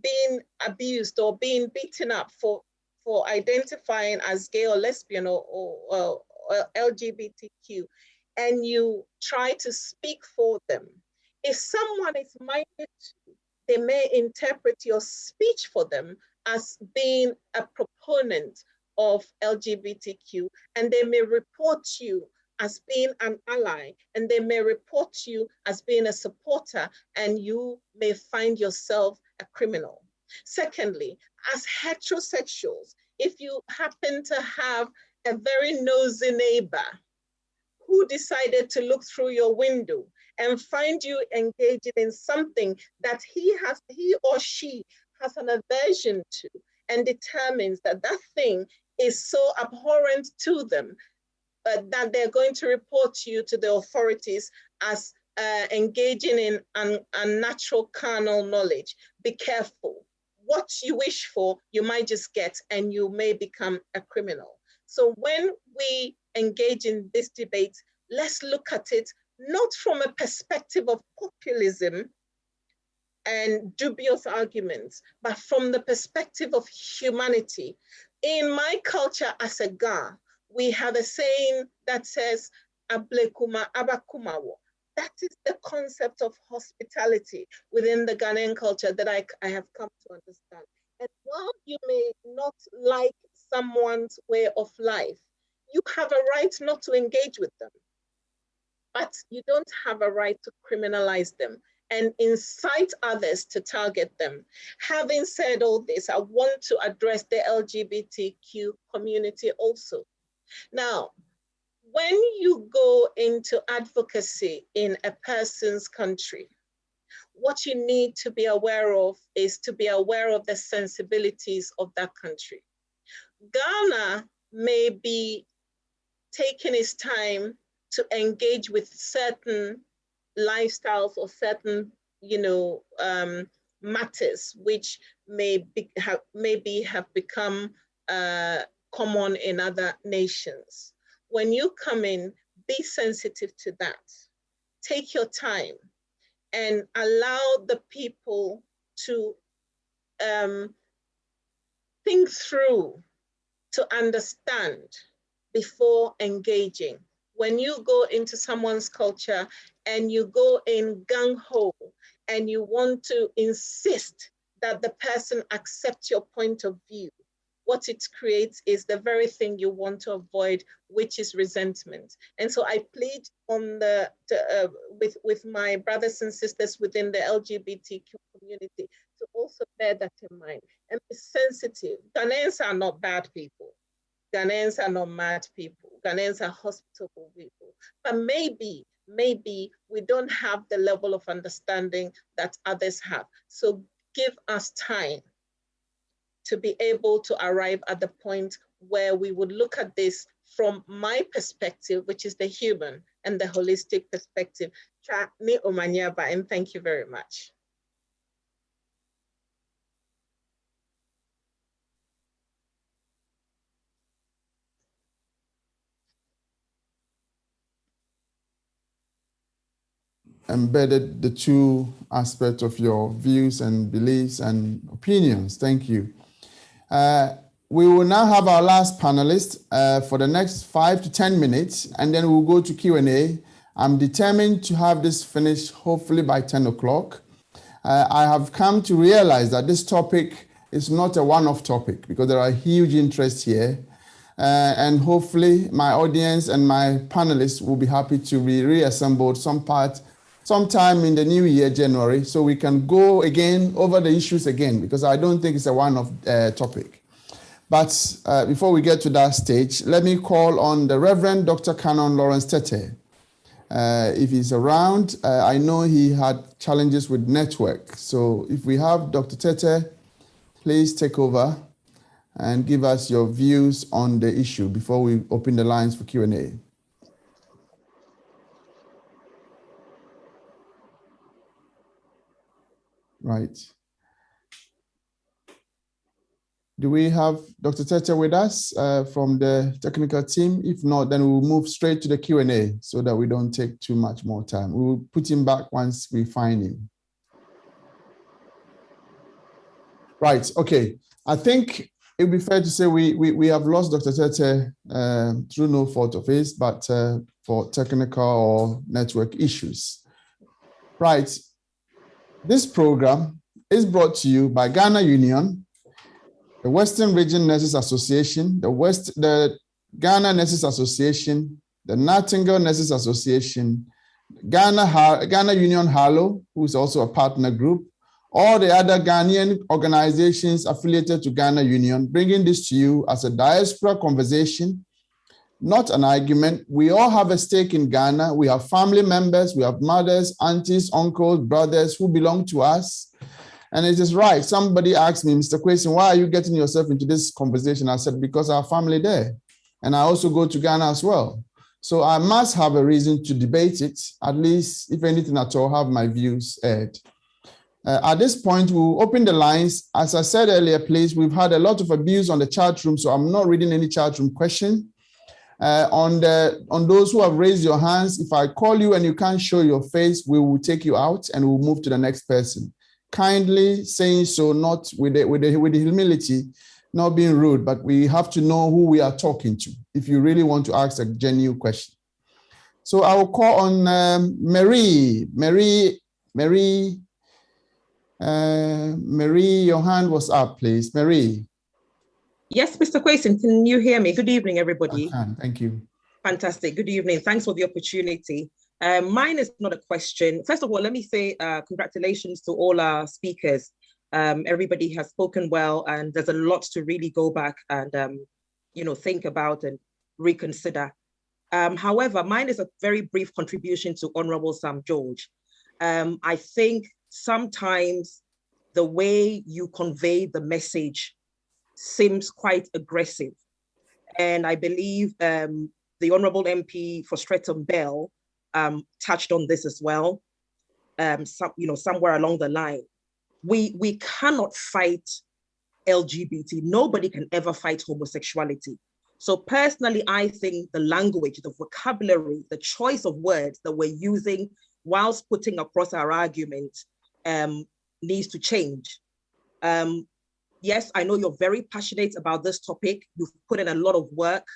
being abused or being beaten up for identifying as gay or lesbian or LGBTQ, and you try to speak for them, if someone is minded to, they may interpret your speech for them as being a proponent of LGBTQ, and they may report you as being an ally, and they may report you as being a supporter, and you may find yourself a criminal. Secondly, as heterosexuals, if you happen to have a very nosy neighbor who decided to look through your window and find you engaging in something that he or she has an aversion to, and determines that that thing is so abhorrent to them that they're going to report you to the authorities as engaging in unnatural carnal knowledge, be careful. What you wish for, you might just get, and you may become a criminal. So when we engage in this debate, let's look at it not from a perspective of populism and dubious arguments, but from the perspective of humanity. In my culture as a Ga, we have a saying that says, "Ablekuma abakumawo." That is the concept of hospitality within the Ghanaian culture that I have come to understand. And while you may not like someone's way of life, you have a right not to engage with them, but you don't have a right to criminalize them and incite others to target them. Having said all this, I want to address the LGBTQ community also. Now, when you go into advocacy in a person's country, what you need to be aware of is to be aware of the sensibilities of that country. Ghana may be taking its time to engage with certain lifestyles or certain, matters which maybe have become common in other nations. When you come in, be sensitive to that. Take your time and allow the people to think through, to understand before engaging. When you go into someone's culture and you go in gung-ho and you want to insist that the person accept your point of view, what it creates is the very thing you want to avoid, which is resentment. And so I plead on with my brothers and sisters within the LGBTQ community to also bear that in mind and be sensitive. Ghanaians are not bad people. Ghanaians are not mad people. Ghanaians are hospitable people. But maybe we don't have the level of understanding that others have. So give us time to be able to arrive at the point where we would look at this from my perspective, which is the human and the holistic perspective. And thank you very much. Embedded the two aspects of your views and beliefs and opinions. Thank you. We will now have our last panelist for the next 5 to 10 minutes, and then we'll go to Q&A. I'm determined to have this finished hopefully by 10 o'clock. I have come to realize that this topic is not a one-off topic because there are huge interests here. And hopefully my audience and my panelists will be happy to be reassembled sometime in the new year, January, so we can go again over the issues again, because I don't think it's a one-off topic. But before we get to that stage, let me call on the Reverend Dr. Canon Lawrence Tete. If he's around, I know he had challenges with network. So if we have Dr. Tete, please take over and give us your views on the issue before we open the lines for Q&A. Right. Do we have Dr. Tete with us from the technical team? If not, then we'll move straight to the Q&A so that we don't take too much more time. We'll put him back once we find him. Right, okay. I think it would be fair to say we have lost Dr. Tete through no fault of his, but for technical or network issues. Right. This program is brought to you by Ghana Union, the Western Region Nurses Association, the Ghana Nurses Association, the Nightingale Nurses Association, Ghana Union Harlow, who is also a partner group, all the other Ghanaian organizations affiliated to Ghana Union, bringing this to you as a diaspora conversation, not an argument. We all have a stake in Ghana. We have family members, we have mothers, aunties, uncles, brothers who belong to us. And it is right. Somebody asked me, Mr. Kwesi, why are you getting yourself into this conversation? I said, because our family there. And I also go to Ghana as well. So I must have a reason to debate it, at least, if anything at all, have my views aired. At this point, we'll open the lines. As I said earlier, please, we've had a lot of abuse on the chat room, so I'm not reading any chat room question. On those who have raised your hands, if I call you and you can't show your face, we will take you out and we'll move to the next person. Kindly saying so, not with the humility, not being rude, but we have to know who we are talking to if you really want to ask a genuine question. So I will call on Marie. Marie, your hand was up, please. Marie. Yes, Mr. Kwesi, can you hear me? Good evening, everybody. I can, thank you. Fantastic, good evening. Thanks for the opportunity. Mine is not a question. First of all, let me say congratulations to all our speakers. Everybody has spoken well, and there's a lot to really go back and think about and reconsider. However, mine is a very brief contribution to Honorable Sam George. I think sometimes the way you convey the message seems quite aggressive. And I believe the Honorable MP for Streatham Bell touched on this as well, somewhere along the line. We cannot fight LGBT. Nobody can ever fight homosexuality. So personally, I think the language, the vocabulary, the choice of words that we're using whilst putting across our argument needs to change. Yes, I know you're very passionate about this topic. You've put in a lot of work.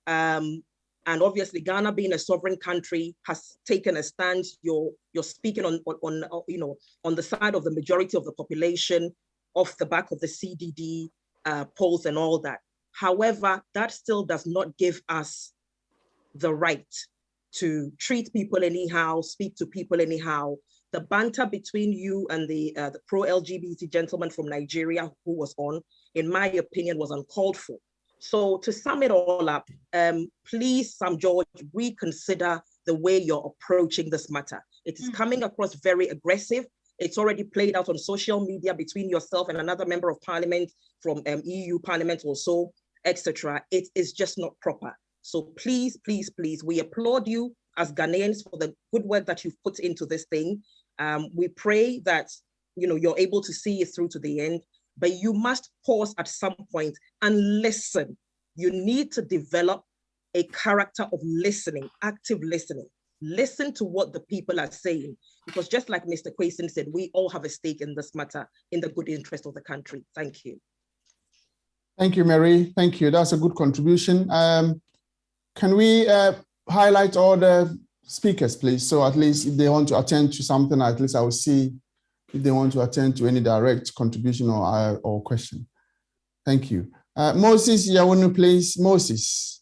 And obviously Ghana being a sovereign country has taken a stance. You're speaking on the side of the majority of the population off the back of the CDD polls and all that. However, that still does not give us the right to treat people anyhow, speak to people anyhow. The banter between you and the pro-LGBT gentleman from Nigeria who was on, in my opinion, was uncalled for. So to sum it all up, please, Sam George, reconsider the way you're approaching this matter. It is coming across very aggressive. It's already played out on social media between yourself and another member of parliament from EU Parliament or so, etc. It is just not proper. So please, please, please, we applaud you as Ghanaians for the good work that you've put into this thing. We pray that you're able to see it through to the end, but you must pause at some point and listen. You need to develop a character of listening, active listening. Listen to what the people are saying, because just like Mr. Quayson said, we all have a stake in this matter in the good interest of the country. Thank you. Thank you, Mary. Thank you. That's a good contribution. Can we highlight all the speakers, please? So at least if they want to attend to something, at least I will see if they want to attend to any direct contribution or question. Thank you. Moses Yawunu, please. Moses.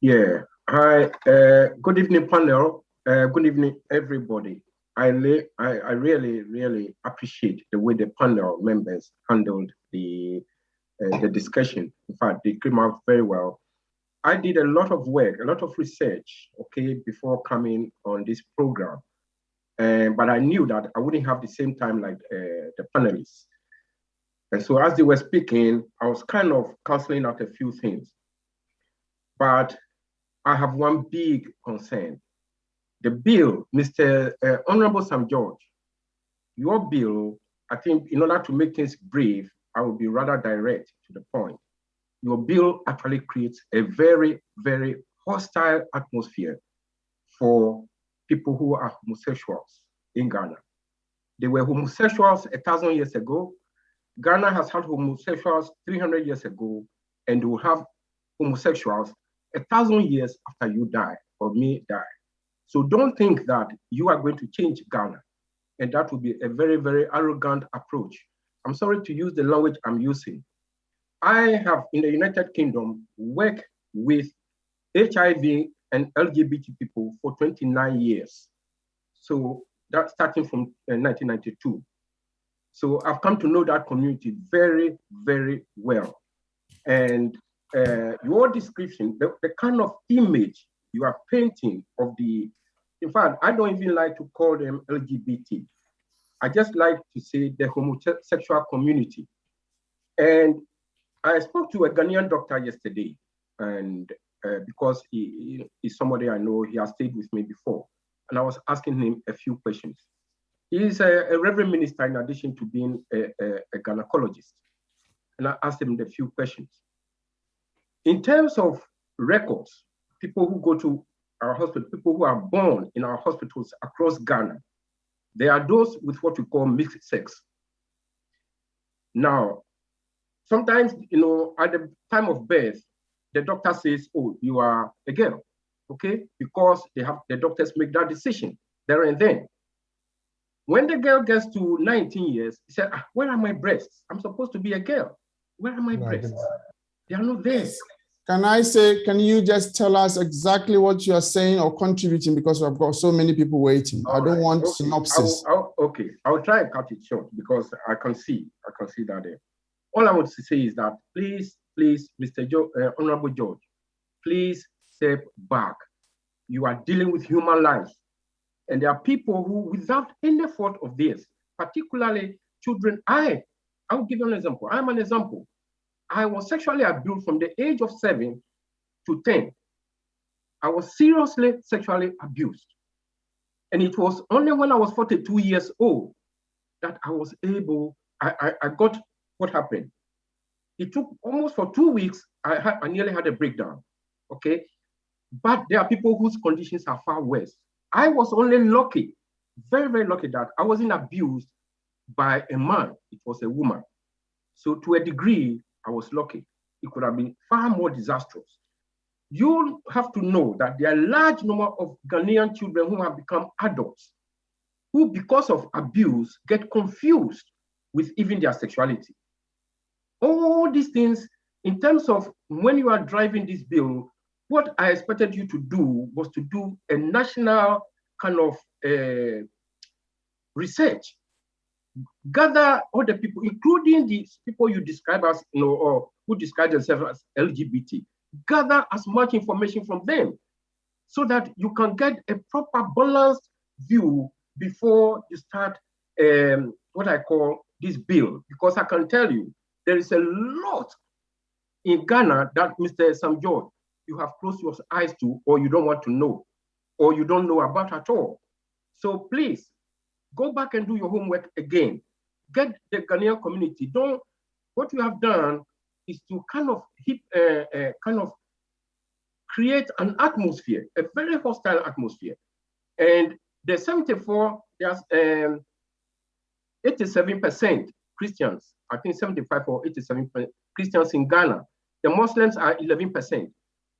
Yeah. Hi. Good evening, panel. Good evening, everybody. I really, really appreciate the way the panel members handled the discussion. In fact, they came out very well. I did a lot of work, a lot of research, okay, before coming on this program. But I knew that I wouldn't have the same time like the panelists. And so as they were speaking, I was kind of canceling out a few things. But I have one big concern. The bill, Mr. Honorable Sam George, your bill, I think in order to make things brief, I will be rather direct to the point. Your bill actually creates a very, very hostile atmosphere for people who are homosexuals in Ghana. They were homosexuals 1,000 years ago. Ghana has had homosexuals 300 years ago, and they will have homosexuals 1,000 years after you die or me die. So don't think that you are going to change Ghana. And that would be a very, very arrogant approach. I'm sorry to use the language I'm using. I have, in the United Kingdom, worked with HIV and LGBT people for 29 years. So that's starting from 1992. So I've come to know that community very, very well. And your description, the kind of image you are painting of the, in fact, I don't even like to call them LGBT. I just like to say the homosexual community. And I spoke to a Ghanaian doctor yesterday, and because he is somebody I know, he has stayed with me before. And I was asking him a few questions. He's a reverend minister in addition to being a gynecologist. And I asked him a few questions. In terms of records, people who go to our hospital, people who are born in our hospitals across Ghana, there are those with what we call mixed sex. Now, sometimes, at the time of birth, the doctor says, oh, you are a girl, okay? Because the doctors make that decision there and then. When the girl gets to 19 years, she said, where are my breasts? I'm supposed to be a girl. Where are my breasts? They are not there. Can you just tell us exactly what you are saying or contributing, because I've got so many people waiting. I don't want synopsis. Okay, I'll try and cut it short because I can see that there. All I want to say is that please, Mr. Honorable George, please step back. You are dealing with human lives. And there are people who, without any fault of theirs, particularly children, I'll give you an example. I'm an example. I was sexually abused from the age of 7 to 10, I was seriously sexually abused. And it was only when I was 42 years old that I was able, I got what happened. It took almost for 2 weeks, I nearly had a breakdown, okay? But there are people whose conditions are far worse. I was only lucky, very, very lucky that I wasn't abused by a man, it was a woman. So to a degree, I was lucky. It could have been far more disastrous. You have to know that there are a large number of Ghanaian children who have become adults, who because of abuse get confused with even their sexuality. All these things, in terms of when you are driving this bill, what I expected you to do was to do a national kind of research. Gather all the people, including these people you describe as, or who describe themselves as LGBT. Gather as much information from them so that you can get a proper balanced view before you start what I call this bill. Because I can tell you, there is a lot in Ghana that Mr. Sam George, you have closed your eyes to, or you don't want to know, or you don't know about at all. So please, go back and do your homework again. Get the Ghanaian community. What you have done is to kind of create an atmosphere, a very hostile atmosphere. And the 74, there's 87% Christians, I think 75 or 87% Christians in Ghana. The Muslims are 11%.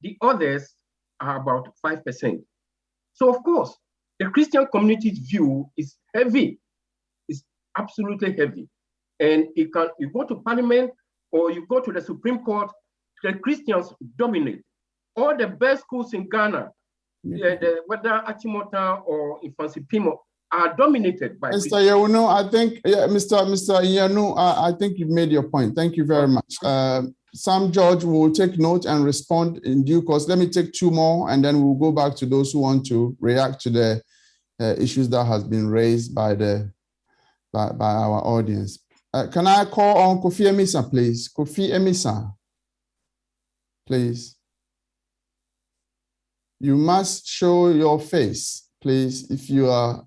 The others are about 5%. So of course, the Christian community's view is heavy. It's absolutely heavy. And you go to Parliament or you go to the Supreme Court, the Christians dominate. All the best schools in Ghana, whether Achimota or Infancy Pimo, are dominated by Mr. Yawuno, I think, Mr. Yanu, I think you've made your point. Thank you very much. Sam George will take note and respond in due course. Let me take two more, and then we'll go back to those who want to react to the issues that has been raised by our audience. Can I call on Kofi Emisa, please? Kofi Emisa, please. You must show your face, please, if you are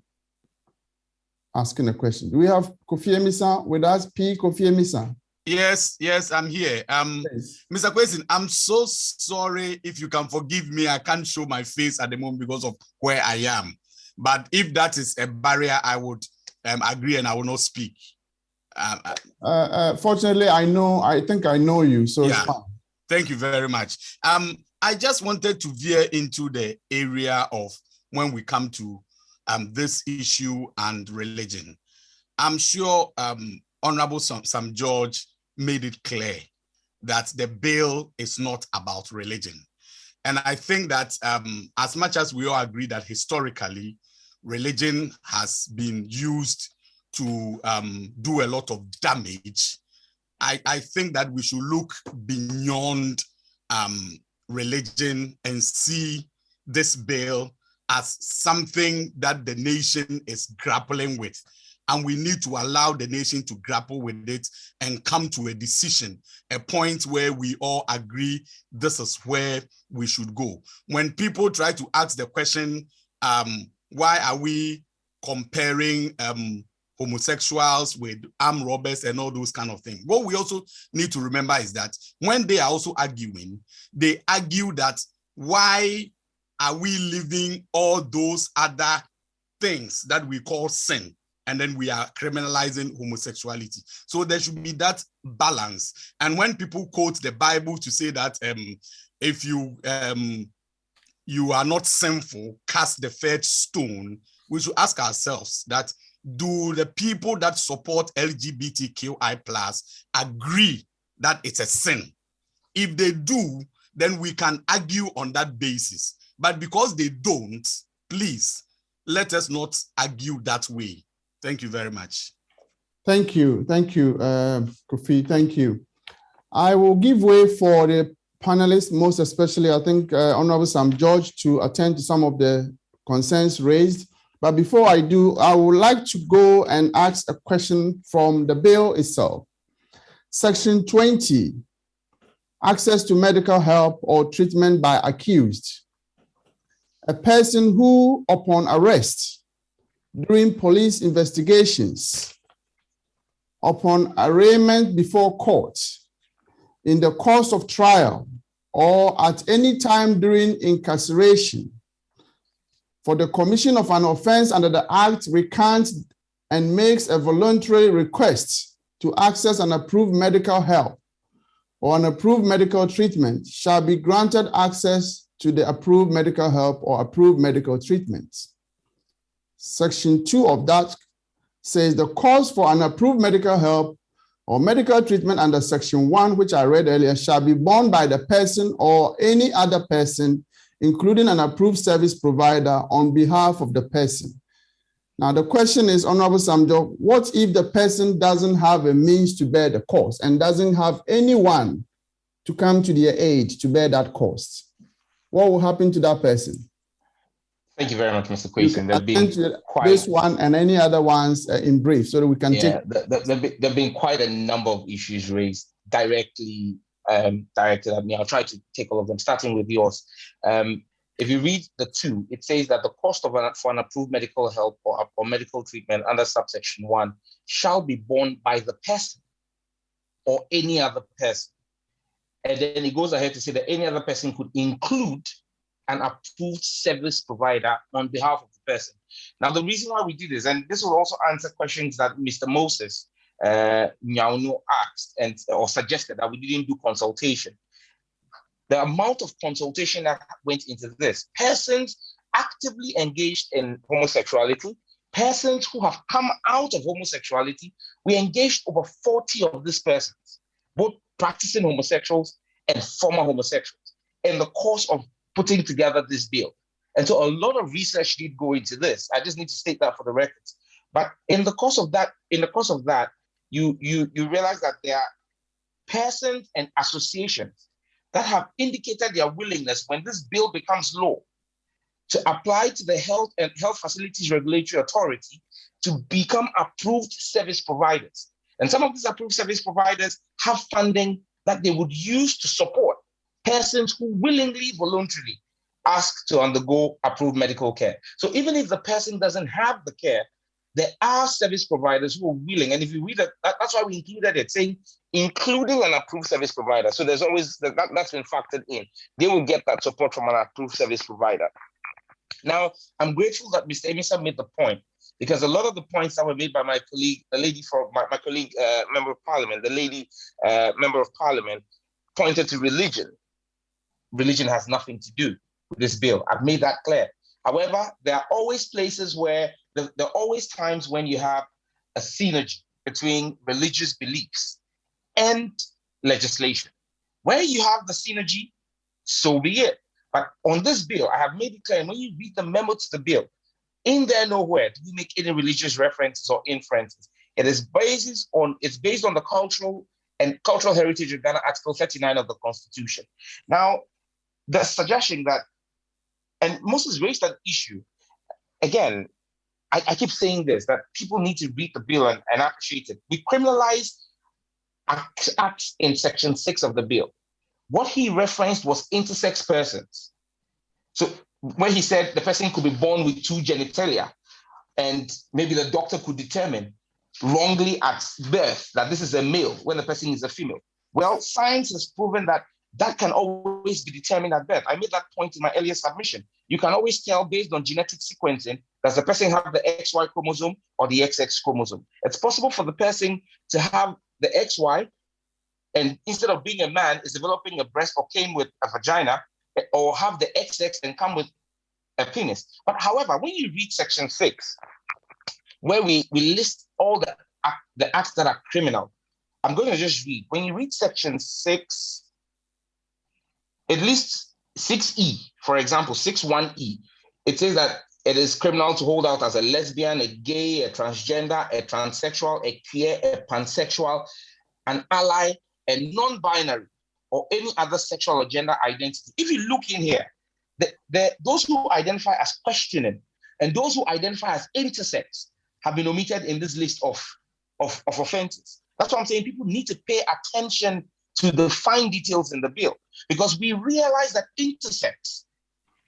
asking a question. Do we have Kofi Emisa with us? Kofi Emisa. Yes, I'm here. Mr. Kwesin, I'm so sorry. If you can forgive me, I can't show my face at the moment because of where I am. But if that is a barrier, I would agree and I will not speak. Fortunately, I think I know you, so yeah. It's fine. Thank you very much. I just wanted to veer into the area of when we come to this issue and religion. I'm sure Honorable Sam George made it clear that the bill is not about religion. And I think that as much as we all agree that historically, religion has been used to do a lot of damage, I think that we should look beyond religion and see this bill as something that the nation is grappling with. And we need to allow the nation to grapple with it and come to a decision, a point where we all agree this is where we should go. When people try to ask the question, why are we comparing homosexuals with armed robbers and all those kind of things? What we also need to remember is that when they are also arguing, they argue that why are we leaving all those other things that we call sin, and then we are criminalizing homosexuality? So there should be that balance. And when people quote the Bible to say that if you are not sinful, cast the first stone, we should ask ourselves that, do the people that support LGBTQI+ agree that it's a sin? If they do, then we can argue on that basis. But because they don't, please, let us not argue that way. Thank you very much. Thank you, Kofi, thank you. I will give way for the panelists, most especially, I think, Honorable Sam George, to attend to some of the concerns raised. But before I do, I would like to go and ask a question from the bill itself. Section 20 access to medical help or treatment by accused, a person who, upon arrest, during police investigations, upon arraignment before court, in the course of trial, or at any time during incarceration, for the commission of an offense under the Act, recants and makes a voluntary request to access an approved medical help or an approved medical treatment, shall be granted access to the approved medical help or approved medical treatments. Section 2 of that says the cost for an approved medical help or medical treatment under Section 1, which I read earlier, shall be borne by the person or any other person, including an approved service provider, on behalf of the person. Now, the question is, Honorable Samjo, what if the person doesn't have a means to bear the cost and doesn't have anyone to come to their aid to bear that cost? What will happen to that person? Thank you very much, Mr. Quayson. This one and any other ones in brief, so that we can take. There've been quite a number of issues raised directly directed at me. I'll try to take all of them, starting with yours. If you read the 2, it says that the cost of for an approved medical help or medical treatment under subsection 1 shall be borne by the person or any other person. And then it goes ahead to say that any other person could include an approved service provider on behalf of the person. Now, the reason why we do this, and this will also answer questions that Mr. Moses Nyauno asked or suggested, that we didn't do consultation. The amount of consultation that went into this, persons actively engaged in homosexuality, persons who have come out of homosexuality, we engaged over 40 of these persons, both practicing homosexuals and former homosexuals, in the course of putting together this bill. And so a lot of research did go into this. I just need to state that for the records. But in the course of that, you realize that there are persons and associations that have indicated their willingness, when this bill becomes law, to apply to the Health and Health Facilities Regulatory Authority to become approved service providers. And some of these approved service providers have funding that they would use to support persons who willingly, voluntarily ask to undergo approved medical care. So even if the person doesn't have the care, there are service providers who are willing. And if you read it, that's why we included it, saying including an approved service provider. So there's always, that's been factored in. They will get that support from an approved service provider. Now, I'm grateful that Mr. Eunice made the point, because a lot of the points that were made by my colleague, the lady from my colleague, member of parliament, the lady member of parliament, pointed to religion. Religion has nothing to do with this bill. I've made that clear. However, there are always places where, there are always times when you have a synergy between religious beliefs and legislation. Where you have the synergy, so be it. But on this bill, I have made it clear, when you read the memo to the bill, in there nowhere do we make any religious references or inferences. It's based on the cultural heritage of Ghana, Article 39 of the Constitution. Now, the suggestion that, and Moses raised that issue, again, I keep saying this, that people need to read the bill and appreciate it. We criminalized acts in Section 6 of the bill. What he referenced was intersex persons. So when he said the person could be born with 2 genitalia, and maybe the doctor could determine wrongly at birth that this is a male when the person is a female. Well, science has proven that that can always be determined at birth. I made that point in my earlier submission. You can always tell based on genetic sequencing, does the person have the XY chromosome or the XX chromosome? It's possible for the person to have the XY, and instead of being a man, is developing a breast or came with a vagina, or have the XX and come with a penis. But however, when you read Section 6, where we list all the acts that are criminal, I'm going to just read. When you read Section 6, it lists 6E, for example, 6(1)E. It says that it is criminal to hold out as a lesbian, a gay, a transgender, a transsexual, a queer, a pansexual, an ally, a non-binary, or any other sexual or gender identity. If you look in here, those who identify as questioning and those who identify as intersex have been omitted in this list of offenses. That's what I'm saying. People need to pay attention to the fine details in the bill, because we realize that intersex,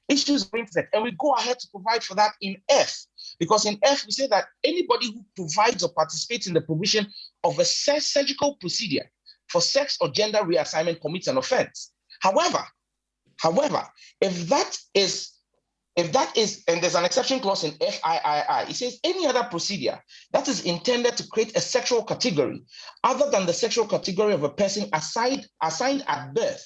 issues of intersex, and we go ahead to provide for that in F, because in F we say that anybody who provides or participates in the provision of a surgical procedure for sex or gender reassignment commits an offense. However, if that is, and there's an exception clause in FIII, it says any other procedure that is intended to create a sexual category other than the sexual category of a person assigned at birth,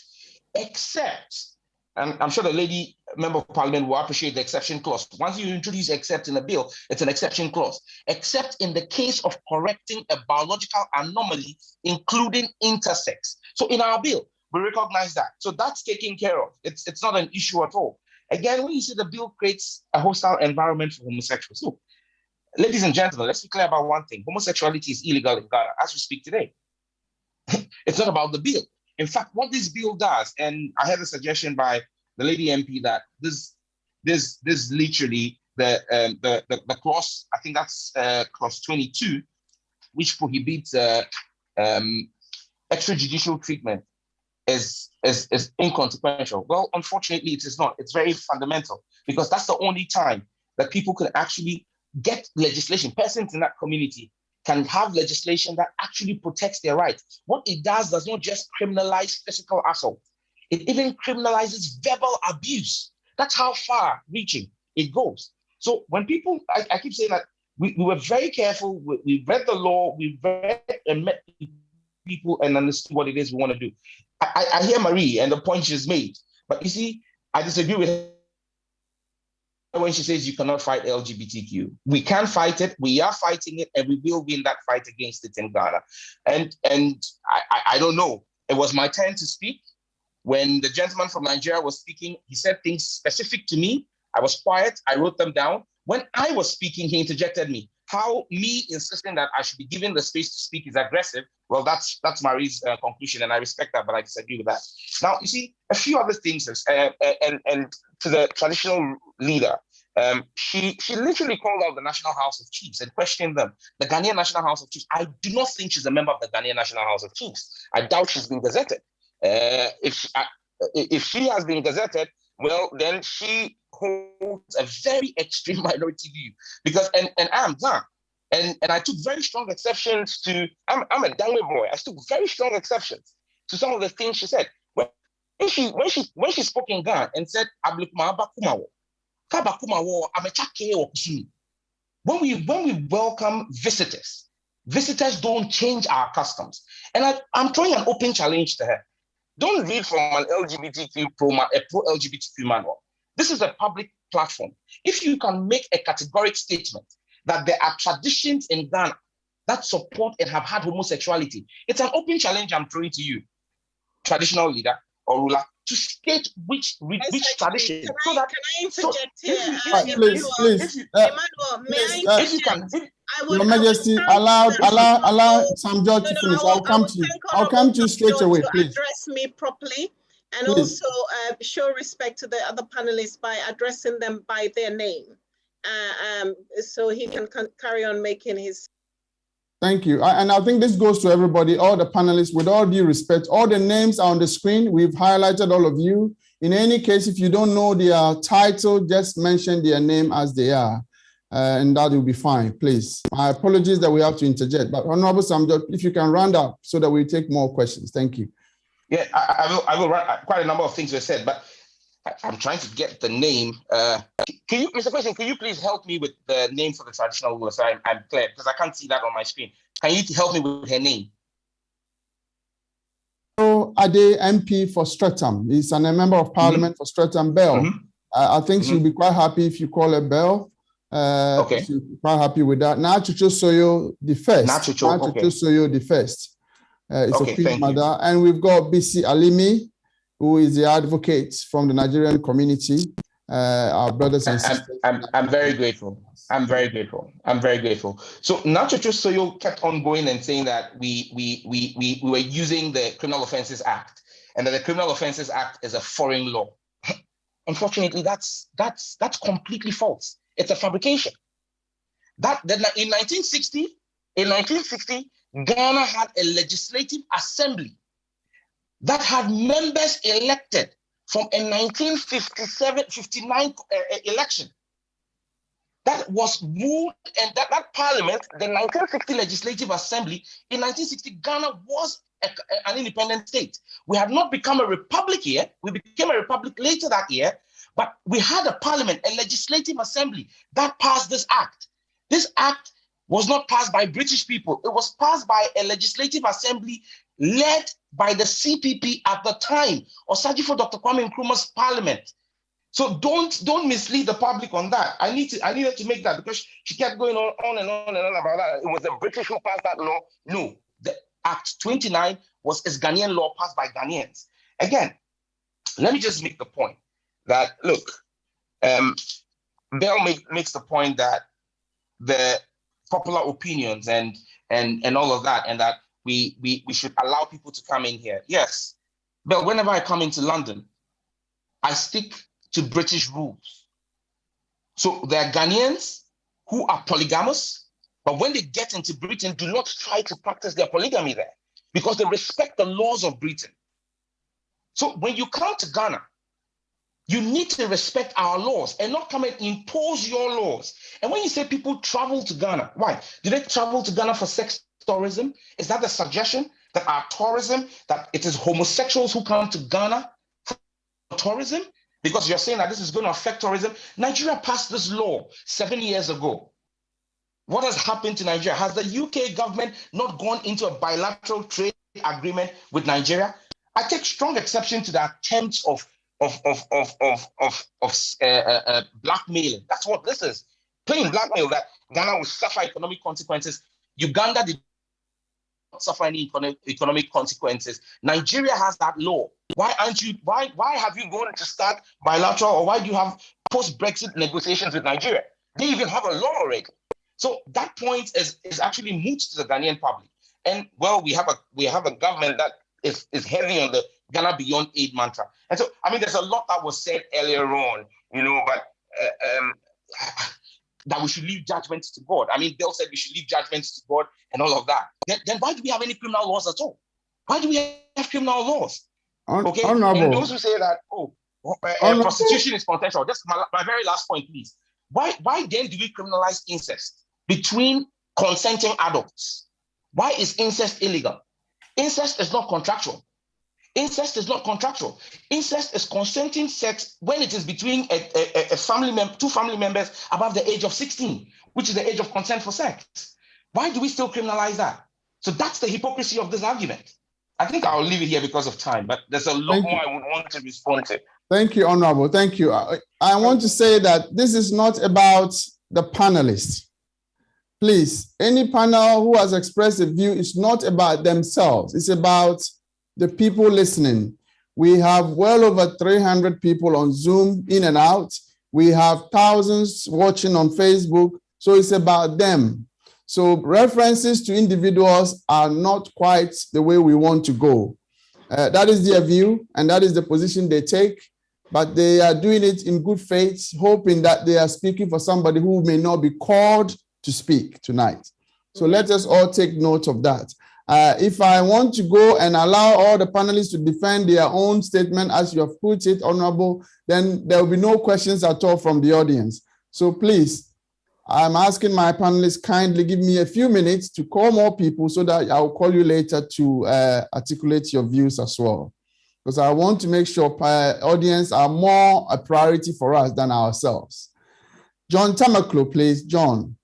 except, and I'm sure the lady member of parliament will appreciate the exception clause. Once you introduce except in a bill, it's an exception clause, except in the case of correcting a biological anomaly, including intersex. So in our bill, we recognize that. So that's taken care of. It's not an issue at all. Again, when you say the bill creates a hostile environment for homosexuals. So, ladies and gentlemen, let's be clear about one thing. Homosexuality is illegal in Ghana as we speak today. It's not about the bill. In fact, what this bill does, and I had a suggestion by the lady MP that this literally the clause, I think that's clause 22, which prohibits extrajudicial treatment, is inconsequential. Well, unfortunately, it is not. It's very fundamental, because that's the only time that people can actually get legislation. Persons in that community can have legislation that actually protects their rights. What it does not just criminalize physical assault. It even criminalizes verbal abuse. That's how far reaching it goes. So when people, I keep saying that we were very careful. We read the law, we read and met people and understood what it is we want to do. I hear Marie and the point she's made, but you see, I disagree with her when she says you cannot fight LGBTQ. We can fight it, we are fighting it, and we will win that fight against it in Ghana. And I don't know, it was my turn to speak. When the gentleman from Nigeria was speaking, he said things specific to me. I was quiet, I wrote them down. When I was speaking, he interjected me. How me insisting that I should be given the space to speak is aggressive, well, that's Marie's conclusion, and I respect that, but I disagree with that. Now, you see, a few other things, and to the traditional leader, she literally called out the National House of Chiefs and questioned them. The Ghanaian National House of Chiefs, I do not think she's a member of the Ghanaian National House of Chiefs. I doubt she's been gazetted. If she has been gazetted, well, then she holds a very extreme minority view, because and I'm done. And I took very strong exceptions to, I'm a Dangwe boy. I took very strong exceptions to some of the things she said. When she spoke in Ghana and said, when we welcome visitors don't change our customs. And I'm throwing an open challenge to her. Don't read from an LGBTQ pro-LGBTQ manual. This is a public platform. If you can make a categoric statement that there are traditions in Ghana that support and have had homosexuality, it's an open challenge I'm throwing to you, traditional leader or ruler, to state which tradition. Can I interject here? Your Majesty, allow Sam George to finish. I'll come to you. I'll come to you straight away, please. Address me properly, and also show respect to the other panelists by addressing them by their name, so he can carry on making his. Thank you. And I think this goes to everybody, all the panelists, with all due respect. All the names are on the screen. We've highlighted all of you. In any case, if you don't know their title, just mention their name as they are, and that will be fine, please. My apologies that we have to interject, but Honorable Sam George, if you can round up so that we take more questions. Thank you. Yeah, I will run quite a number of things were said, but I'm trying to get the name. Can you, Mr. President, can you please help me with the name for the traditional ruler so I'm clear, because I can't see that on my screen. Can you help me with her name? Ade MP for Streatham. He's a member of Parliament for Streatham Bell. I think she'll be quite happy if you call her Bell. Okay. She'll be quite happy with that. Nachucho Soyo the first. Nachucho Soyo the first. It's a Queen Mother. And we've got BC Alimi, who is the advocate from the Nigerian community, our brothers and sisters. I'm very grateful. I'm very grateful. So Nachucho Soyo kept on going and saying that we were using the Criminal Offences Act, and that the Criminal Offences Act is a foreign law. Unfortunately, that's completely false. It's a fabrication. In 1960, Ghana had a legislative assembly that had members elected from a 1957-59 election. That was ruled, and that parliament, the 1960 Legislative Assembly, in 1960, Ghana was an independent state. We had not become a republic yet. We became a republic later that year, but we had a parliament, a legislative assembly that passed this act. This act was not passed by British people. It was passed by a legislative assembly led by the CPP at the time, Osajifo Dr. Kwame Nkrumah's parliament. So don't mislead the public on that. I needed to make that, because she kept going on and on about that. It was the British who passed that law. No, the Act 29 is Ghanaian law passed by Ghanaians. Again, let me just make the point that, look, Bell makes the point that the popular opinions and all of that, and that we should allow people to come in here. Yes, but whenever I come into London, I stick to British rules. So there are Ghanaians who are polygamous, but when they get into Britain, do not try to practice their polygamy there, because they respect the laws of Britain. So when you come to Ghana, you need to respect our laws and not come and impose your laws. And when you say people travel to Ghana, why? Do they travel to Ghana for sex tourism? Is that the suggestion, that our tourism, that it is homosexuals who come to Ghana for tourism? Because you're saying that this is going to affect tourism. Nigeria passed this law 7 years ago. What has happened to Nigeria? Has the UK government not gone into a bilateral trade agreement with Nigeria? I take strong exception to the attempts of blackmailing. That's what this is. Plain blackmail, that Ghana will suffer economic consequences. Uganda did not suffer any economic consequences. Nigeria has that law. Why have you gone to start bilateral, or why do you have post-Brexit negotiations with Nigeria? They even have a law already. So that point is actually moot to the Ghanaian public. And well, we have a government that is heavy on the Ghana Beyond Aid mantra. And so, I mean, there's a lot that was said earlier on, but that we should leave judgments to God. I mean, Bill said we should leave judgments to God and all of that. Then why do we have any criminal laws at all? Why do we have criminal laws? Okay, Honorable. And those who say that, prostitution is consensual. Just my very last point, please. Why then do we criminalize incest between consenting adults? Why is incest illegal? Incest is not contractual. Incest is not contractual. Incest is consenting sex when it is between two family members above the age of 16, which is the age of consent for sex. Why do we still criminalize that? So that's the hypocrisy of this argument. I think I'll leave it here because of time, but there's a lot more I would want to respond to. Thank you, Honorable. Thank you. I want to say that this is not about the panelists. Please, any panel who has expressed a view is not about themselves. It's about the people listening. We have well over 300 people on Zoom, in and out. We have thousands watching on Facebook. So it's about them. So references to individuals are not quite the way we want to go. That is their view, and that is the position they take. But they are doing it in good faith, hoping that they are speaking for somebody who may not be called to speak tonight. So let us all take note of that. If I want to go and allow all the panelists to defend their own statement, as you have put it, Honorable, then there will be no questions at all from the audience. So please, I'm asking my panelists kindly give me a few minutes to call more people so that I'll call you later to articulate your views as well. Because I want to make sure audience are more a priority for us than ourselves. John Tamaklo, please, John.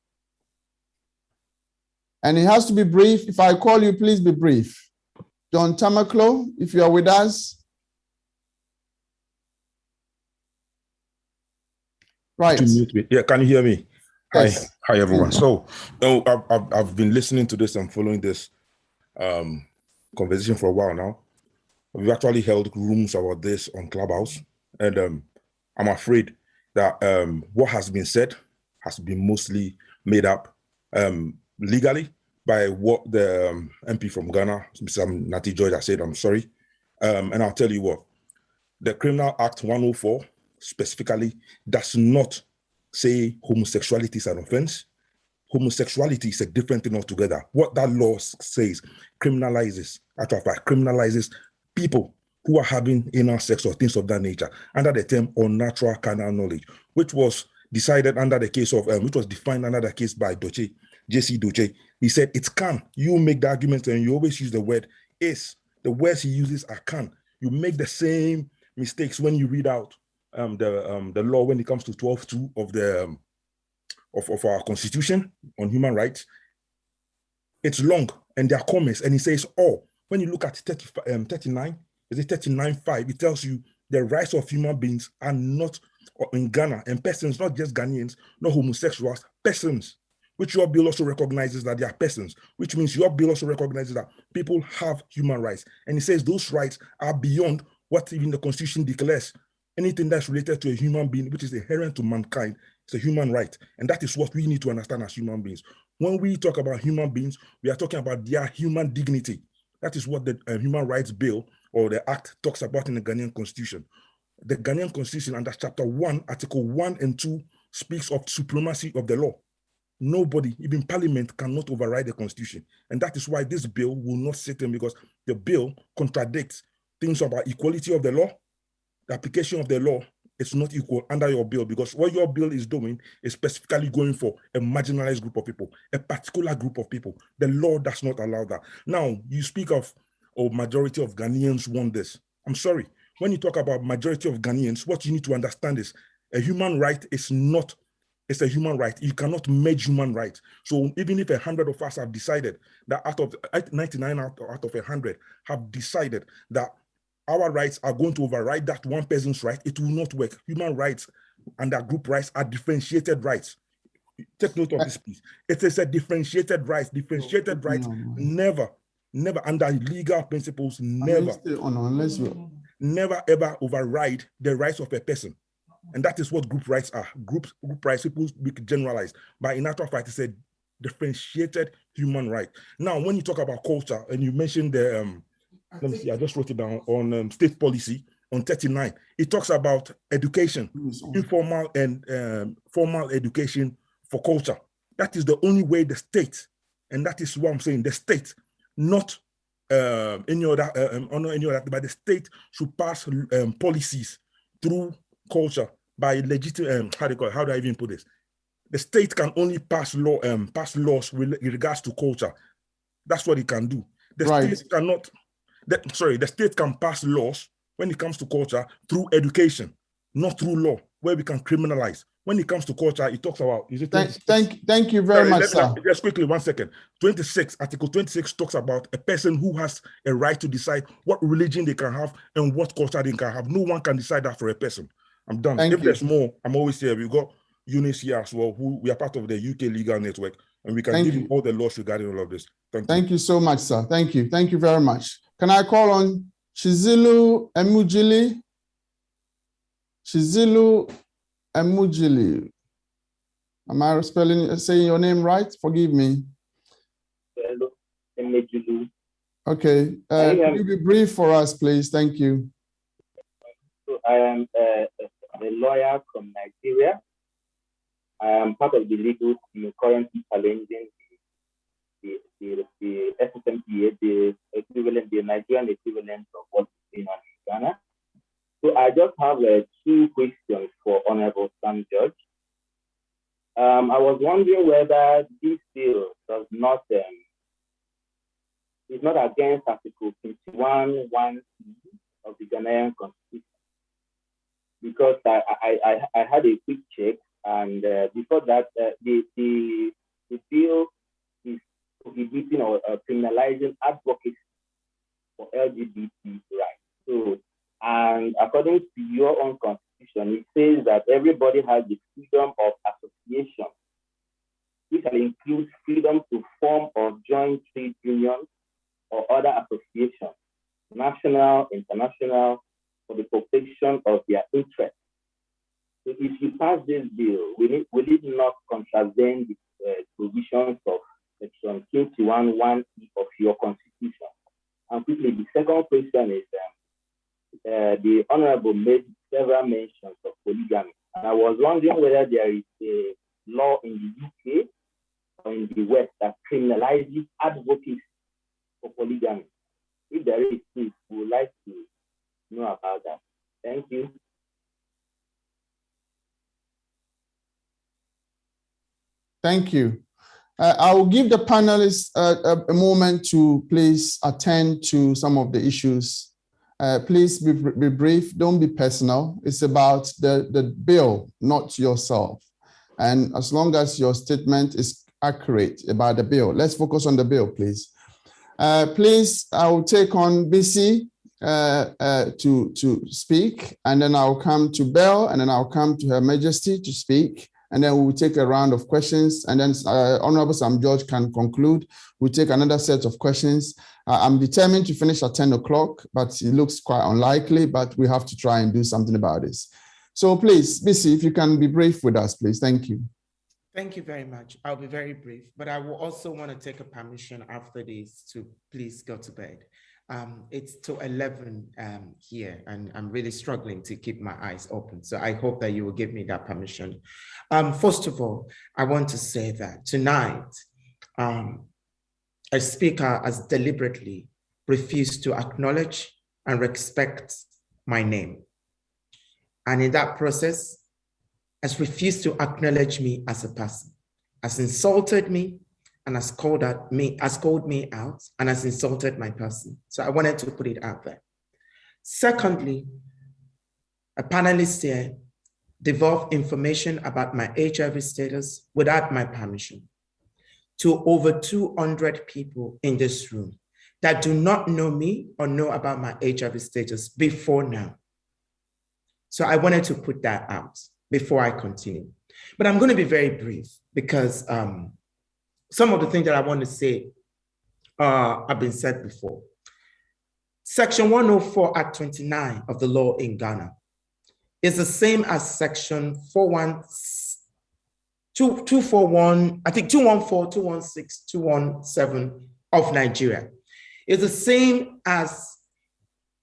And it has to be brief. If I call you, please be brief. John Tamaklo, if you are with us. Right. Yeah, can you hear me? Yes. Hi, everyone. So, I've been listening to this and following this conversation for a while now. We've actually held rooms about this on Clubhouse, and I'm afraid that what has been said has been mostly made up legally by what the MP from Ghana, Mr. Nati George, has said. I'm sorry. And I'll tell you what, the Criminal Act 104 specifically does not say homosexuality is an offense. Homosexuality is a different thing altogether. What that law says criminalizes people who are having anal sex or things of that nature under the term unnatural carnal knowledge, which was decided under the case of, which was defined under the case by Doche, J.C. Doche. He said it can. You make the argument and you always use the word is. The words he uses are can. You make the same mistakes when you read out the law when it comes to 12.2 of the of our Constitution on human rights. It's long and there are comments, and he says, oh, when you look at 39, is it 39.5? It tells you the rights of human beings are not in Ghana, and persons, not just Ghanaians, not homosexuals, persons, which your bill also recognizes that they are persons, which means your bill also recognizes that people have human rights. And he says those rights are beyond what even the Constitution declares. Anything that's related to a human being, which is inherent to mankind, is a human right. And that is what we need to understand as human beings. When we talk about human beings, we are talking about their human dignity. That is what the Human Rights Bill or the Act talks about in the Ghanaian Constitution. The Ghanaian Constitution under Chapter 1, Article 1 and 2 speaks of supremacy of the law. Nobody, even Parliament, cannot override the Constitution. And that is why this bill will not sit in, because the bill contradicts things about equality of the law. The application of the law is not equal under your bill, because what your bill is doing is specifically going for a marginalized group of people, a particular group of people. The law does not allow that. Now, you speak of, majority of Ghanaians want this. I'm sorry. When you talk about majority of Ghanaians, what you need to understand is a human right is not, it's a human right. You cannot merge human rights. So even if 100 of us have decided that out of 99 out of 100 have decided that our rights are going to override that one person's right, it will not work. Human rights and their group rights are differentiated rights. Take note of this, please. It is a differentiated rights. Differentiated rights never under legal principles, never ever override the rights of a person. And that is what group rights are. Group rights, people speak generalized, but in actual fact, it's a differentiated human right. Now, when you talk about culture, and you mentioned the, let me see, I just wrote it down on state policy on 39. It talks about education, informal and formal education for culture. That is the only way the state, and that is what I'm saying, the state, not any other, but the state should pass policies through culture by legitimate, how do I even put this? The state can only pass laws with regards to culture. That's what it can do. The state cannot, the state can pass laws when it comes to culture through education, not through law, where we can criminalize. When it comes to culture, it talks about, is it thank you very much, sir. Just quickly, 1 second. 26, Article 26 talks about a person who has a right to decide what religion they can have and what culture they can have. No one can decide that for a person. I'm done. If there's more, I'm always here. We've got Eunice here as well, who we are part of the UK legal network, and we can give you all the laws regarding all of this. Thank you so much, sir. Thank you. Thank you very much. Can I call on Chizilu Emujili? Chizilu Emujili. Am I saying your name right? Forgive me. Hello, Emujili. Okay. Can you be brief for us, please? Thank you. So I am a lawyer from Nigeria. I am part of the legal team currently challenging the SSMPA, the equivalent, the Nigerian equivalent of what's going on in Ghana. So I just have 2 questions for Honorable Sam Judge. I was wondering whether this bill does not is not against Article 21(1) of the Ghanaian Constitution, because I had a quick check, and before that, the bill is prohibiting or criminalizing advocacy for LGBT rights. So, and according to your own constitution, it says that everybody has the freedom of association, which includes freedom to form or join trade unions or other associations, national, international, for the protection of their interests. So if you pass this bill, will it not contravene the provisions of Section 21(1) of your constitution? And quickly, the second question is, the Honorable made several mentions of polygamy. And I was wondering whether there is a law in the UK or in the West that criminalizes advocacy for polygamy. If there is, please, we would like to know about that. Thank you. Thank you. I will give the panelists a moment to please attend to some of the issues. Please be brief, don't be personal. It's about the bill, not yourself. And as long as your statement is accurate about the bill, let's focus on the bill, please. Please, I will take on BC to speak, and then I'll come to Belle, and then I'll come to Her Majesty to speak. And then we'll take a round of questions, and then Honorable Sam George can conclude. We'll take another set of questions. I'm determined to finish at 10 o'clock, but it looks quite unlikely, but we have to try and do something about this. So please, BC, if you can be brief with us, please. Thank you. Thank you very much. I'll be very brief, but I will also want to take a permission after this to please go to bed. It's till 11 here, and I'm really struggling to keep my eyes open. So I hope that you will give me that permission. First of all, I want to say that tonight, a speaker has deliberately refused to acknowledge and respect my name. And in that process, has refused to acknowledge me as a person, has insulted me, and has called me out, and has insulted my person. So I wanted to put it out there. Secondly, a panelist here devolved information about my HIV status without my permission to over 200 people in this room that do not know me or know about my HIV status before now. So I wanted to put that out before I continue. But I'm going to be very brief because some of the things that I want to say have been said before. Section 104 Act 29 of the law in Ghana is the same as Section 241, I think 214, 216, 217 of Nigeria. It's the same as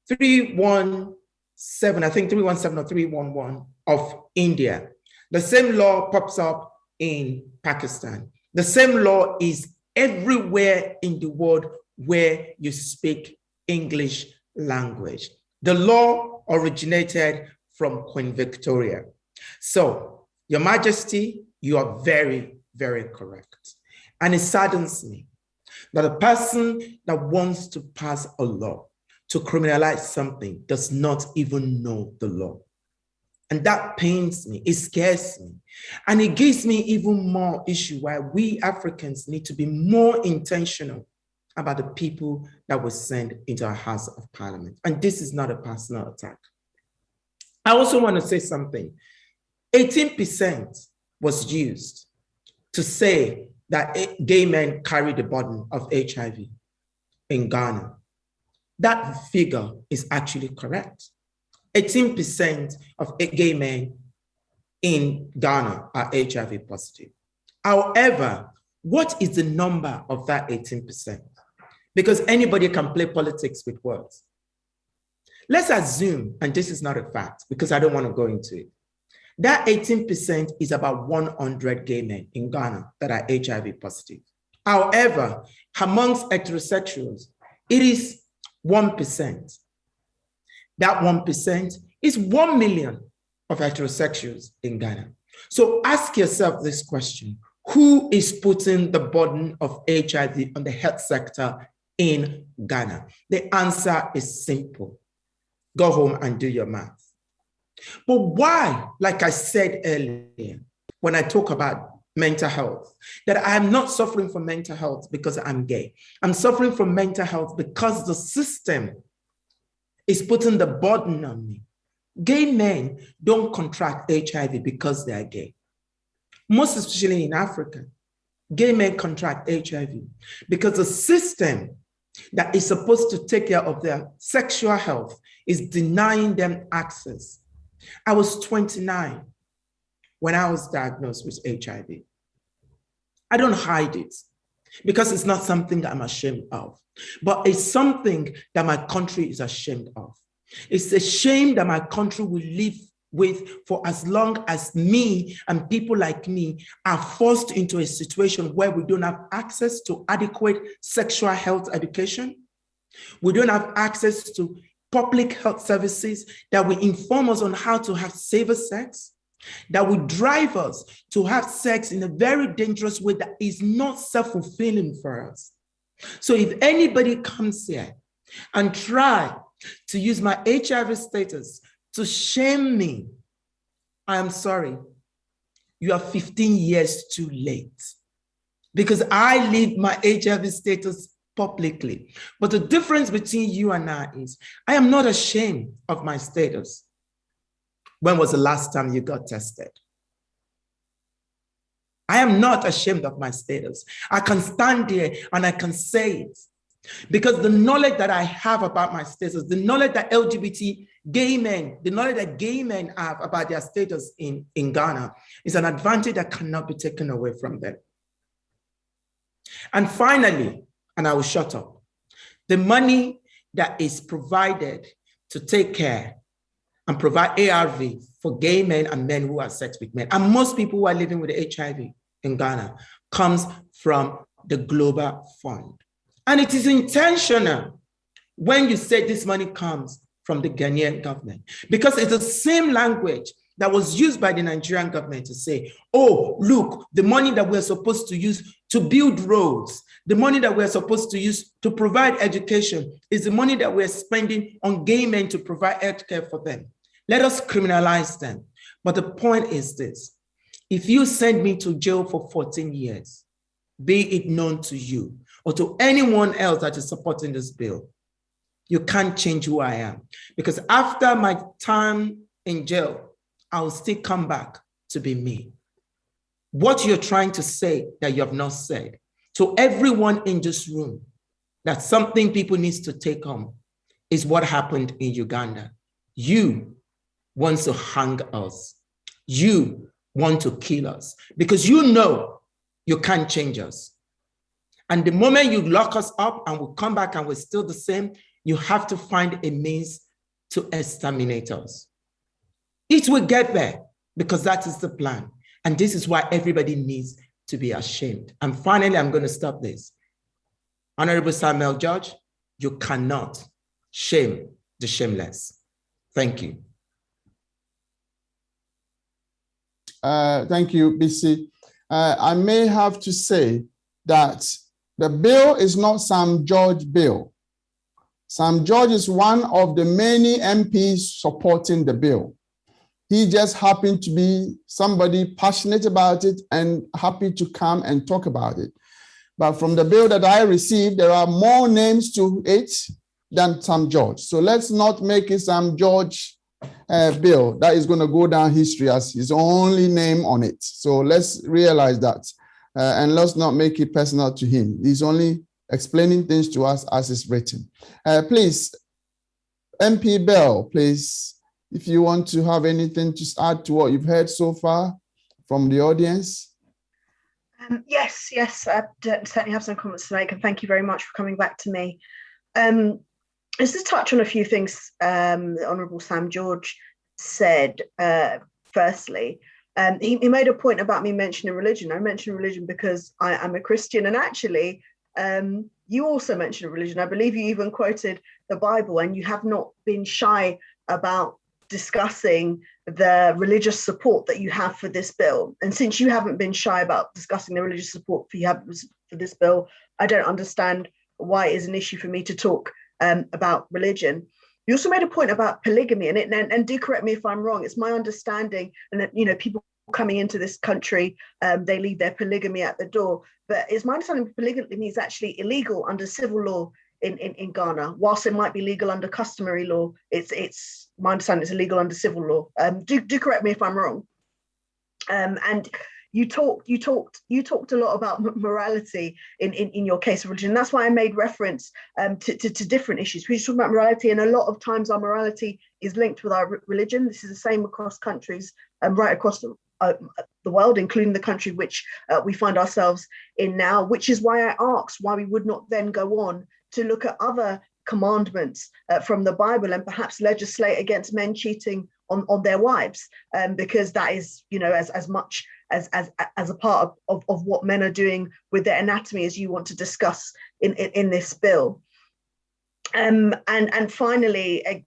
317, I think 317 or 311 of India. The same law pops up in Pakistan. The same law is everywhere in the world where you speak English language. The law originated from Queen Victoria. So, Your Majesty, you are very, very correct. And it saddens me that a person that wants to pass a law to criminalize something does not even know the law. And that pains me, it scares me. And it gives me even more issue why we Africans need to be more intentional about the people that were sent into our House of Parliament. And this is not a personal attack. I also want to say something. 18% was used to say that gay men carry the burden of HIV in Ghana. That figure is actually correct. 18% of gay men in Ghana are HIV positive. However, what is the number of that 18%? Because anybody can play politics with words. Let's assume, and this is not a fact because I don't want to go into it, that 18% is about 100 gay men in Ghana that are HIV positive. However, amongst heterosexuals, it is 1%. That 1% is 1 million of heterosexuals in Ghana. So ask yourself this question: who is putting the burden of HIV on the health sector in Ghana? The answer is simple. Go home and do your math. But why, like I said earlier, when I talk about mental health, that I am not suffering from mental health because I'm gay. I'm suffering from mental health because the system is putting the burden on me. Gay men don't contract HIV because they are gay. Most especially in Africa, gay men contract HIV because the system that is supposed to take care of their sexual health is denying them access. I was 29 when I was diagnosed with HIV. I don't hide it because it's not something that I'm ashamed of, but it's something that my country is ashamed of. It's a shame that my country will live with for as long as me and people like me are forced into a situation where we don't have access to adequate sexual health education. We don't have access to public health services that will inform us on how to have safer sex, that will drive us to have sex in a very dangerous way that is not self-fulfilling for us. So if anybody comes here and try to use my HIV status to shame me, I am sorry. You are 15 years too late, because I live my HIV status publicly. But the difference between you and I is I am not ashamed of my status. When was the last time you got tested? I am not ashamed of my status. I can stand there and I can say it, because the knowledge that I have about my status, the knowledge that LGBT gay men, the knowledge that gay men have about their status in Ghana is an advantage that cannot be taken away from them. And finally, and I will shut up, the money that is provided to take care and provide ARV for gay men and men who have sex with men, and most people who are living with HIV in Ghana, comes from the Global Fund. And it is intentional when you say this money comes from the Ghanaian government, because it's the same language that was used by the Nigerian government to say, oh, look, the money that we're supposed to use to build roads, the money that we're supposed to use to provide education is the money that we're spending on gay men to provide healthcare for them. Let us criminalize them. But the point is this: if you send me to jail for 14 years, be it known to you or to anyone else that is supporting this bill, you can't change who I am. Because after my time in jail, I will still come back to be me. What you're trying to say that you have not said to everyone in this room, that something people need to take home, is what happened in Uganda. You want to hang us. You want to kill us because you know you can't change us. And the moment you lock us up and we come back and we're still the same, you have to find a means to exterminate us. It will get there because that is the plan. And this is why everybody needs to be ashamed. And finally, I'm going to stop this. Honorable Samuel George, you cannot shame the shameless. Thank you. Thank you, BC. I may have to say that the bill is not Sam George bill. Sam George is one of the many MPs supporting the bill. He just happened to be somebody passionate about it and happy to come and talk about it. But from the bill that I received, there are more names to it than Sam George. So let's not make it Sam George bill that is going to go down history as his only name on it. So let's realize that and let's not make it personal to him. He's only explaining things to us as it's written. Please, MP Bell, please, if you want to have anything to add to what you've heard so far from the audience. Yes, I certainly have some comments to make, and thank you very much for coming back to me. Just to touch on a few things the Honourable Sam George said. Firstly, he made a point about me mentioning religion. I mentioned religion because I am a Christian, and actually, you also mentioned religion. I believe you even quoted the Bible, and you have not been shy about discussing the religious support that you have for this bill. And since you haven't been shy about discussing the religious support for this bill, I don't understand why it is an issue for me to talk about religion. You also made a point about polygamy, and do correct me if I'm wrong. It's my understanding, and that people coming into this country, they leave their polygamy at the door. But it's my understanding polygamy is actually illegal under civil law in Ghana. Whilst it might be legal under customary law, it's my understanding it's illegal under civil law. Do correct me if I'm wrong. And you talked a lot about morality in your case of religion. That's why I made reference to different issues. We talk about morality, and a lot of times our morality is linked with our religion. This is the same across countries, right across the world, including the country which we find ourselves in now, which is why I asked why we would not then go on to look at other commandments from the Bible and perhaps legislate against men cheating on their wives, because that is, as much as a part of what men are doing with their anatomy as you want to discuss in this bill. And finally,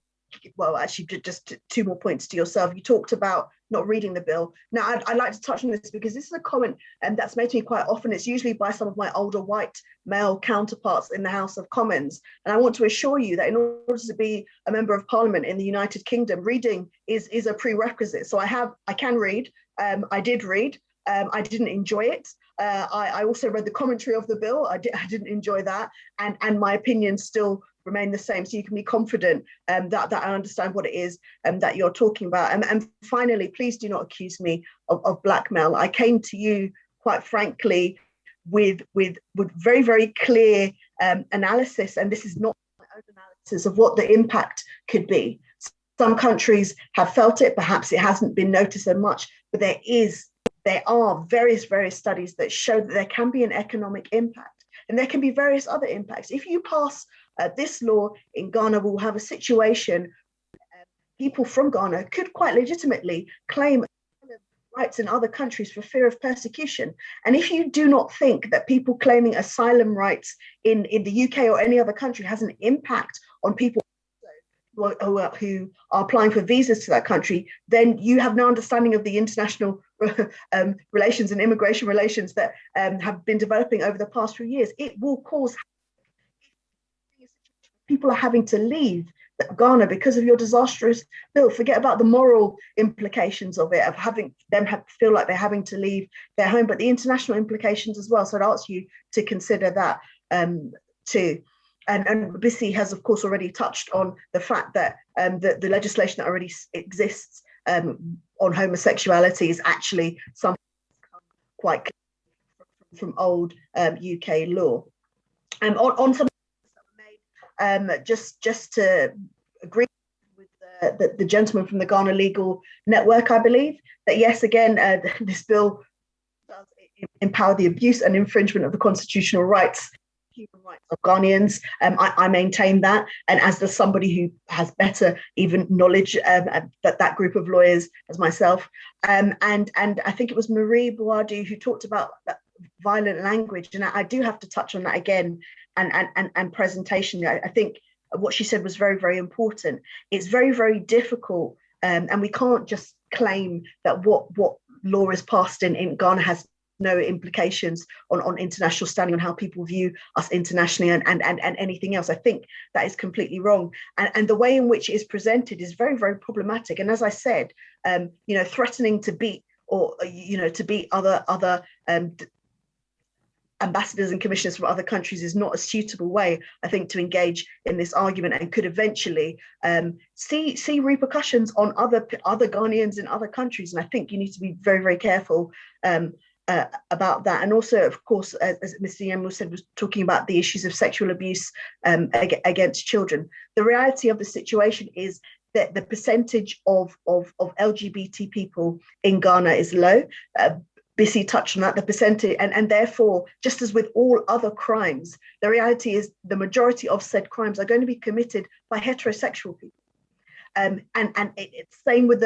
well, actually, just 2 more points to yourself. You talked about not reading the bill. Now, I'd like to touch on this because this is a comment that's made to me quite often. It's usually by some of my older white male counterparts in the House of Commons. And I want to assure you that in order to be a member of Parliament in the United Kingdom, reading is a prerequisite. So I can read. I did read. I didn't enjoy it. I also read the commentary of the bill. I didn't enjoy that. And my opinions still remain the same. So you can be confident that I understand what it is that you're talking about. And finally, please do not accuse me of blackmail. I came to you, quite frankly, with very, very clear analysis. And this is not my own analysis of what the impact could be. Some countries have felt it. Perhaps it hasn't been noticed so much, but there are various studies that show that there can be an economic impact, and there can be various other impacts. If you pass this law in Ghana, we'll have a situation people from Ghana could quite legitimately claim rights in other countries for fear of persecution. And if you do not think that people claiming asylum rights in the UK or any other country has an impact on people who are applying for visas to that country, then you have no understanding of the international relations and immigration relations that have been developing over the past few years. It will cause people are having to leave Ghana because of your disastrous bill. Forget about the moral implications of it, of having them feel like they're having to leave their home, but the international implications as well. So I'd ask you to consider that too. And Bissy has, of course, already touched on the fact that the legislation that already exists on homosexuality is actually something quite clear from old UK law. On some just to agree with the gentleman from the Ghana Legal Network, I believe that yes, again, this bill does empower the abuse and infringement of the constitutional rights, human rights of Ghanaians. I maintain that, and as does somebody who has better even knowledge that group of lawyers as myself. And I think it was Marie Boadu who talked about violent language, and I do have to touch on that again. And presentation. I think what she said was very, very important. It's very, very difficult, and we can't just claim that what law is passed in Ghana has no implications on international standing, on how people view us internationally and anything else. I think that is completely wrong. And the way in which it is presented is very, very problematic. And as I said, threatening to beat or to beat other ambassadors and commissioners from other countries is not a suitable way, I think, to engage in this argument, and could eventually see repercussions on other Ghanaians in other countries. And I think you need to be very, very careful about that. And also, of course, as Mr. Yemo said, was talking about the issues of sexual abuse against children. The reality of the situation is that the percentage of LGBT people in Ghana is low. Bissy touched on that, the percentage, and therefore, just as with all other crimes, the reality is the majority of said crimes are going to be committed by heterosexual people. And it's same with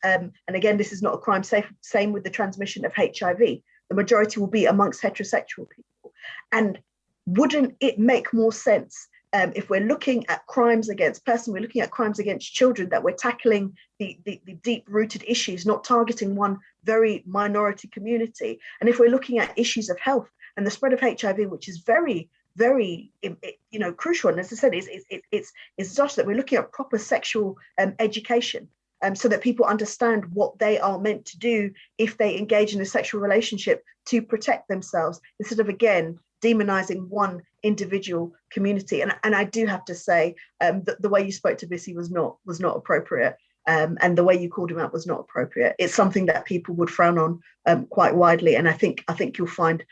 and again, this is not a crime, same with the transmission of HIV. The majority will be amongst heterosexual people. And wouldn't it make more sense if we're looking at crimes against persons, we're looking at crimes against children, that we're tackling the deep-rooted issues, not targeting one very minority community? And if we're looking at issues of health and the spread of HIV, which is very, very crucial, and as I said, it's just that we're looking at proper sexual education, so that people understand what they are meant to do if they engage in a sexual relationship to protect themselves, instead of, again, demonizing one individual community. And I do have to say that the way you spoke to Bissy was not appropriate, and the way you called him out was not appropriate. It's something that people would frown on quite widely, and I think you'll find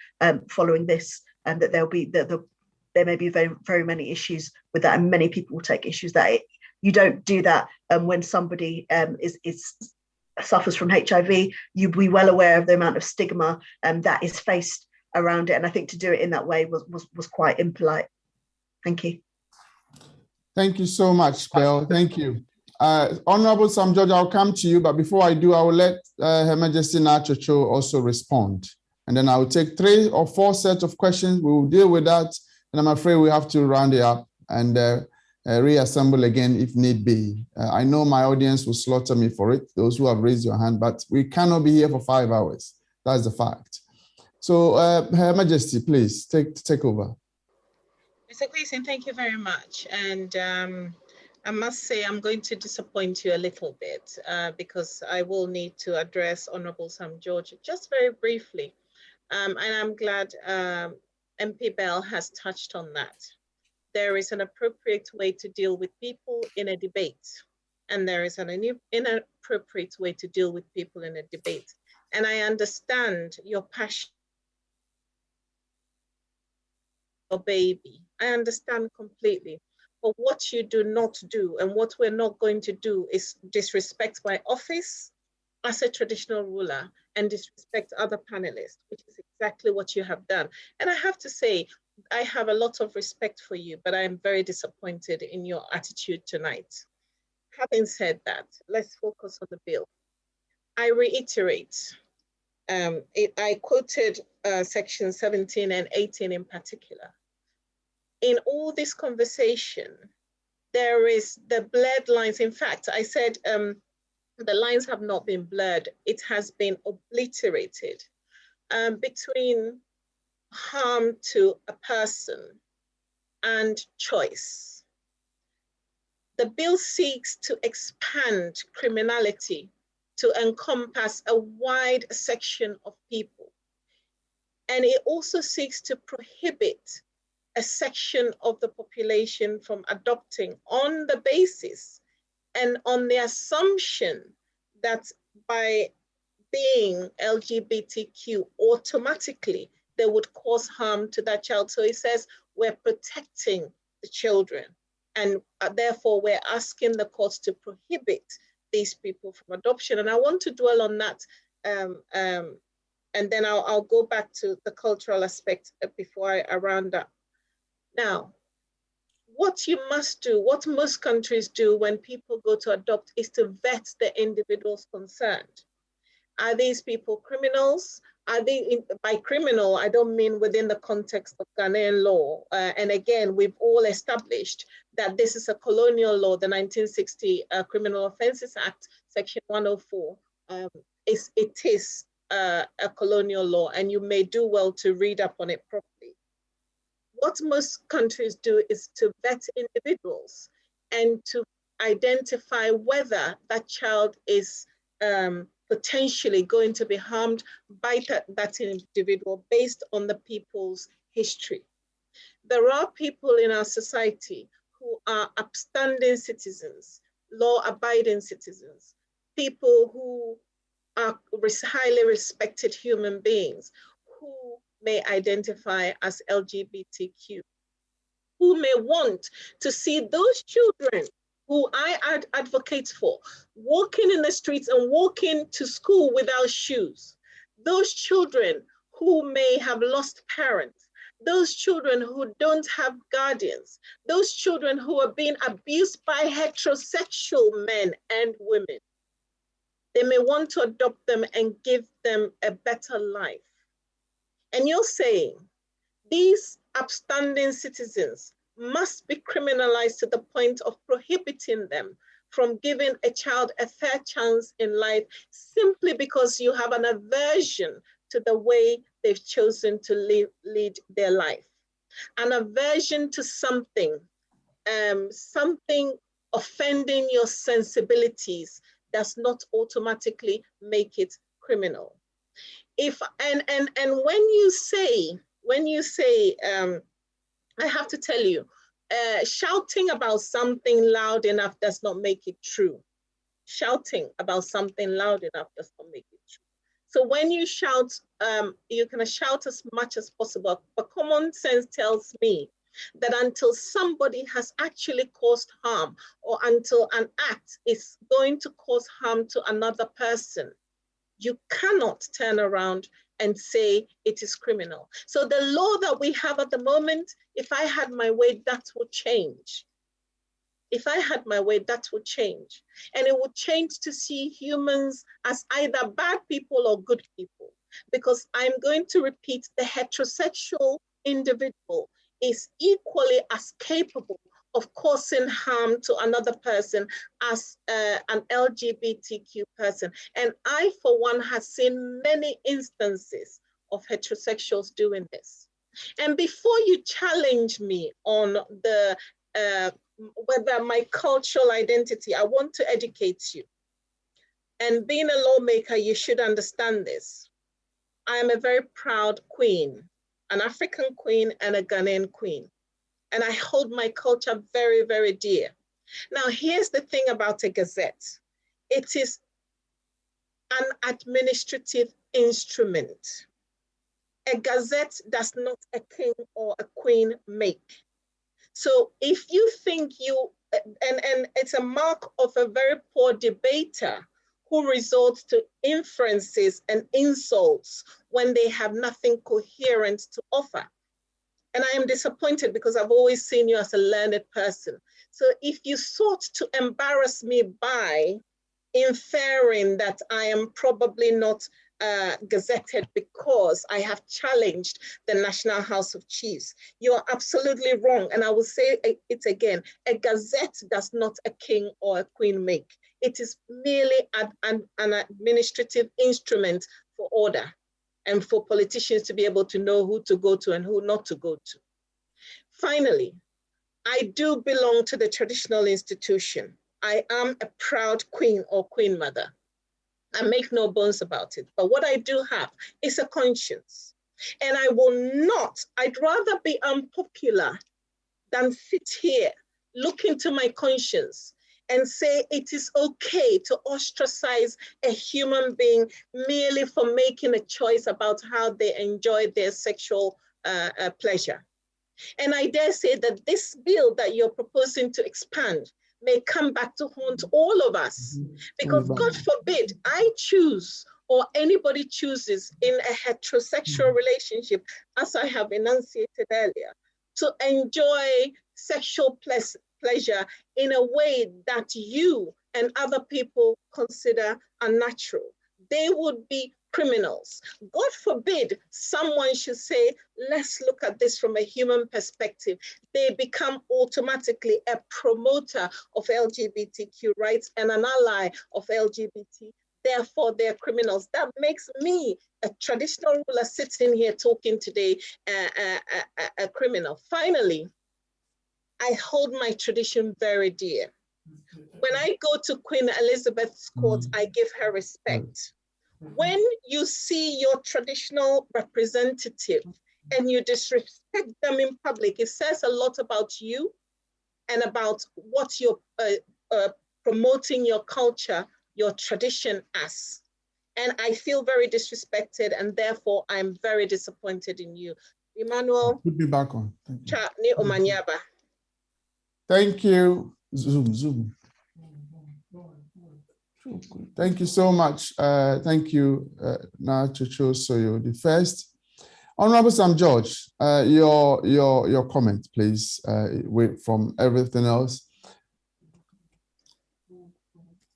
following this that there may be very, very many issues with that, and many people will take issues that you don't do that when somebody suffers from HIV. You'd be well aware of the amount of stigma that is faced around it, and I think to do it in that way was quite impolite. Thank you. Thank you so much, Bill. Thank you. Honorable Sam George, I'll come to you, but before I do, I will let Her Majesty Nachocho also respond. And then I will take 3 or 4 sets of questions. We will deal with that, and I'm afraid we have to round it up and reassemble again if need be. I know my audience will slaughter me for it, those who have raised your hand, but we cannot be here for 5 hours. That's the fact. So Her Majesty, please take over. Mr. Quayson, thank you very much. And I must say I'm going to disappoint you a little bit because I will need to address Honorable Sam George just very briefly. And I'm glad MP Bell has touched on that. There is an appropriate way to deal with people in a debate, and there is an inappropriate way to deal with people in a debate. And I understand your passion, your baby. I understand completely. But what you do not do, and what we're not going to do, is disrespect my office as a traditional ruler and disrespect other panelists, which is exactly what you have done. And I have to say, I have a lot of respect for you, but I am very disappointed in your attitude tonight. Having said that, let's focus on the bill. I reiterate, I quoted section 17 and 18 in particular. In all this conversation, there is the blurred lines. In fact, I said the lines have not been blurred. It has been obliterated between harm to a person and choice. The bill seeks to expand criminality to encompass a wide section of people. And it also seeks to prohibit a section of the population from adopting on the basis and on the assumption that by being LGBTQ, automatically they would cause harm to that child. So it says we're protecting the children, and therefore we're asking the courts to prohibit these people from adoption. And I want to dwell on that, and then I'll go back to the cultural aspect before I round up. Now, what you must do, what most countries do when people go to adopt, is to vet the individuals concerned. Are these people criminals? Are they, by criminal, I don't mean within the context of Ghanaian law. And again, we've all established that this is a colonial law, the 1960 Criminal Offences Act, Section 104. It is a colonial law, and you may do well to read up on it properly. What most countries do is to vet individuals and to identify whether that child is potentially going to be harmed by that individual based on the people's history. There are people in our society who are upstanding citizens, law-abiding citizens, people who are highly respected human beings who may identify as LGBTQ, who may want to see those children who I advocate for, walking in the streets and walking to school without shoes, those children who may have lost parents, those children who don't have guardians, those children who are being abused by heterosexual men and women. They may want to adopt them and give them a better life. And you're saying these upstanding citizens must be criminalized to the point of prohibiting them from giving a child a fair chance in life simply because you have an aversion to the way they've chosen to lead their life. An aversion to something, something offending your sensibilities does not automatically make it criminal. And when you say, I have to tell you, shouting about something loud enough does not make it true. Shouting about something loud enough does not make it true. So when you shout, you can shout as much as possible, but common sense tells me that until somebody has actually caused harm or until an act is going to cause harm to another person, you cannot turn around and say it is criminal. So the law that we have at the moment, if I had my way, that would change. If I had my way, that would change. And it would change to see humans as either bad people or good people. Because I'm going to repeat, the heterosexual individual is equally as capable of causing harm to another person as an LGBTQ person. And I, for one, have seen many instances of heterosexuals doing this. And before you challenge me on the whether my cultural identity, I want to educate you. And being a lawmaker, you should understand this. I am a very proud queen, an African queen and a Ghanaian queen. And I hold my culture very, very dear. Now, here's the thing about a gazette. It is an administrative instrument. A gazette does not a king or a queen make. So if you think and it's a mark of a very poor debater who resorts to inferences and insults when they have nothing coherent to offer. And I am disappointed because I've always seen you as a learned person. So if you sought to embarrass me by inferring that I am probably not gazetted because I have challenged the National House of Chiefs, you're absolutely wrong. And I will say it again, a gazette does not a king or a queen make. It is merely an administrative instrument for order and for politicians to be able to know who to go to and who not to go to. Finally, I do belong to the traditional institution. I am a proud queen or queen mother. I make no bones about it. But what I do have is a conscience. And I will not, I'd rather be unpopular than sit here, look into my conscience and say it is okay to ostracize a human being merely for making a choice about how they enjoy their sexual pleasure. And I dare say that this bill that you're proposing to expand may come back to haunt all of us, because God forbid I choose or anybody chooses in a heterosexual relationship, as I have enunciated earlier, to enjoy sexual pleasure in a way that you and other people consider unnatural. They would be criminals. God forbid someone should say, let's look at this from a human perspective. They become automatically a promoter of LGBTQ rights and an ally of LGBT. Therefore, they're criminals. That makes me, a traditional ruler sitting here talking today, a criminal. Finally, I hold my tradition very dear. When I go to Queen Elizabeth's court, I give her respect. When you see your traditional representative and you disrespect them in public, it says a lot about you and about what you're promoting your culture, your tradition as. And I feel very disrespected, and therefore I'm very disappointed in you. Emmanuel. Put me back on. Thank you. Zoom. Thank you so much. Thank you, Nachocho Soyo. The first, Honorable Sam George, your comment, please, from everything else.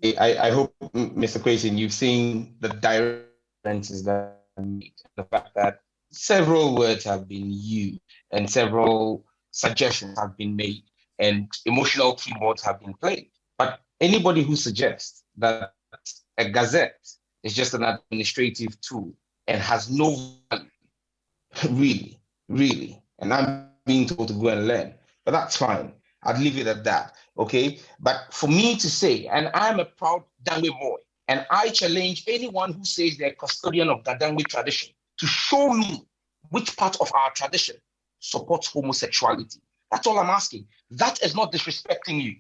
I hope, Mr. Quayson, you've seen the differences that the fact that several words have been used and several suggestions have been made and emotional keywords have been played. But anybody who suggests that a gazette is just an administrative tool and has no value, really, and I'm being told to go and learn, but that's fine. I'd leave it at that, okay? But for me to say, and I'm a proud Dangwe boy, and I challenge anyone who says they're custodian of the Dangwe tradition to show me which part of our tradition supports homosexuality. That's all I'm asking. That is not disrespecting you.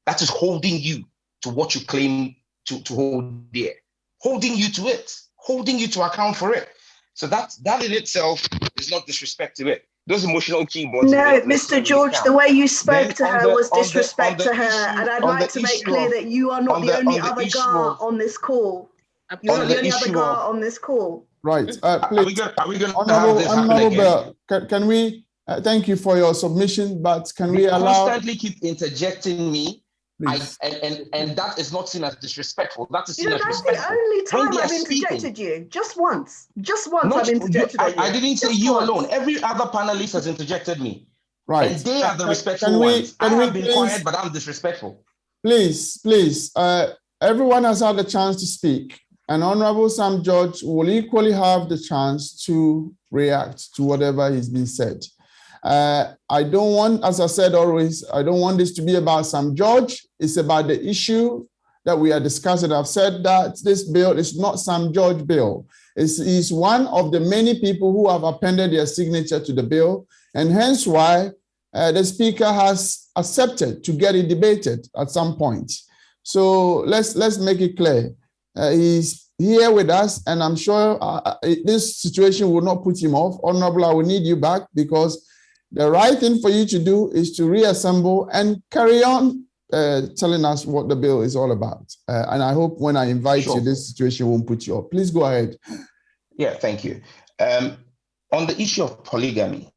That is holding you to what you claim to hold dear, holding you to it, holding you to account for it. So that in itself is not disrespect to it. Those emotional keywords. No, Mr. George, the way you spoke to her was disrespect to her. And I'd like to make clear that you are not the only other GAR on this call. You're not the only other GAR on this call. Right. Please, are we going to have this happen again? Can we, thank you for your submission, but can we allow... constantly keep interjecting me, and that is not seen as disrespectful. That is seen as respectful. That's the only time I've interjected you. Just once. I've interjected you. I didn't say you alone. Every other panelist has interjected me. Right. And they are the respectful ones. I have been quiet, but I'm disrespectful. Please, everyone has had the chance to speak, and Honorable Sam George will equally have the chance to react to whatever is being said. I don't want, as I said always, I don't want this to be about Sam George. It's about the issue that we are discussing. I've said that this bill is not Sam George bill. He's one of the many people who have appended their signature to the bill, and hence why the Speaker has accepted to get it debated at some point. So let's make it clear. He's here with us, and I'm sure this situation will not put him off. Honorable, I will need you back, because the right thing for you to do is to reassemble and carry on telling us what the bill is all about. And I hope when I invite you, this situation won't put you off. Please go ahead. Yeah, thank you. On the issue of polygamy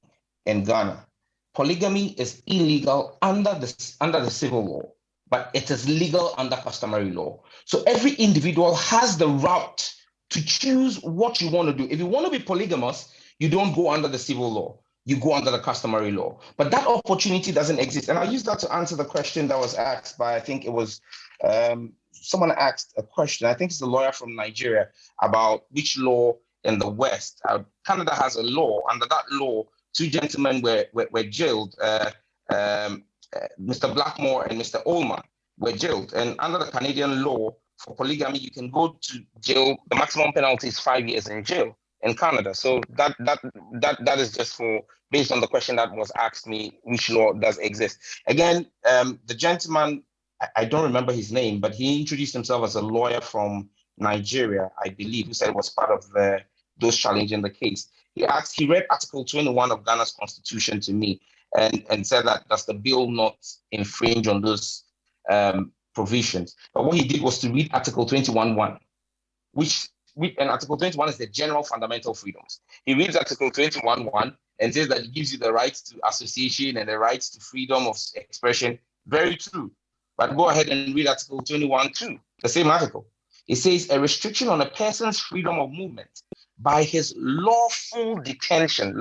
in Ghana, polygamy is illegal under the civil law, but it is legal under customary law. So every individual has the right to choose what you want to do. If you want to be polygamous, you don't go under the civil law. You go under the customary law. But that opportunity doesn't exist. And I use that to answer the question that was asked by, I think it was, someone asked a question, I think it's a lawyer from Nigeria, about which law in the West. Canada has a law. Under that law, two gentlemen were jailed. Mr. Blackmore and Mr. Ullman were jailed. And under the Canadian law for polygamy, you can go to jail. The maximum penalty is 5 years in jail in Canada. So that is just for, based on the question that was asked me, which law does exist. Again, the gentleman, I don't remember his name, but he introduced himself as a lawyer from Nigeria, I believe, who said it was part of those challenging the case. He read Article 21 of Ghana's constitution to me and said that does the bill not infringe on those provisions. But what he did was to read Article 21.1, and Article 21 is the general fundamental freedoms. He reads Article 21.1 and says that it gives you the rights to association and the rights to freedom of expression. Very true. But go ahead and read Article 21.2, the same article. It says a restriction on a person's freedom of movement by his lawful detention,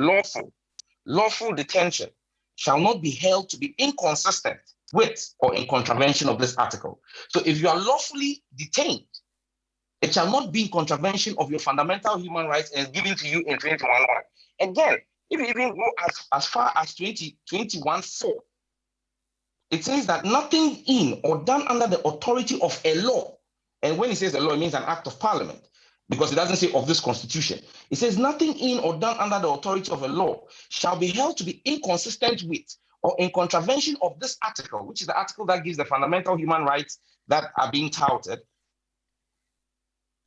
lawful detention shall not be held to be inconsistent with or in contravention of this article. So if you are lawfully detained, it shall not be in contravention of your fundamental human rights as given to you in 21.1. Again, if you even go as far as 21.4, it says that nothing in or done under the authority of a law, and when it says a law, it means an act of parliament, because it doesn't say of this constitution. It says nothing in or done under the authority of a law shall be held to be inconsistent with or in contravention of this article, which is the article that gives the fundamental human rights that are being touted,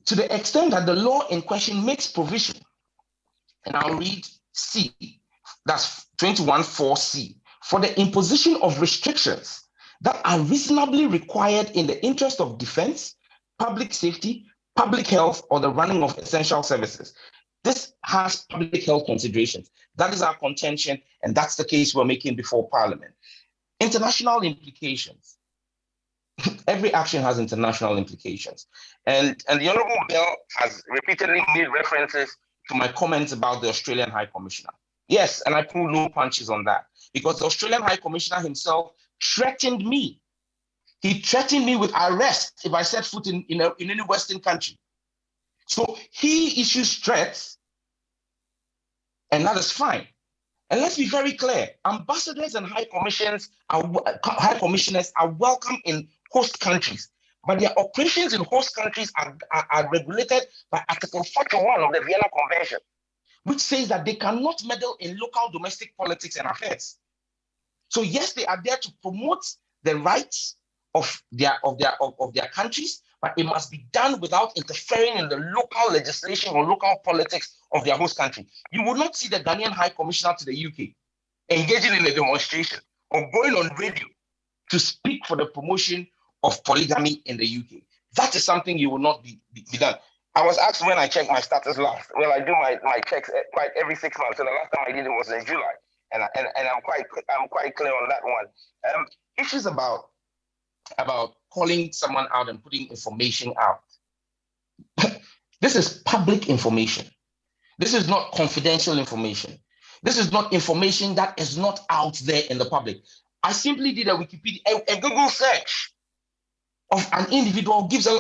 to the extent that the law in question makes provision. And I'll read C, that's 21.4C, for the imposition of restrictions that are reasonably required in the interest of defense, public safety, public health, or the running of essential services. This has public health considerations. That is our contention, and that's the case we're making before Parliament. International implications. Every action has international implications. And the Honourable Bill has repeatedly made references to my comments about the Australian High Commissioner. Yes, and I pull no punches on that, because the Australian High Commissioner himself threatened me. He threatened me with arrest if I set foot in any Western country. So he issues threats, and that is fine. And let's be very clear, ambassadors and high commissioners are welcome in host countries, but their operations in host countries are regulated by Article 41 of the Vienna Convention, which says that they cannot meddle in local domestic politics and affairs. So yes, they are there to promote the rights of their countries, but it must be done without interfering in the local legislation or local politics of their host country. You will not see the Ghanaian High Commissioner to the UK engaging in a demonstration or going on radio to speak for the promotion of polygamy in the UK. That is something you will not be done. I was asked when I checked my status last. Well, I do my checks quite every 6 months. So the last time I did it was in July, and I'm quite clear on that one. Issues about calling someone out and putting information out. This is public information. This is not confidential information. This is not information that is not out there in the public. I simply did a Wikipedia, a Google search of an individual gives a,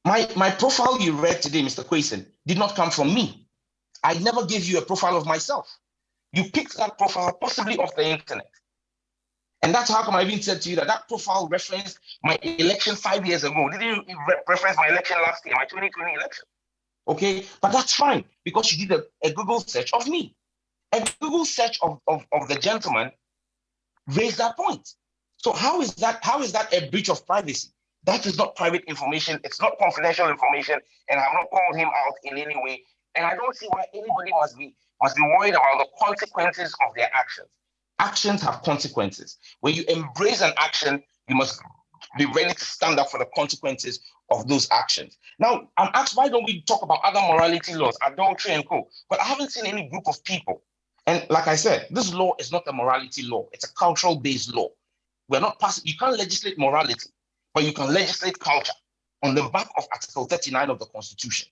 my profile you read today, Mr. Quayson, did not come from me. I never gave you a profile of myself. You picked that profile possibly off the internet. And that's how come I even said to you that that profile referenced my election 5 years ago. Didn't reference my election last year, my 2020 election. Okay, but that's fine because you did a Google search of me. A Google search of the gentleman raised that point. So how is that a breach of privacy? That is not private information. It's not confidential information, and I've not called him out in any way. And I don't see why anybody must be worried about the consequences of their actions. Actions have consequences. When you embrace an action, you must be ready to stand up for the consequences of those actions. Now, I'm asked, why don't we talk about other morality laws, adultery and co? But I haven't seen any group of people. And like I said, this law is not a morality law. It's a cultural-based law. We're not passing. You can't legislate morality, but you can legislate culture on the back of Article 39 of the Constitution.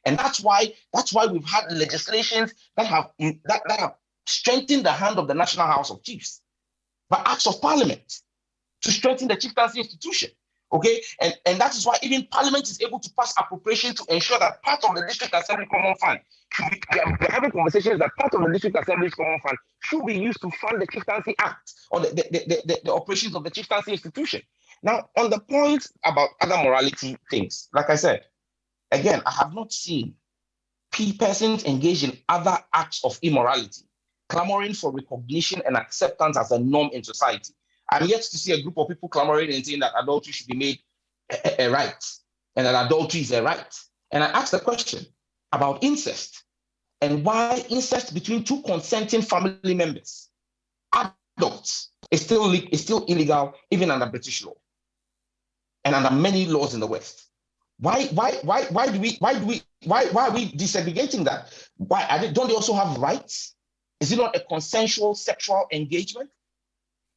And that's why we've had legislations that have strengthened the hand of the National House of Chiefs by acts of parliament to strengthen the chieftaincy institution. Okay, and that is why even Parliament is able to pass appropriation to ensure that part of the District Assembly Common Fund, we're having conversations that part of the District Assembly Common Fund should be used to fund the Chieftaincy Act or the operations of the chieftaincy institution. Now, on the point about other morality things, like I said, again, I have not seen persons engaged in other acts of immorality clamoring for recognition and acceptance as a norm in society. I'm yet to see a group of people clamoring and saying that adultery should be made a right and that adultery is a right. And I asked the question about incest and why incest between two consenting family members, adults, is still illegal even under British law and under many laws in the West. Why are we desegregating that? Don't they also have rights? Is it not a consensual sexual engagement?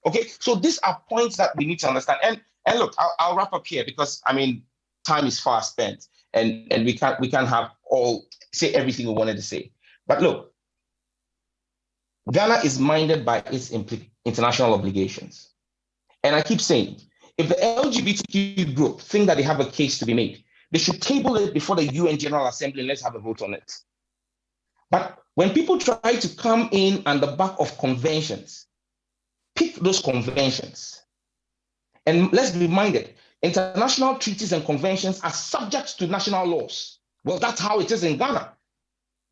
Okay, so these are points that we need to understand. And look, I'll wrap up here because I mean time is fast spent, and we can't have all say everything we wanted to say. But look, Ghana is minded by its international obligations, and I keep saying, if the LGBTQ group think that they have a case to be made, they should table it before the UN General Assembly and let's have a vote on it. But when people try to come in on the back of conventions, pick those conventions. And let's be reminded, international treaties and conventions are subject to national laws. Well, that's how it is in Ghana.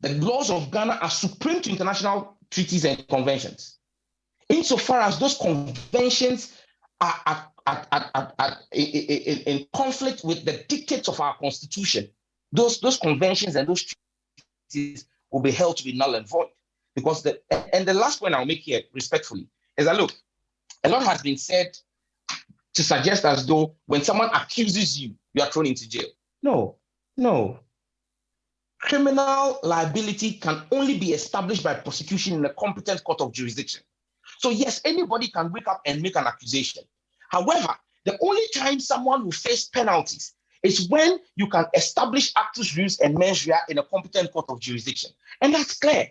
The laws of Ghana are supreme to international treaties and conventions. Insofar as those conventions are in conflict with the dictates of our constitution, those conventions and those treaties will be held to be null and void. Because the last point I'll make here respectfully is that, look, a lot has been said to suggest as though when someone accuses you, you are thrown into jail. No. Criminal liability can only be established by prosecution in a competent court of jurisdiction. So yes, anybody can wake up and make an accusation. However, the only time someone will face penalties is when you can establish actus reus and mens rea in a competent court of jurisdiction. And that's clear.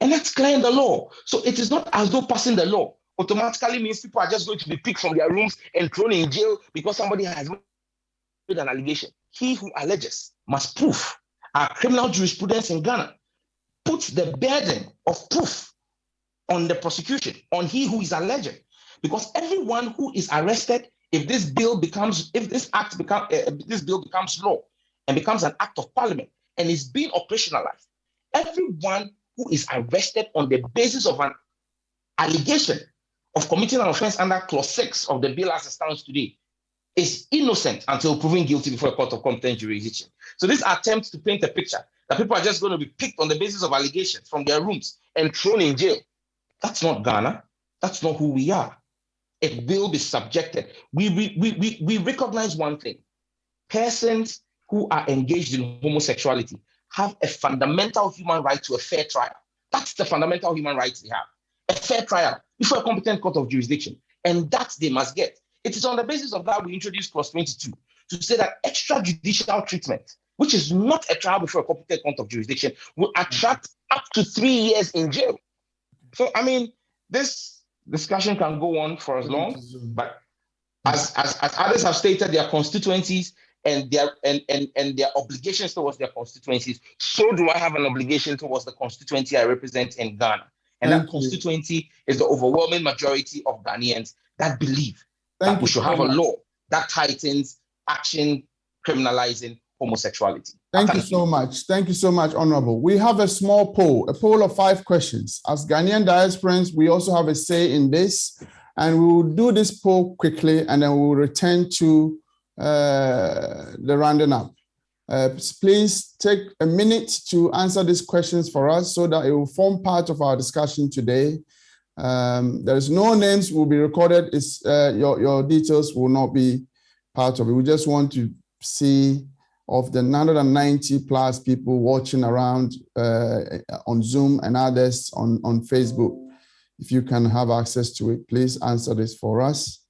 And that's clear in the law. So it is not as though passing the law automatically means people are just going to be picked from their rooms and thrown in jail because somebody has made an allegation. He who alleges must prove. Our criminal jurisprudence in Ghana puts the burden of proof on the prosecution, on he who is alleged. Because everyone who is arrested, if this bill becomes law and becomes an act of parliament and is being operationalized, everyone who is arrested on the basis of an allegation of committing an offense under clause 6 of the bill as it stands today is innocent until proven guilty before a court of competent jurisdiction. So this attempt to paint a picture that people are just going to be picked on the basis of allegations from their rooms and thrown in jail, that's not Ghana. That's not who we are. It will be subjected. We recognize one thing. Persons who are engaged in homosexuality have a fundamental human right to a fair trial. That's the fundamental human rights they have. A fair trial before a competent court of jurisdiction. And that they must get. It is on the basis of that we introduced clause 22 to say that extrajudicial treatment, which is not a trial before a competent court of jurisdiction, will attract up to 3 years in jail. So, I mean, this discussion can go on for as long, but as others have stated, their constituencies and their obligations towards their constituencies, so do I have an obligation towards the constituency I represent in Ghana. And that constituency is the overwhelming majority of Ghanaians that believe that we should have a law that tightens action criminalizing homosexuality. Thank you so much. Thank you so much, Honorable. We have a small poll, a poll of 5 questions. As Ghanaian diasporans, we also have a say in this, and we will do this poll quickly, and then we will return to the rounding up. Please take a minute to answer these questions for us so that it will form part of our discussion today. There is no names will be recorded. Your details will not be part of it. We just want to see of the 990 plus people watching around on Zoom and others on Facebook. If you can have access to it, please answer this for us.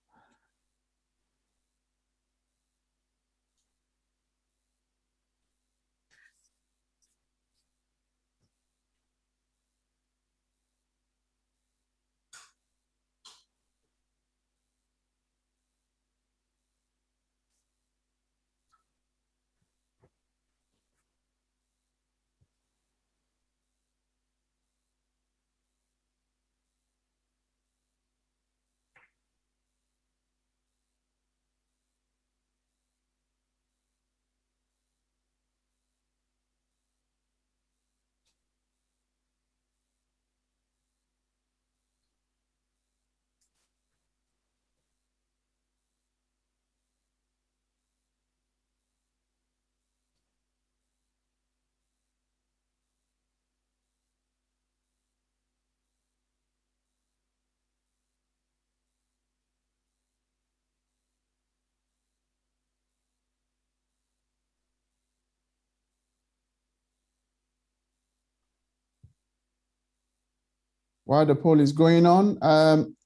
While the poll is going on,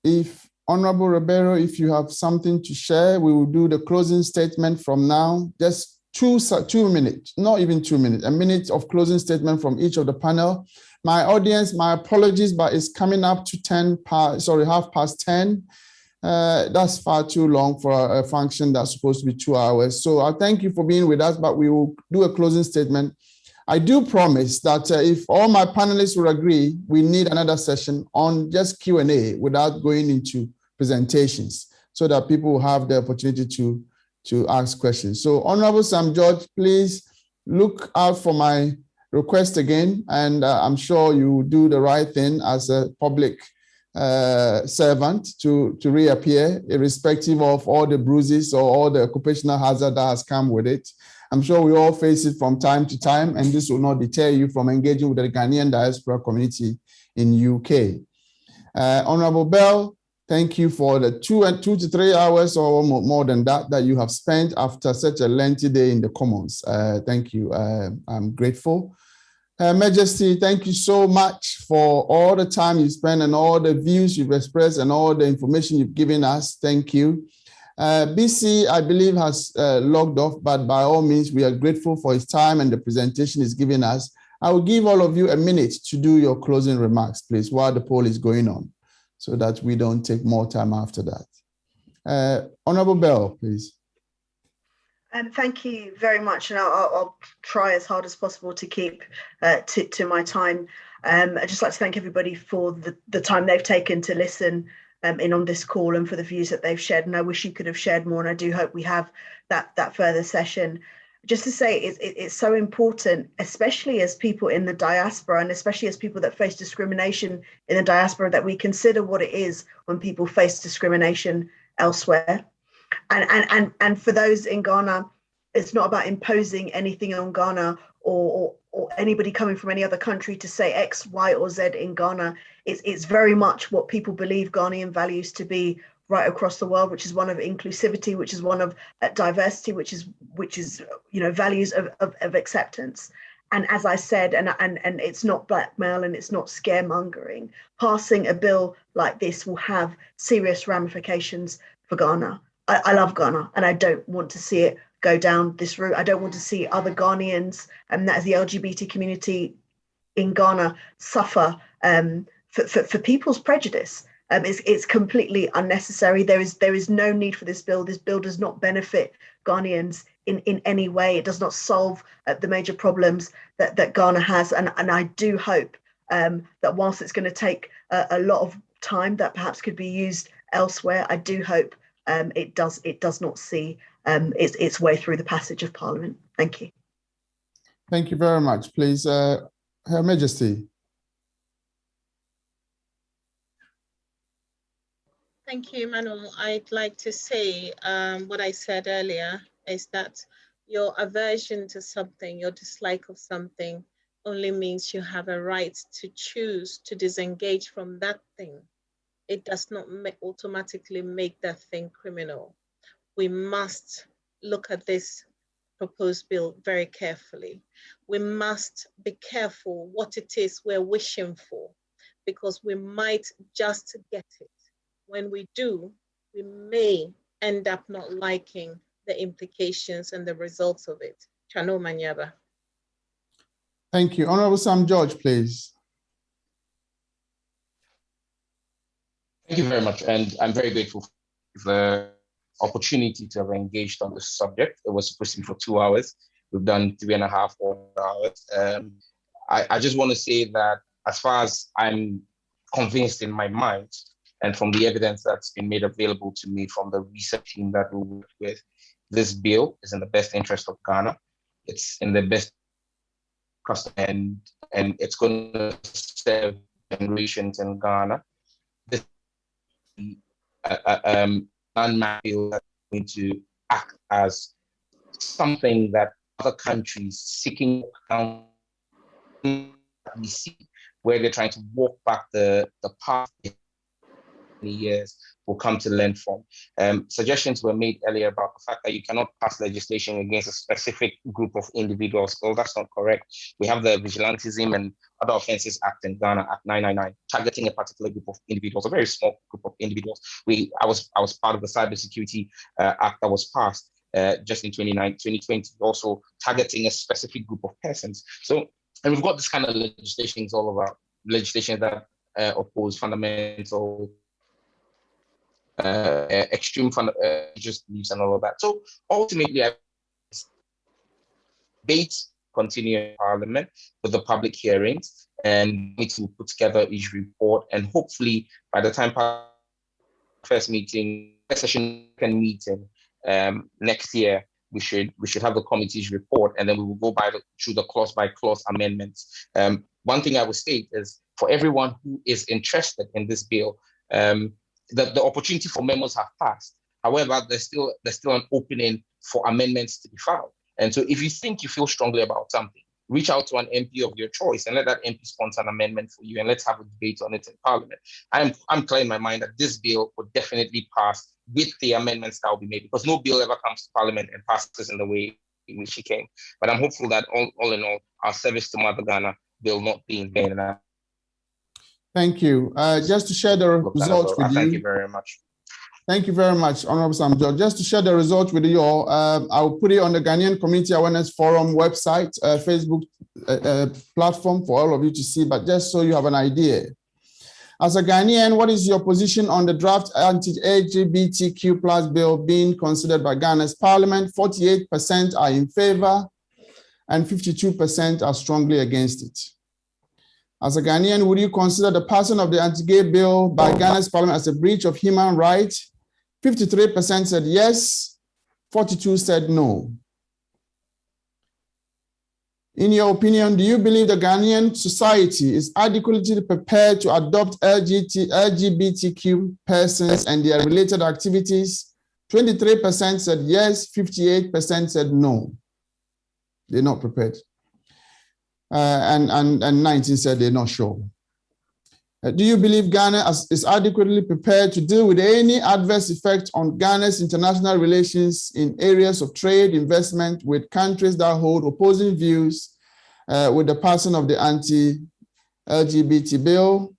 if Honorable Ribeiro, if you have something to share, we will do the closing statement from now. Just 2 minutes, not even 2 minutes, a minute of closing statement from each of the panel. My audience, my apologies, but it's coming up to 10:30. That's far too long for a function that's supposed to be 2 hours. So I thank you for being with us, but we will do a closing statement. I do promise that if all my panelists will agree, we need another session on just Q&A without going into presentations so that people will have the opportunity to ask questions. So Honorable Sam George, please look out for my request again, and I'm sure you will do the right thing as a public servant to reappear, irrespective of all the bruises or all the occupational hazard that has come with it. I'm sure we all face it from time to time, and this will not deter you from engaging with the Ghanaian diaspora community in UK. Honorable Bell, thank you for the 2 to 3 hours or more than that you have spent after such a lengthy day in the Commons. Thank you. I'm grateful. Her Majesty, thank you so much for all the time you spent and all the views you've expressed and all the information you've given us. Thank you. BC, I believe, has logged off, but by all means, we are grateful for his time and the presentation he's given us. I will give all of you a minute to do your closing remarks, please, while the poll is going on, so that we don't take more time after that. Honorable Bell, please. Thank you very much, and I'll try as hard as possible to keep to my time. I'd just like to thank everybody for the time they've taken to listen in on this call and for the views that they've shared. And I wish you could have shared more, and I do hope we have that further session. Just to say, it's so important, especially as people in the diaspora and especially as people that face discrimination in the diaspora, that we consider what it is when people face discrimination elsewhere. And for those in Ghana, it's not about imposing anything on Ghana or anybody coming from any other country to say X, Y, or Z in Ghana. It's very much what people believe Ghanaian values to be right across the world, which is one of inclusivity, which is one of diversity, which is values of acceptance. And as I said, and it's not blackmail and it's not scaremongering. Passing a bill like this will have serious ramifications for Ghana. I love Ghana, and I don't want to see it go down this route. I don't want to see other Ghanaians, and that is the LGBT community in Ghana, suffer for people's prejudice. It's completely unnecessary. There is no need for this bill. This bill does not benefit Ghanaians in any way. It does not solve the major problems that Ghana has. And I do hope that whilst it's going to take a lot of time that perhaps could be used elsewhere, I do hope it does not see its way through the passage of Parliament. Thank you. Thank you very much. Please, Her Majesty. Thank you, Emmanuel. I'd like to say what I said earlier is that your aversion to something, your dislike of something only means you have a right to choose to disengage from that thing. It does not automatically make that thing criminal. We must look at this proposed bill very carefully. We must be careful what it is we're wishing for, because we might just get it. When we do, we may end up not liking the implications and the results of it. Chano Manyaba. Thank you. Honorable Sam George, please. Thank you very much. And I'm very grateful for the opportunity to have engaged on this subject. It was supposed to be for 2 hours. We've done 3.5 or 4 hours. I just want to say that as far as I'm convinced in my mind, and from the evidence that's been made available to me from the research team that we worked with, this bill is in the best interest of Ghana. It's in the best cost, and it's going to serve generations in Ghana. This landmark bill that's going to act as something that other countries seeking we see, where they're trying to walk back the path years will come to learn from. Suggestions were made earlier about the fact that you cannot pass legislation against a specific group of individuals. Well, that's not correct. We have the Vigilantism and Other Offences Act in Ghana, Act 999, targeting a particular group of individuals, a very small group of individuals. I was part of the Cybersecurity Act that was passed just in 2020, also targeting a specific group of persons. So, and we've got this kind of legislation all about legislation that oppose fundamental extreme religious beliefs and all of that. So ultimately, debates continue in Parliament with the public hearings, and we to put together each report, and hopefully by the time first session meeting next year, we should have the committee's report, and then we will go through the clause by clause amendments. One thing I would state is, for everyone who is interested in this bill, the opportunity for memos have passed. However, there's still an opening for amendments to be filed. And so if you think you feel strongly about something, reach out to an MP of your choice and let that MP sponsor an amendment for you, and let's have a debate on it in Parliament. I'm clear in my mind that this bill would definitely pass with the amendments that will be made, because no bill ever comes to Parliament and passes in the way in which it came. But I'm hopeful that all in all, our service to Mother Ghana will not be in vain. Thank you. Just to share the results with you. Thank you very much. Thank you very much, Honorable Sam George. Just to share the results with you all, I'll put it on the Ghanaian Community Awareness Forum website, Facebook platform for all of you to see, but just so you have an idea. As a Ghanaian, what is your position on the draft anti-LGBTQ plus bill being considered by Ghana's Parliament? 48% are in favor and 52% are strongly against it. As a Ghanaian, would you consider the passing of the anti-gay bill by Ghana's Parliament as a breach of human rights? 53% said yes, 42% said no. In your opinion, do you believe the Ghanaian society is adequately prepared to adopt LGBTQ persons and their related activities? 23% said yes, 58% said no. They're not prepared. And 19 said they're not sure. Do you believe Ghana is adequately prepared to deal with any adverse effect on Ghana's international relations in areas of trade, investment with countries that hold opposing views with the passing of the anti-LGBT bill?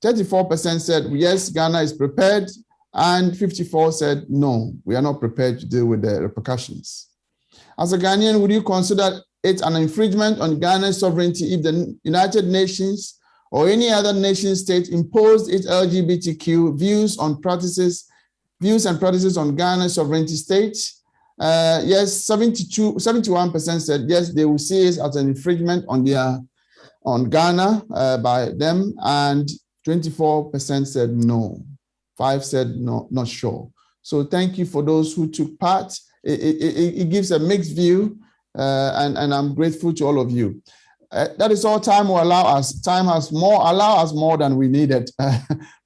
34% said yes, Ghana is prepared, and 54% said no, we are not prepared to deal with the repercussions. As a Ghanaian, would you consider it an infringement on Ghana's sovereignty if the United Nations or any other nation state imposed its LGBTQ views and practices on Ghana's sovereignty state? Yes, 71% said yes, they will see it as an infringement on Ghana by them, and 24% said no. 5 said no, not sure. So thank you for those who took part. It gives a mixed view, and I'm grateful to all of you. That is all time will allow us. Time has allow us more than we needed.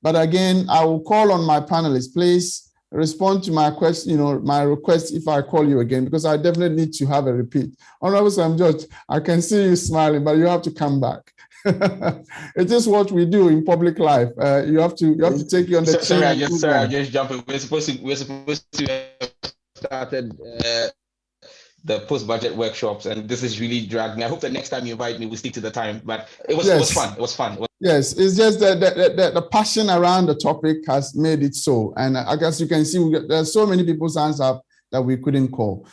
But again, I will call on my panelists. Please respond to my question, my request if I call you again, because I definitely need to have a repeat. Honorable Sam George, I can see you smiling, but you have to come back. It is what we do in public life. You have to take you on the Sorry, I just jumping. We're supposed to have started the post-budget workshops, and this is really dragged me. I hope the next time you invite me, we stick to the time. But it was fun. It was fun. Yes, it's just the passion around the topic has made it so. And I guess you can see there's so many people's hands up that we couldn't call.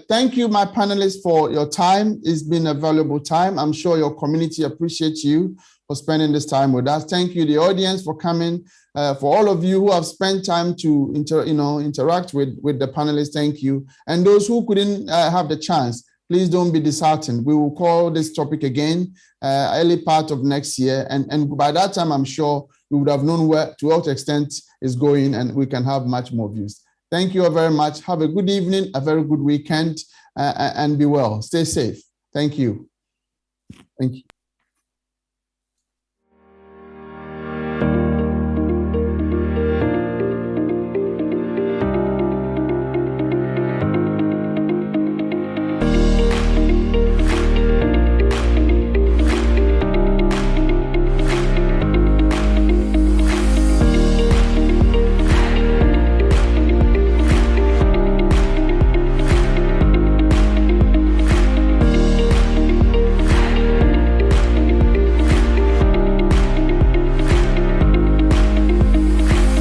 Thank you, my panelists, for your time. It's been a valuable time. I'm sure your community appreciates you for spending this time with us. Thank you, the audience, for coming. For all of you who have spent time to interact with the panelists, thank you. And those who couldn't have the chance, please don't be disheartened. We will call this topic again early part of next year. And by that time, I'm sure we would have known to what extent it's going, and we can have much more views. Thank you all very much. Have a good evening, a very good weekend, and be well. Stay safe. Thank you. Thank you.